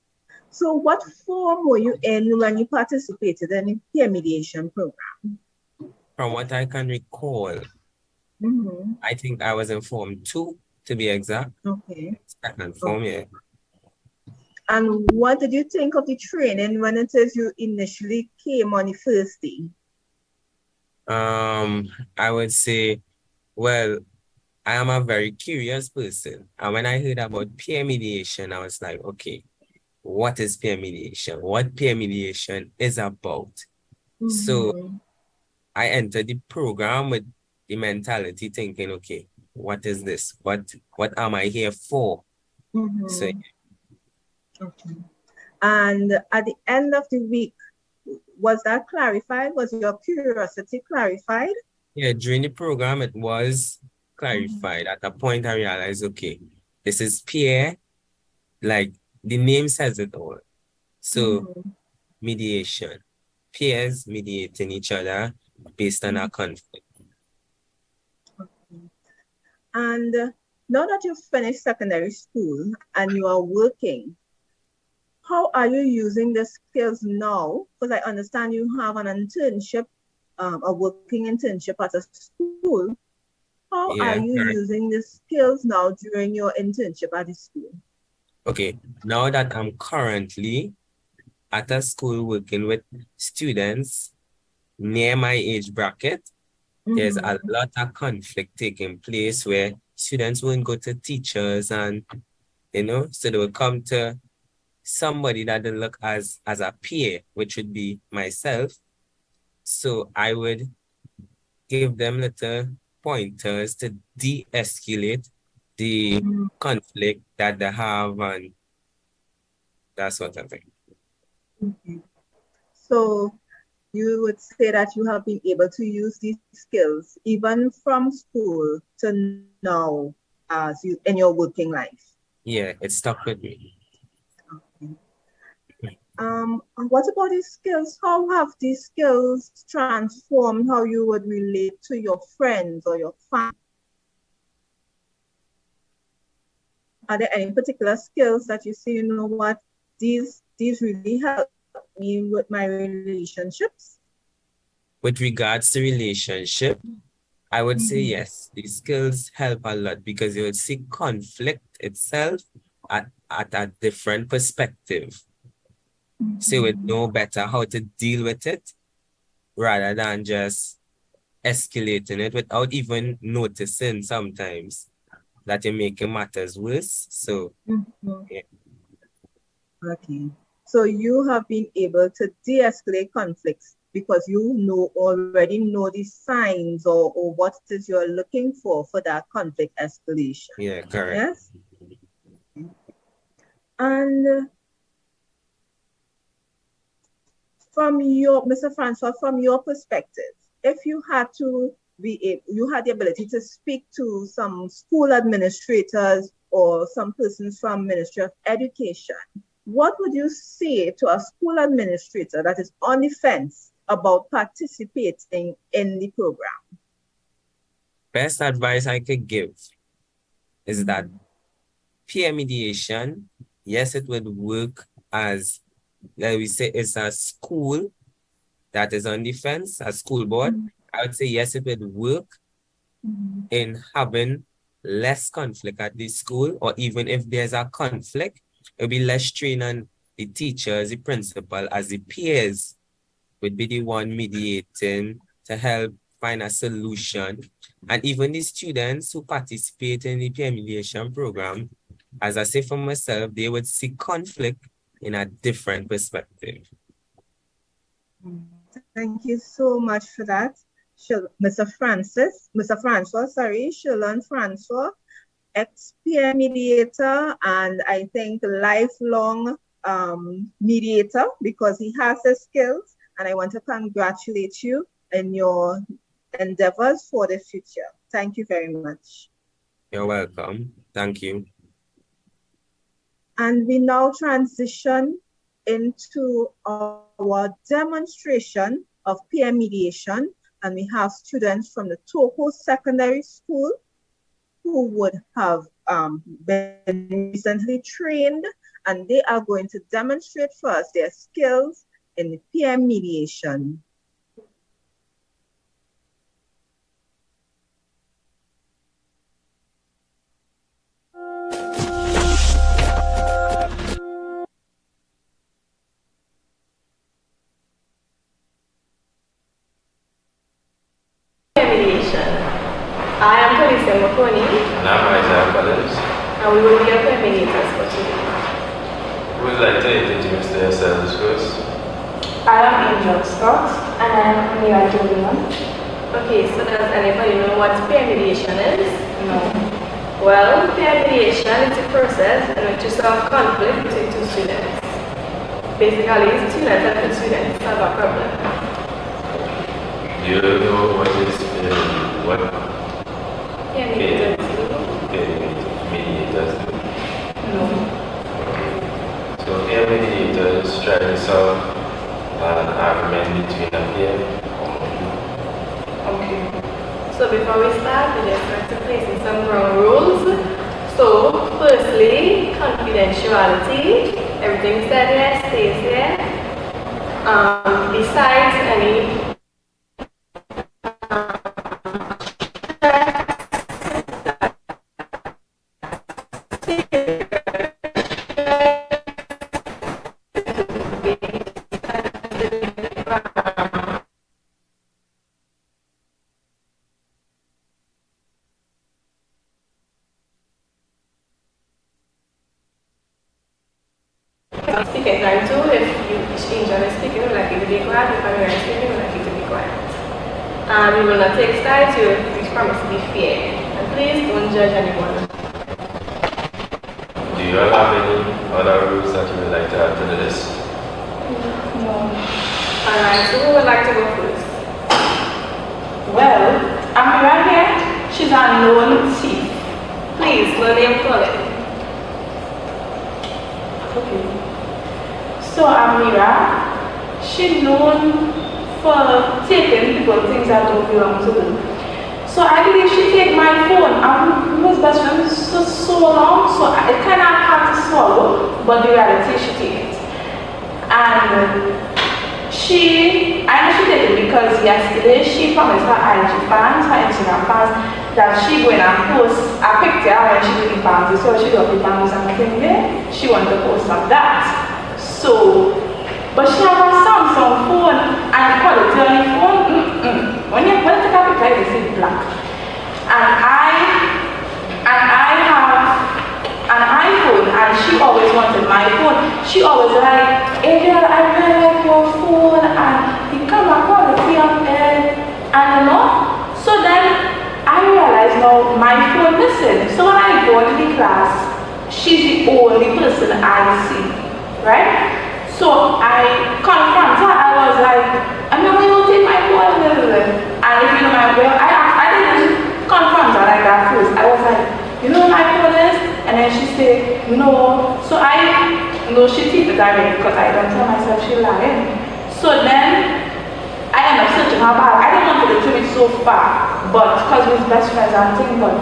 So what form were you in when you participated in the peer mediation program? From what I can recall, I think I was in Form 2, to be exact. Okay. Second form, yeah. And what did you think of the training when it says you initially came on the first day? I would say, well, I am a very curious person. And when I heard about peer mediation, I was like, okay, what is peer mediation? What peer mediation is about? So I entered the program with the mentality thinking, okay, what is this? What am I here for? So, okay. And at the end of the week, was that clarified? Was your curiosity clarified? Yeah, during the program, it was clarified. At a point, I realized, okay, this is peer, like the name says it all. So, mediation, peers mediating each other based on a conflict. And now that you've finished secondary school and you are working, how are you using the skills now? Because I understand you have an internship, a working internship at a school. How are you using the skills now during your internship at the school? Okay, now that I'm currently at a school working with students near my age bracket, there's a lot of conflict taking place where students won't go to teachers and, you know, so they will come to somebody that they look as a peer, which would be myself. So I would give them little pointers to de-escalate the conflict that they have and that sort of thing. Okay. So you would say that you have been able to use these skills even from school to now as you in your working life. Yeah, it stuck with me. Okay. What about these skills? How have these skills transformed how you would relate to your friends or your family? Are there any particular skills that you say, you know what, these really help me with my relationships? With regards to relationship, I would say yes, these skills help a lot because you would see conflict itself at a different perspective. So you would know better how to deal with it rather than just escalating it without even noticing sometimes that you're making matters worse. So, yeah. Okay. So you have been able to de-escalate conflicts because you already know the signs or what it is you're looking for that conflict escalation. Yeah, correct. Yes? And from Mr. Francois, from your perspective, if you had you had the ability to speak to some school administrators or some persons from Ministry of Education, what would you say to a school administrator that is on the fence about participating in the program? Best advice I could give is that peer mediation, yes, it would work as, like we say, it's a school that is on the fence, a school board. I would say yes, it would work in having less conflict at the school, or even if there's a conflict, it'll be less strain on the teachers, the principal, as the peers would be the one mediating to help find a solution. And even the students who participate in the peer mediation program, as I say for myself, they would see conflict in a different perspective. Thank you so much for that, Mr. Francois, Shirlon Francois, ex-peer mediator, and I think lifelong mediator because he has the skills, and I want to congratulate you in your endeavors for the future. Thank you very much. You're welcome. Thank you. And we now transition into our demonstration of peer mediation, and we have students from the Toko Secondary School who would have been recently trained, and they are going to demonstrate for us their skills in the peer mediation. I am Kalisa Makoni. And I'm Isaiah Collins. And we will be your peer mediators for today. We would like to introduce yourselves first. I am Angel Scott. And I am Mira Julian. Okay, so does anybody know what peer mediation is? No. Well, peer mediation is a process in which you solve conflict between two students. Basically, students and students have a problem. Do you know what is what peer mediators do? No. So peer mediators try to solve an argument between a peer. Okay. So before we start, we just have to place in some ground rules. So firstly, confidentiality. Everything said here stays here. Besides any speaking time too. If you Angel is speaking, we like you to be quiet. If I'm speaking, we like you to be quiet. And we will not take sides, we promise to be fair. And please don't judge anyone. Do you all have any other rules that you would like to add to the list? No. Alright, so who would like to go first? Well, Amira here, she's a known thief. Please, no name calling. Okay. So Amira, she's known for taking people things that don't belong to them. So I believe she take my phone. We was best friends for so long, so it kind of hard to swallow, but the reality she take it. And I know she did it because yesterday she promised her IG fans, her Instagram fans, that she going to post a picture when she did the bounties, so she got the bounties and thing there. She wanted to post of that. So, but she has a Samsung phone and the quality on the phone, when you take a picture, you see black. And I have an iPhone and she always wanted my phone. She always like, Adriel, I really like your phone and the camera quality of it, and you know. So then I realized now my phone missing. So when I go into the class, she's the only person I see, right? So I confront her. I was like, I'm not going to take my phone. And if you know my way, I didn't confront her like that first. I was like, you know what my phone is? And then she said, no. So I know she took it direct because I don't tell myself she lying. So then I ended up searching her bag. I didn't want to retrieve it so far, but because we're best friends and things, but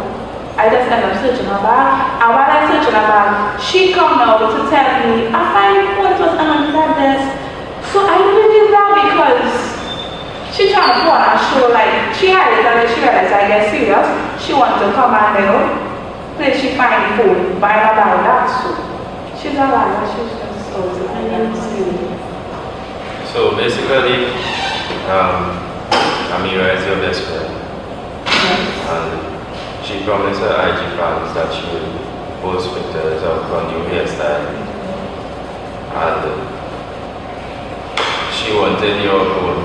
I just ended up searching her bag. And while I searching her bag, she come now to tell me, I find your phone was under that desk. So I believe that because she trying to put on a show, like she had it and then she realized I get serious. She wanted to come and place she find the phone, buy her buy that. So she's a liar, she's just so So basically, Amira is your best friend. And she promised her IG fans that she will post pictures of her new hairstyle. And she wanted your phone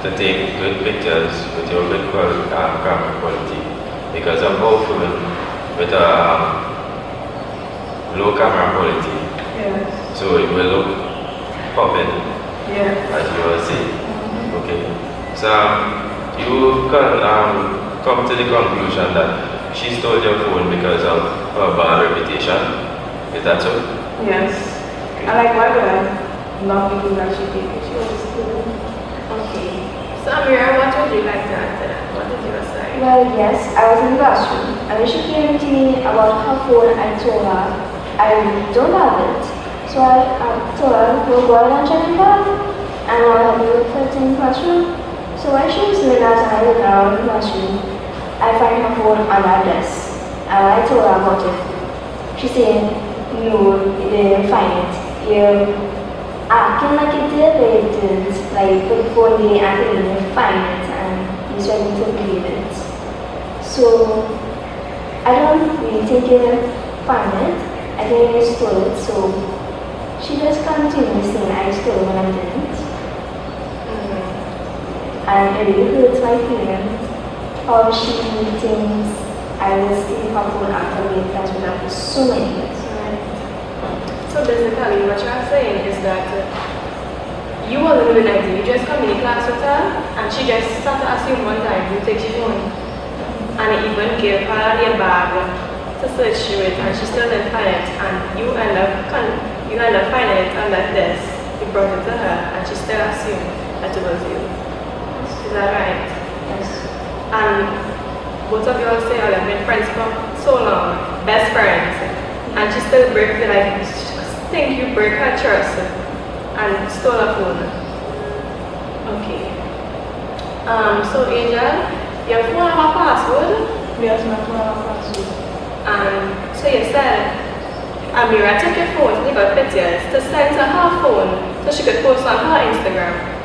to take good pictures with your good camera quality because of her phone with a low camera quality. Yes. So it will look popping, as you will see. Okay. So you can come to the conclusion that she stole your phone because of her bad reputation. Is that so? Yes. I like why would I not believe that she did it? She was still. Okay. So Amira, what would you like to add to that? What did you say? Well, yes, I was in the classroom, and when she came to me about her phone, I told her I don't have it. So I told her to go out and check it out, and I'll help you with it in the classroom. So when she was doing that and I looked around the classroom, I found her phone on her desk, and I told her about it. She said, no, you didn't find it. You're acting like you did, but you didn't. Like, put the phone there and you didn't find it, and you said you didn't believe it. So, I don't really think you find it. I think you stole it, so she just continued saying I stole it when I didn't. And it really hurts my feelings how she thinks I will steal her phone after being friends with her for so many years. So basically what you're saying is that you wasn't even like you just come in the class with her and she just started asking one time who takes your phone. And it even gave her your bag to search through it and she still didn't find it and you end up finding it on that desk. You brought it to her and she still assumed that it was you. Is that right? Yes. And both of you all say you've been friends for so long, best friends, and she still breaks the like think you break her trust and stole her phone. Okay. So Angel, your phone have a password? Yes, my phone have a password. And so you said Amira took your phone to take out pictures to send to her phone so she could post on her Instagram.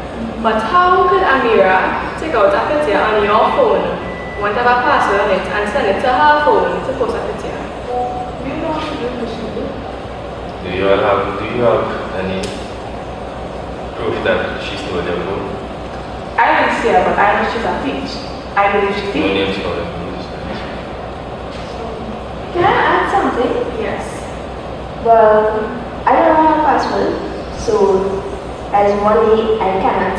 But how could Amira take out a picture on your phone, want to have a password on it, and send it to her phone to post a picture? Do you know how to do this? Do you have any proof that she stole your phone? I didn't see her, but I know she's a teacher. I believe she No did. names for it, please. Can I add something? Yes. Well, I don't have a password, so as one day I cannot,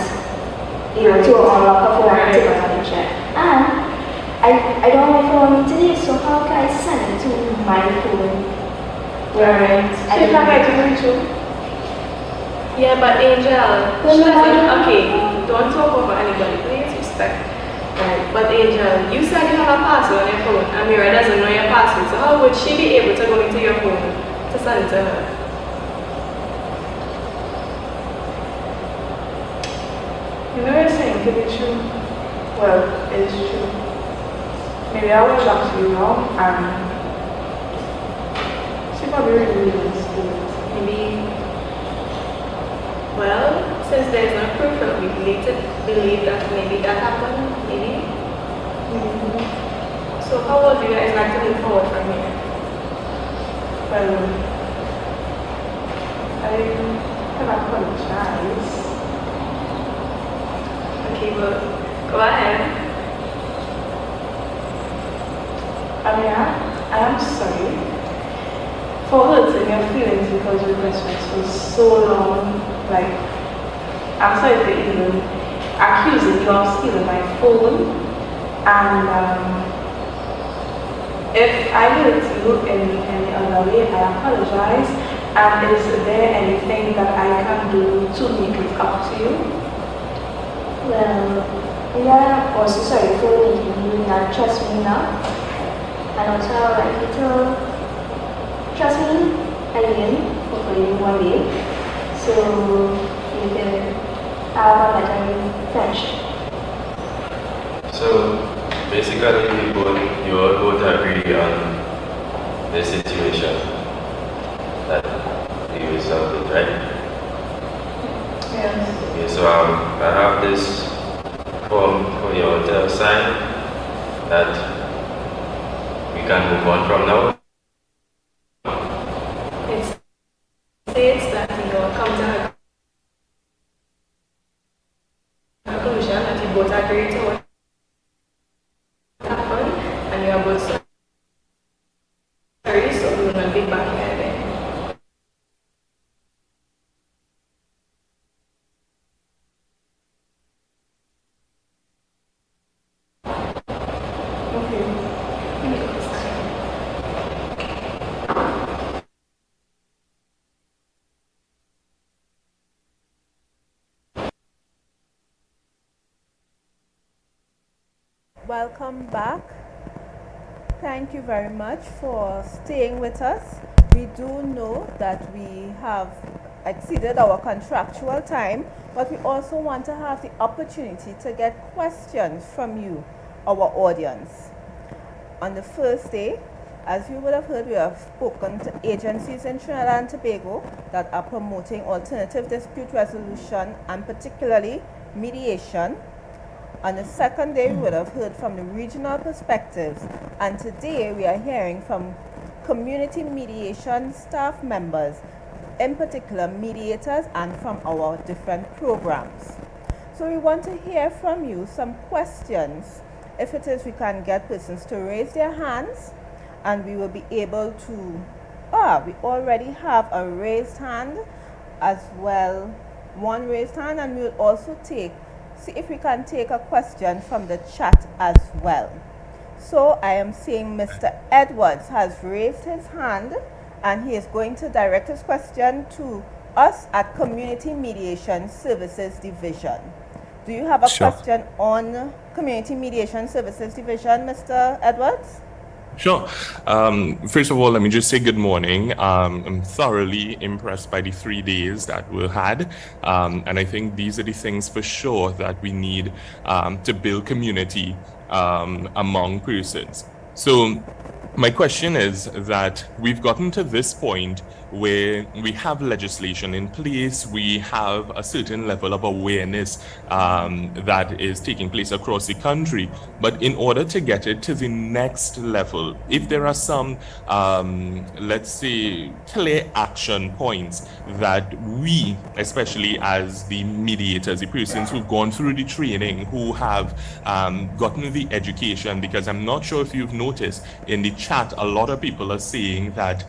to unlock a phone and take a picture. And I don't have a phone today, so how can I send it to my phone? Right. I She can't get to reach you. Yeah, but Angel, she doesn't, okay, don't talk over anybody, please respect. Right, but Angel, you said you have a password on your phone, and Mira doesn't know your password, so how would she be able to go into your phone to send it to her? You know you're saying could be true. Well, it's true. Maybe I was actually wrong, and she probably really needs to. Maybe. Well, since there's no proof that we believe that maybe that happened, maybe. So how would you guys like to move forward from here? Well, I can apologize. Okay, but go ahead. Amira, I am sorry for hurting your feelings because your questions for so long. Like, I'm sorry for even accusing you of stealing my phone. And if I hurt you in any other way, I apologize. And is there anything that I can do to make it up to you? Well, yeah, I'm also sorry for making you not trust me now. And also I would like you to trust me again, hopefully one day. So you can have a better friendship. So basically, you all both agree on the situation that you resolved it, right? Yes. Okay, so I have this form for you all to sign that we can move on from now. It states that come to a conclusion that you both agree to what happened and you are both sorry, so we will not be back here again. Welcome back. Thank you very much for staying with us. We do know that we have exceeded our contractual time, but we also want to have the opportunity to get questions from you, our audience. On the first day, as you would have heard, we have spoken to agencies in Trinidad and Tobago that are promoting alternative dispute resolution and particularly mediation. On the second day, we would have heard from the regional perspectives, and today we are hearing from community mediation staff members, in particular mediators, and from our different programs. So we want to hear from you some questions. If it is, we can get persons to raise their hands, and we will be able to, we already have a raised hand as well, one raised hand, and we'll also see if we can take a question from the chat as well. So I am seeing Mr. Edwards has raised his hand, and he is going to direct his question to us at Community Mediation Services Division. Do you have a question on Community Mediation Services Division, Mr. Edwards? Sure. First of all, let me just say good morning. I'm thoroughly impressed by the 3 days that we had. And I think these are the things for sure that we need to build community among persons. So my question is that we've gotten to this point where we have legislation in place, we have a certain level of awareness that is taking place across the country. But in order to get it to the next level, if there are some, let's say, clear action points that we, especially as the mediators, the persons who've gone through the training, who have gotten the education, because I'm not sure if you've noticed in the chat, a lot of people are saying that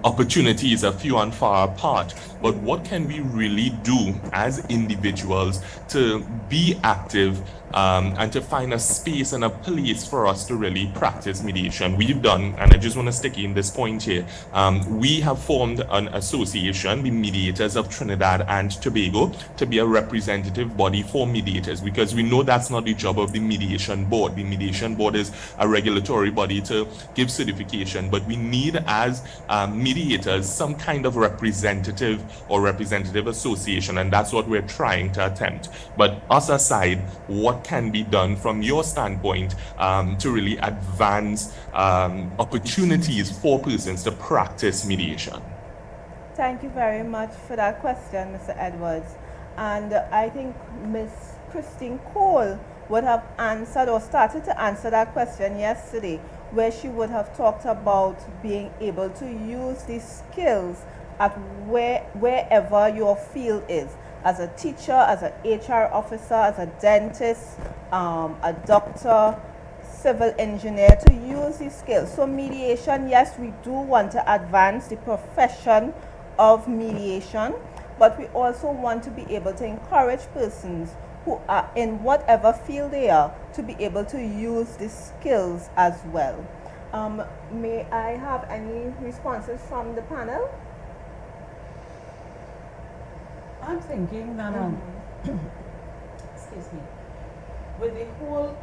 opportunities are few and far apart. But what can we really do as individuals to be active and to find a space and a place for us to really practice mediation? We've done, and I just want to stick in this point here, we have formed an association, the Mediators of Trinidad and Tobago, to be a representative body for mediators, because we know that's not the job of the mediation board. The mediation board is a regulatory body to give certification, but we need, as mediators, some kind of representative or representative association, and that's what we're trying to attempt. But us aside, what can be done from your standpoint to really advance opportunities for persons to practice mediation? Thank you very much for that question, Mr. Edwards. And I think Ms. Christine Cole would have answered or started to answer that question yesterday, where she would have talked about being able to use these skills at wherever your field is, as a teacher, as an HR officer, as a dentist, a doctor, civil engineer, to use these skills. So mediation, yes, we do want to advance the profession of mediation, but we also want to be able to encourage persons who are in whatever field they are to be able to use these skills as well. May I have any responses from the panel? I'm thinking that, excuse me, with the whole,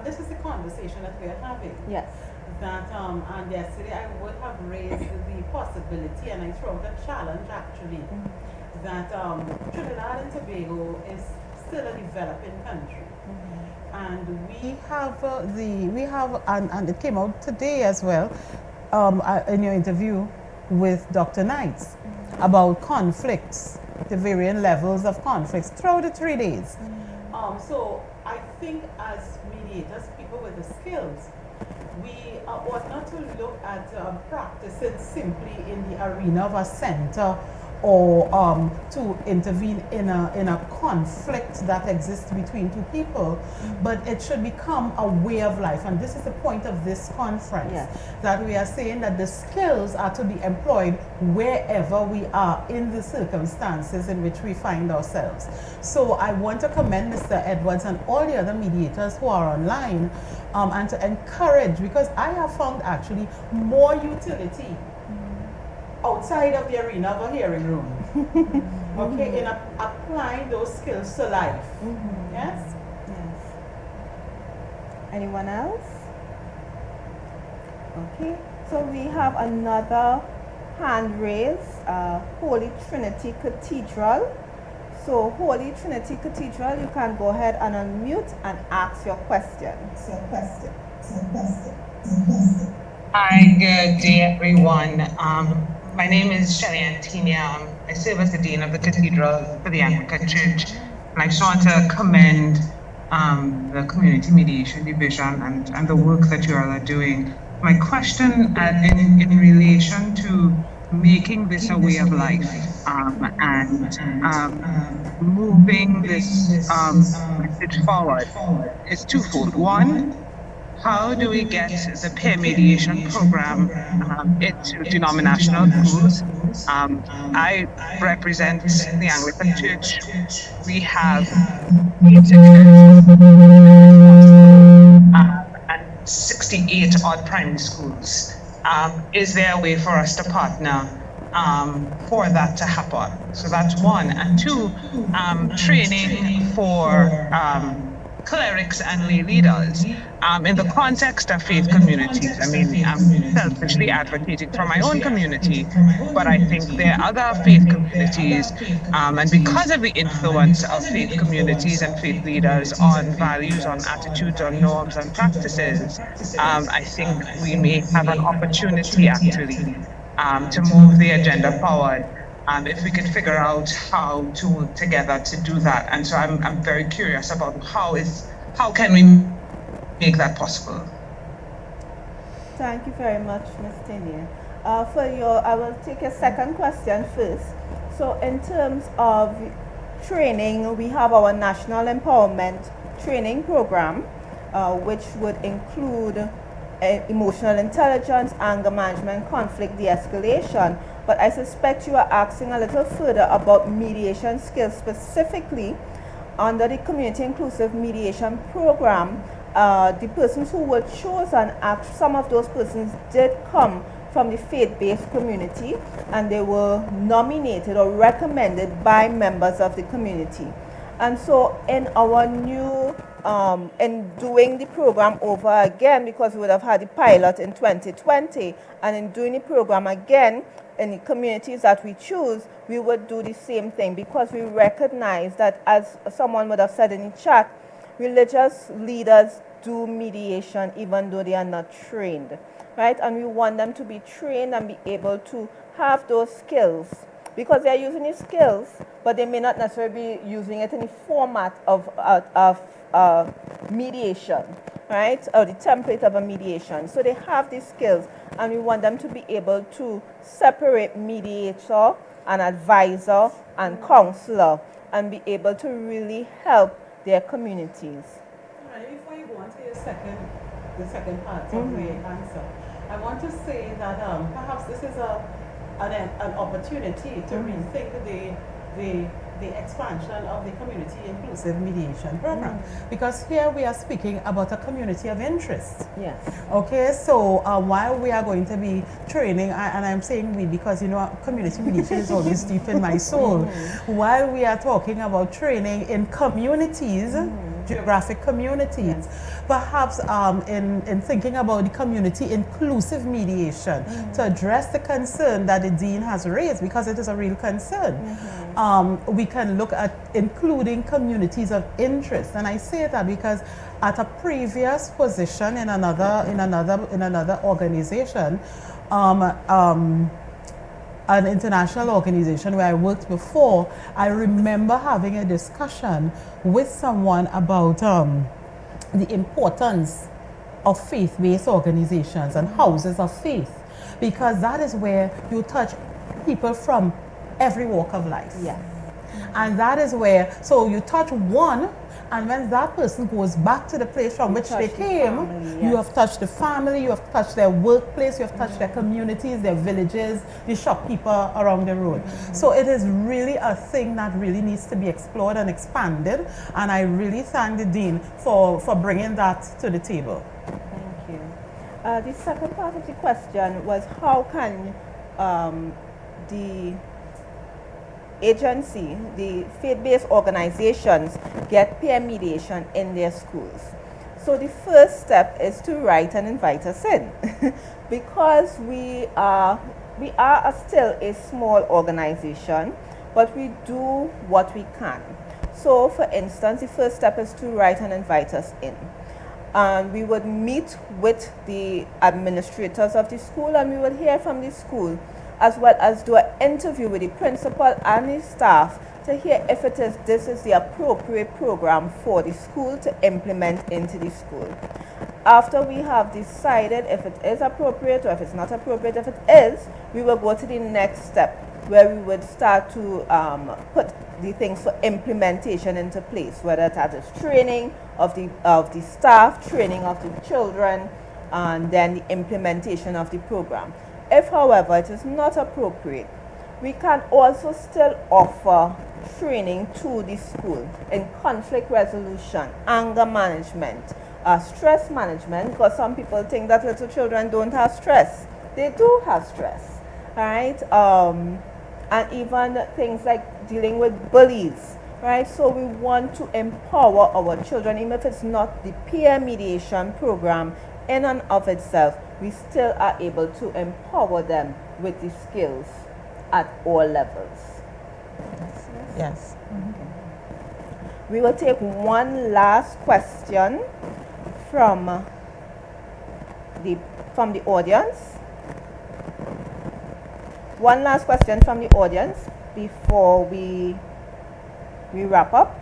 this is the conversation that we're having. Yes. That, and yesterday I would have raised the possibility, and I throw out a challenge actually, that Trinidad and Tobago is still a developing country. And we have and it came out today as well in your interview with Dr. Knights about conflicts, the varying levels of conflicts throughout the 3 days. So I think as mediators, people with the skills, we ought not to look at practicing simply in the arena of a center, or to intervene in a conflict that exists between two people, but it should become a way of life. And this is the point of this conference, that we are saying that the skills are to be employed wherever we are in the circumstances in which we find ourselves. So I want to commend Mr. Edwards and all the other mediators who are online, and to encourage, because I have found actually more utility outside of the arena of a hearing room, okay, in applying those skills to life. Yes? Yes. Anyone else? Okay, so we have another hand raised, Holy Trinity Cathedral. So Holy Trinity Cathedral, you can go ahead and unmute and ask your question. Hi, good day everyone. My name is Shelley Antinia. I serve as the Dean of the Cathedral for the Anglican Church. And I just want to commend the Community Mediation Division and the work that you all are doing. My question in relation to making this a way of life and moving this message forward is twofold. One, how do we get the peer mediation program into denominational schools? I represent the Anglican Church. We have 68 odd primary schools. Is there a way for us to partner for that to happen? So that's one. And two, training for clerics and lay leaders in the context of faith communities. I mean, I'm selfishly advocating for my own community, but I think there are other faith communities, and because of the influence of faith communities and faith leaders on values, on attitudes, on norms, on practices, I think we may have an opportunity actually to move the agenda forward. If we could figure out how to work together to do that. And so I'm very curious about how can we make that possible? Thank you very much, Ms. Tinian. I will take a second question first. So in terms of training, we have our National Empowerment Training Program, which would include emotional intelligence, anger management, conflict de-escalation. But I suspect you are asking a little further about mediation skills specifically under the Community Inclusive Mediation Program. The persons who were chosen, some of those persons did come from the faith-based community, and they were nominated or recommended by members of the community. And so in our new, in doing the program over again, because we would have had the pilot in 2020, and in doing the program again, in the communities that we choose, we would do the same thing, because we recognize that, as someone would have said in the chat, religious leaders do mediation even though they are not trained, right? And we want them to be trained and be able to have those skills, because they are using these skills, but they may not necessarily be using it in the format of mediation, right? Or the template of a mediation. So they have these skills, and we want them to be able to separate mediator and advisor and counselor, and be able to really help their communities. Before you go on to the second part of the answer, I want to say that perhaps this is an opportunity to rethink the expansion of the Community Inclusive Mediation Program. Because here we are speaking about a community of interest. Yes. Okay, so while we are going to be training, and I'm saying we because, you know, community mediation is always deep in my soul. While we are talking about training in communities, geographic communities, perhaps in thinking about the community inclusive mediation to address the concern that the Dean has raised, because it is a real concern. We can look at including communities of interest, and I say that because at a previous position in another organization, an international organization where I worked before, I remember having a discussion with someone about the importance of faith-based organizations and houses of faith, because that is where you touch people from every walk of life. Yes. And that is where, so you touch one, and when that person goes back to the place from which they came, you have touched the family, you have touched their workplace, you have touched their communities, their villages, the shopkeeper around the road. So it is really a thing that really needs to be explored and expanded, and I really thank the Dean for bringing that to the table. Thank you. The second part of the question was, how can the agency, the faith-based organizations, get peer mediation in their schools? So the first step is to write and invite us in because we are still a small organization, but we do what we can. So for instance, the first step is to write and invite us in. And we would meet with the administrators of the school, and we would hear from the school, as well as do an interview with the principal and his staff to hear if this is the appropriate program for the school to implement into the school. After we have decided if it is appropriate or if it's not appropriate, if it is, we will go to the next step, where we would start to put the things for implementation into place, whether that is training of the staff, training of the children, and then the implementation of the program. If, however, it is not appropriate, we can also still offer training to the school in conflict resolution, anger management, stress management, because some people think that little children don't have stress. They do have stress, right? And even things like dealing with bullies, right? So we want to empower our children, even if it's not the peer mediation program in and of itself, we still are able to empower them with the skills at all levels. Yes. We will take one last question from the audience. One last question from the audience before we wrap up.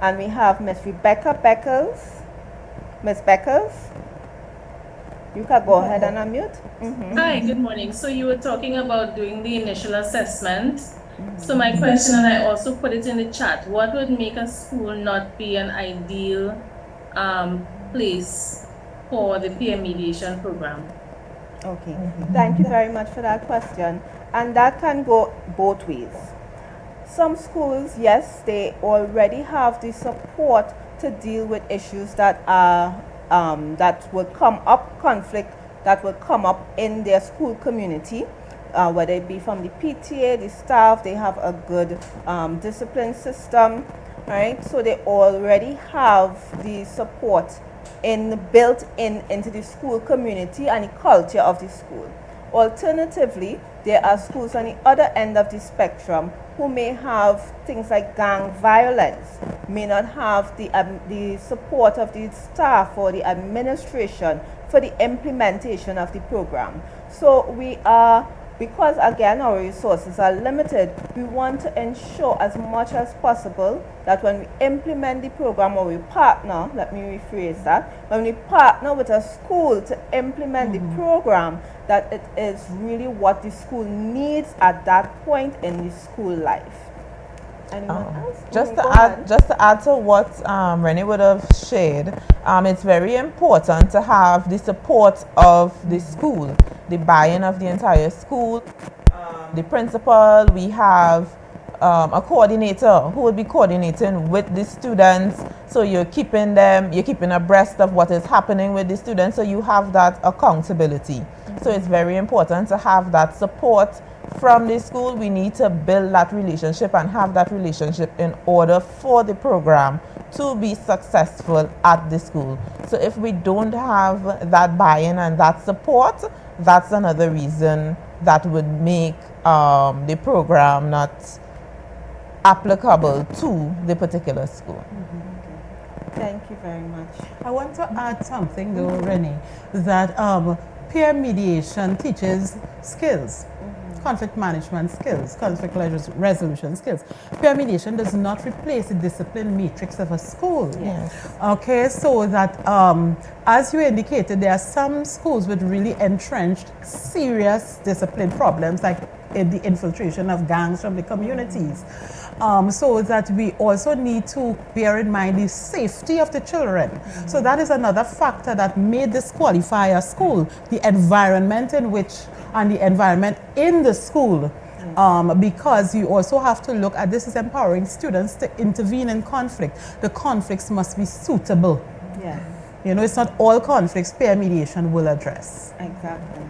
And we have Miss Rebecca Beckles. Miss Beckles, you can go ahead and unmute. Hi, good morning. So you were talking about doing the initial assessment. So my question, and I also put it in the chat, what would make a school not be an ideal place for the peer mediation program? Okay, thank you very much for that question. And that can go both ways. Some schools, yes, they already have the support to deal with issues that are that will come up, conflict that will come up in their school community, whether it be from the PTA, the staff. They have a good discipline system, right? So they already have the support built into the school community and the culture of the school. Alternatively, there are schools on the other end of the spectrum who may have things like gang violence, may not have the support of the staff or the administration for the implementation of the program. So we are, because again our resources are limited, we want to ensure as much as possible that when we implement the program, or we partner, let me rephrase that, when we partner with a school to implement the program, that it is really what the school needs at that point in the school life. Anyone else? Just to add to what Renee would have shared, it's very important to have the support of the school, the buy-in of the entire school, the principal. We have a coordinator who will be coordinating with the students, so you're keeping abreast of what is happening with the students, so you have that accountability. So it's very important to have that support from the school. We need to build that relationship and have that relationship in order for the program to be successful at the school. So if we don't have that buy-in and that support, that's another reason that would make the program not applicable to the particular school. Thank you very much. I want to add something though, Renee, that peer mediation teaches skills. Conflict management skills, conflict resolution skills. Peer mediation does not replace the discipline matrix of a school. Yes. Okay, so that as you indicated, there are some schools with really entrenched serious discipline problems, like the infiltration of gangs from the communities. So that we also need to bear in mind the safety of the children. So that is another factor that made this qualify a school, the environment in which, and the environment in the school. Because you also have to look at this is empowering students to intervene in conflict. The conflicts must be suitable. Yes. You know, it's not all conflicts peer mediation will address. Exactly.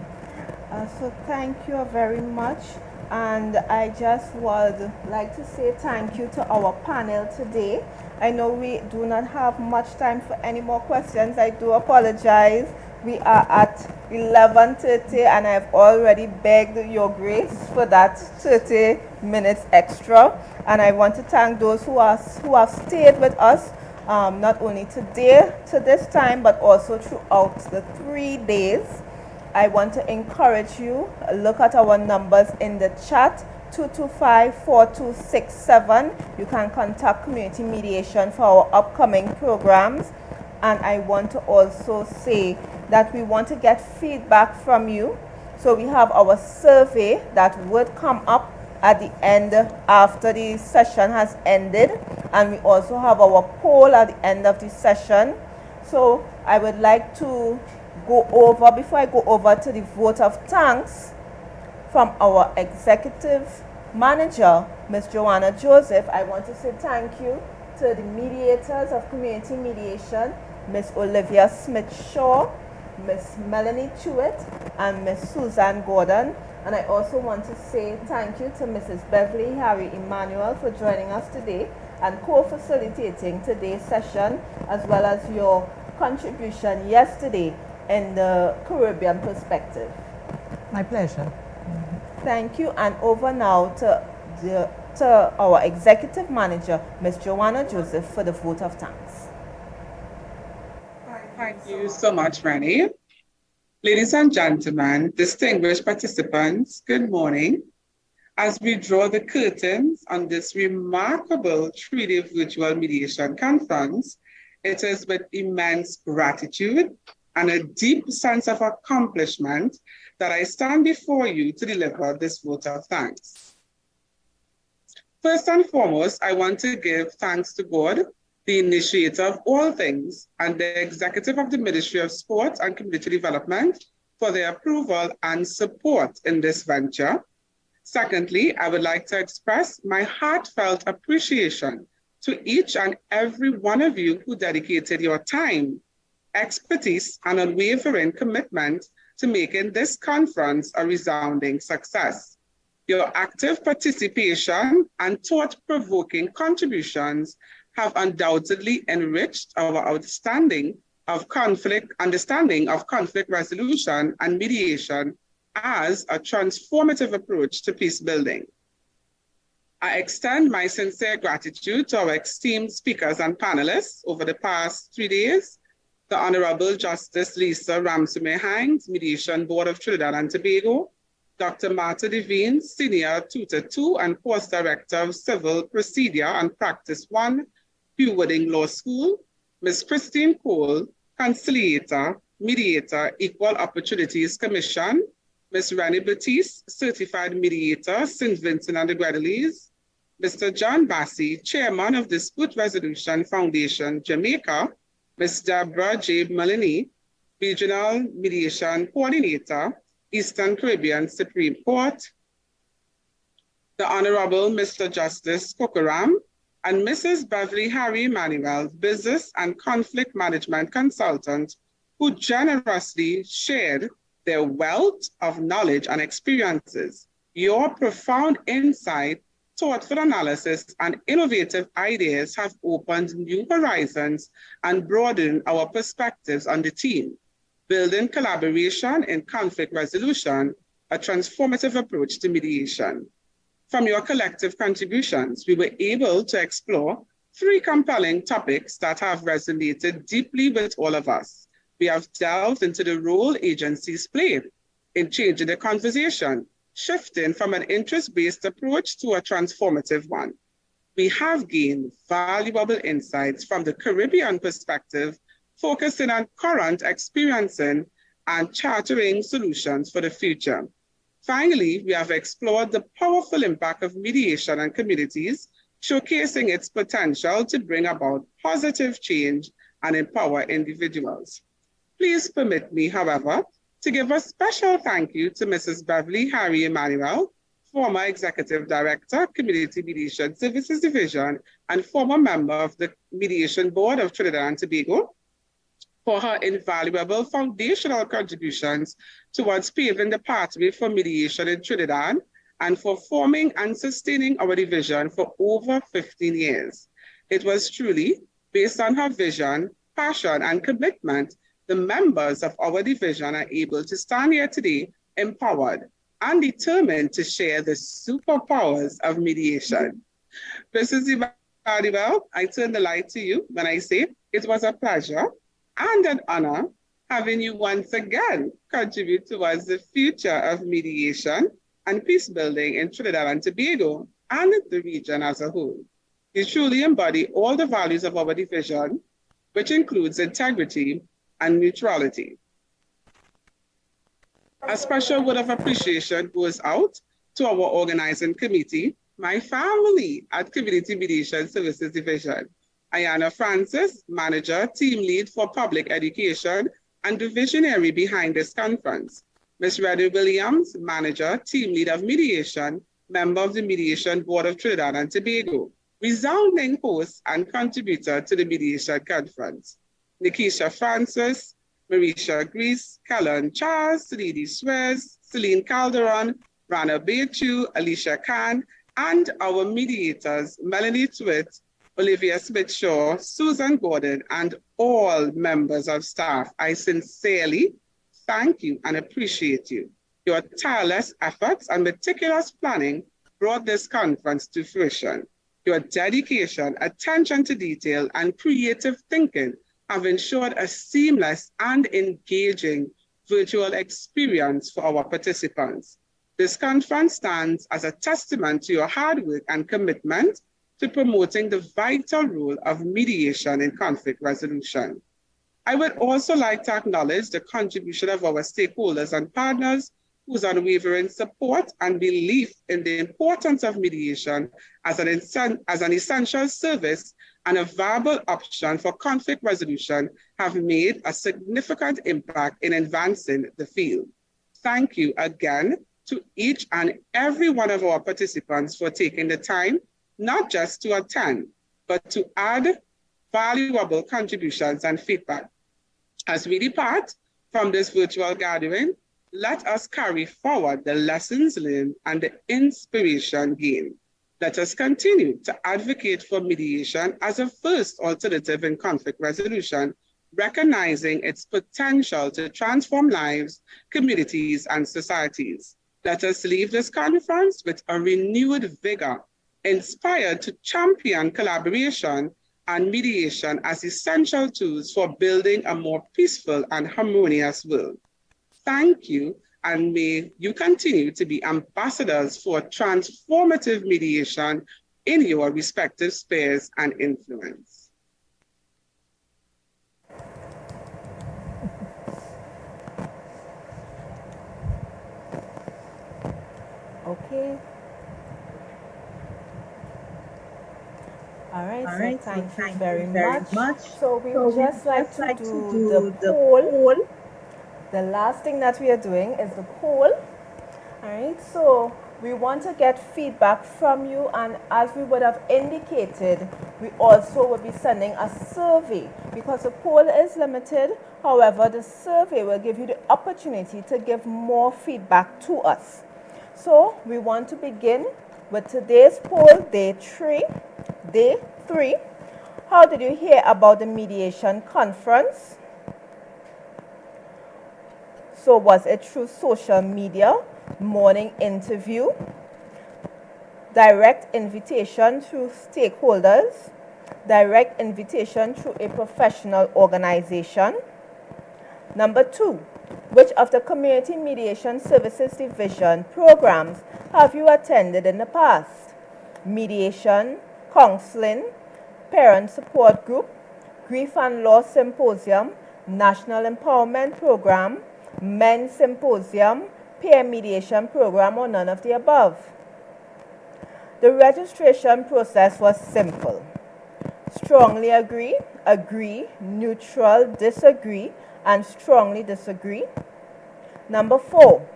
So thank you very much. And I just would like to say thank you to our panel today. I know we do not have much time for any more questions. I do apologize. We are at 11:30 and I've already begged your grace for that 30 minutes extra. And I want to thank those who have stayed with us, not only today to this time, but also throughout the 3 days. I want to encourage you, look at our numbers in the chat, 225-4267. You can contact Community Mediation for our upcoming programs. And I want to also say that we want to get feedback from you. So we have our survey that would come up at the end after the session has ended. And we also have our poll at the end of the session. So I would like to before I go over to the vote of thanks from our executive manager, Ms. Joanna Joseph, I want to say thank you to the mediators of community mediation, Ms. Olivia Smith-Shaw, Ms. Melanie Chewett, and Ms. Suzanne Gordon. And I also want to say thank you to Mrs. Beverly Harry Emmanuel for joining us today and co-facilitating today's session, as well as your contribution yesterday in the Caribbean perspective. My pleasure. Thank you, and over now to our executive manager, Ms. Joanna Joseph, for the vote of thanks. Thank you so much, Rennie. Ladies and gentlemen, distinguished participants, good morning. As we draw the curtains on this remarkable 3-day virtual mediation conference, it is with immense gratitude and a deep sense of accomplishment that I stand before you to deliver this vote of thanks. First and foremost, I want to give thanks to God, the initiator of all things, and the executive of the Ministry of Sport and Community Development for their approval and support in this venture. Secondly, I would like to express my heartfelt appreciation to each and every one of you who dedicated your time, expertise, and unwavering commitment to making this conference a resounding success. Your active participation and thought-provoking contributions have undoubtedly enriched our understanding of conflict resolution and mediation as a transformative approach to peace building. I extend my sincere gratitude to our esteemed speakers and panelists over the past 3 days, the Honorable Justice Lisa Ramsey-Hanks, Mediation Board of Trinidad and Tobago, Dr. Martha Devine, Senior Tutor 2 and Course Director of Civil Procedure and Practice 1, Hugh Wooding Law School, Ms. Christine Cole, Conciliator, Mediator, Equal Opportunities Commission, Ms. Rennie Batiste, Certified Mediator, St. Vincent and the Grenadines, Mr. John Bassey, Chairman of Dispute Resolution Foundation, Jamaica, Ms. Deborah J. Mullany, Regional Mediation Coordinator, Eastern Caribbean Supreme Court, the Honorable Mr. Justice Kokoram, and Mrs. Beverly Harry Emanuel, Business and Conflict Management Consultant, who generously shared their wealth of knowledge and experiences. Your profound insight, thoughtful analysis, and innovative ideas have opened new horizons and broadened our perspectives on the theme, building collaboration in conflict resolution, a transformative approach to mediation. From your collective contributions, we were able to explore 3 compelling topics that have resonated deeply with all of us. We have delved into the role agencies play in changing the conversation, shifting from an interest-based approach to a transformative one. We have gained valuable insights from the Caribbean perspective, focusing on current experiencing and chartering solutions for the future. Finally, we have explored the powerful impact of mediation on communities, showcasing its potential to bring about positive change and empower individuals. Please permit me, however, to give a special thank you to Mrs. Beverly Harry Emanuel, former Executive Director, Community Mediation Services Division, and former member of the Mediation Board of Trinidad and Tobago, for her invaluable foundational contributions towards paving the pathway for mediation in Trinidad and for forming and sustaining our division for over 15 years. It was truly based on her vision, passion, and commitment the members of our division are able to stand here today empowered and determined to share the superpowers of mediation. Mrs. Emmanuel, I turn the light to you when I say it was a pleasure and an honor having you once again contribute towards the future of mediation and peace building in Trinidad and Tobago and the region as a whole. You truly embody all the values of our division, which includes integrity and neutrality. A special word of appreciation goes out to our organizing committee, my family at Community Mediation Services Division. Ayana Francis, Manager, Team Lead for Public Education, and the visionary behind this conference. Ms. Reddy Williams, Manager, Team Lead of Mediation, member of the Mediation Board of Trinidad and Tobago, resounding host and contributor to the Mediation Conference. Nikisha Francis, Marisha Grease, Kellen Charles, Lady Suez, Celine Calderon, Rana Bechu, Alicia Khan, and our mediators, Melanie Twitt, Olivia Smith-Shaw, Susan Gordon, and all members of staff. I sincerely thank you and appreciate you. Your tireless efforts and meticulous planning brought this conference to fruition. Your dedication, attention to detail, and creative thinking have ensured a seamless and engaging virtual experience for our participants. This conference stands as a testament to your hard work and commitment to promoting the vital role of mediation in conflict resolution. I would also like to acknowledge the contribution of our stakeholders and partners whose unwavering support and belief in the importance of mediation as an essential service and a viable option for conflict resolution have made a significant impact in advancing the field. Thank you again to each and every one of our participants for taking the time, not just to attend, but to add valuable contributions and feedback. As we depart from this virtual gathering, let us carry forward the lessons learned and the inspiration gained. Let us continue to advocate for mediation as a first alternative in conflict resolution, recognizing its potential to transform lives, communities, and societies. Let us leave this conference with a renewed vigor, inspired to champion collaboration and mediation as essential tools for building a more peaceful and harmonious world. Thank you, and may you continue to be ambassadors for transformative mediation in your respective spheres and influence. Okay. All right, so thank you very much. So we would just like to do the poll. The last thing that we are doing is the poll. All right, so we want to get feedback from you, and as we would have indicated, we also will be sending a survey because the poll is limited. However, the survey will give you the opportunity to give more feedback to us. So we want to begin with today's poll, day 3. Day 3. How did you hear about the mediation conference? So was it through social media, morning interview, direct invitation through stakeholders, direct invitation through a professional organization? Number 2, which of the Community Mediation Services Division programs have you attended in the past? Mediation, counseling, parent support group, grief and loss symposium, national empowerment program, men's symposium, peer mediation program, or none of the above? The registration process was simple. Strongly agree, agree, neutral, disagree, and strongly disagree. Number 4,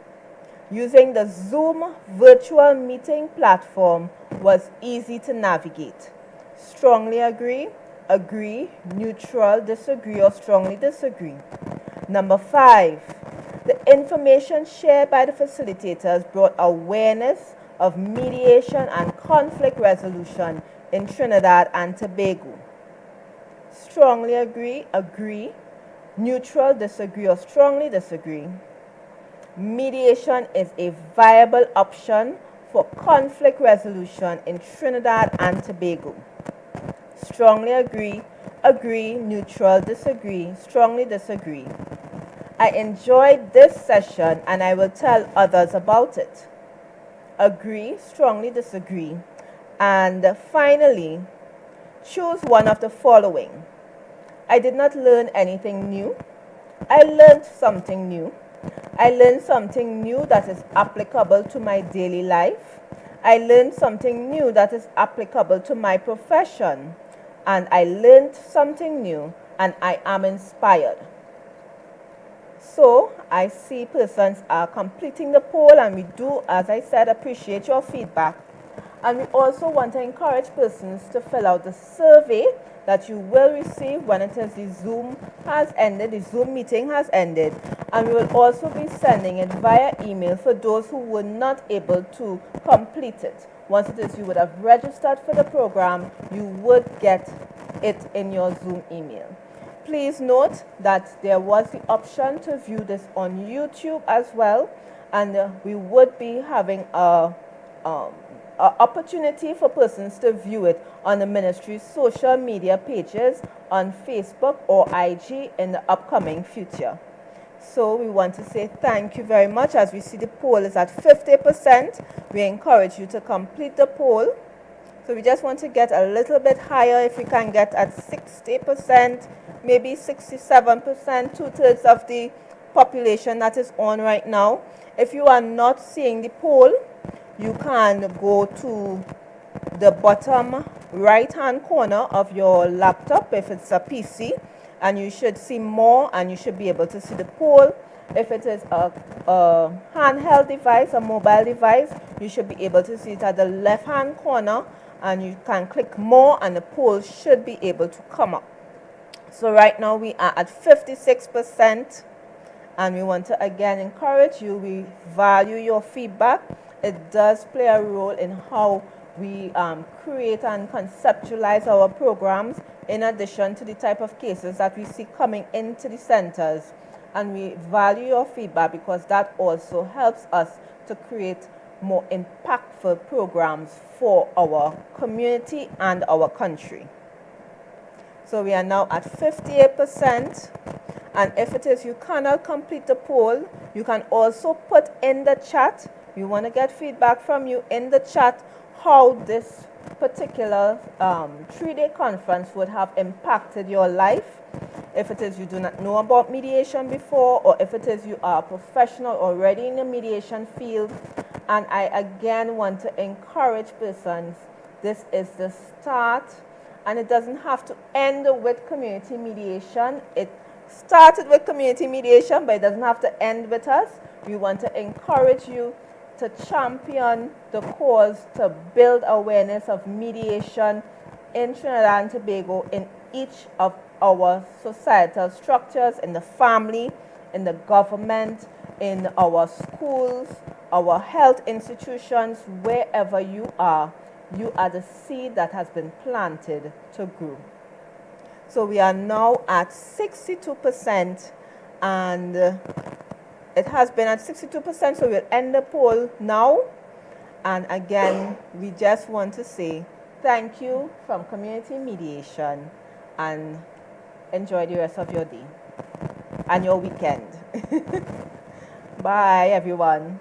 using the Zoom virtual meeting platform was easy to navigate. Strongly agree, agree, neutral, disagree, or strongly disagree. Number 5, the information shared by the facilitators brought awareness of mediation and conflict resolution in Trinidad and Tobago. Strongly agree, agree, neutral, disagree, or strongly disagree. Mediation is a viable option for conflict resolution in Trinidad and Tobago. Strongly agree, agree, neutral, disagree, strongly disagree. I enjoyed this session and I will tell others about it. Agree, strongly disagree. And finally, choose one of the following. I did not learn anything new. I learned something new. I learned something new that is applicable to my daily life. I learned something new that is applicable to my profession. And I learned something new and I am inspired. So I see persons are completing the poll, and we do, as I said, appreciate your feedback. And we also want to encourage persons to fill out the survey that you will receive when it is the Zoom has ended, the Zoom meeting has ended. And we will also be sending it via email for those who were not able to complete it. Once it is you would have registered for the program, you would get it in your Zoom email. Please note that there was the option to view this on YouTube as well, and we would be having a opportunity for persons to view it on the ministry's social media pages on Facebook or IG in the upcoming future. So we want to say thank you very much. As we see the poll is at 50%, we encourage you to complete the poll. So we just want to get a little bit higher. If we can get at 60%, maybe 67%, 2/3 of the population that is on right now. If you are not seeing the poll, you can go to the bottom right hand corner of your laptop if it's a PC, and you should see more, and you should be able to see the poll. If it is a handheld device, a mobile device, you should be able to see it at the left hand corner, and you can click more and the poll should be able to come up. So right now we are at 56%, and we want to again encourage you. We value your feedback. It does play a role in how we create and conceptualize our programs, in addition to the type of cases that we see coming into the centers. And we value your feedback because that also helps us to create more impactful programs for our community and our country. So we are now at 58%. And if it is you cannot complete the poll, you can also put in the chat. We want to get feedback from you in the chat how this particular 3-day conference would have impacted your life. If it is you do not know about mediation before, or if it is you are a professional already in the mediation field. And I again want to encourage persons, this is the start, and it doesn't have to end with community mediation. It started with community mediation, but it doesn't have to end with us. We want to encourage you to champion the cause to build awareness of mediation in Trinidad and Tobago, in each of our societal structures, in the family, in the government, in our schools, our health institutions. Wherever you are the seed that has been planted to grow. So we are now at 62%, and it has been at 62%, so we'll end the poll now. And again, we just want to say thank you from Community Mediation, and enjoy the rest of your day and your weekend. Bye, everyone.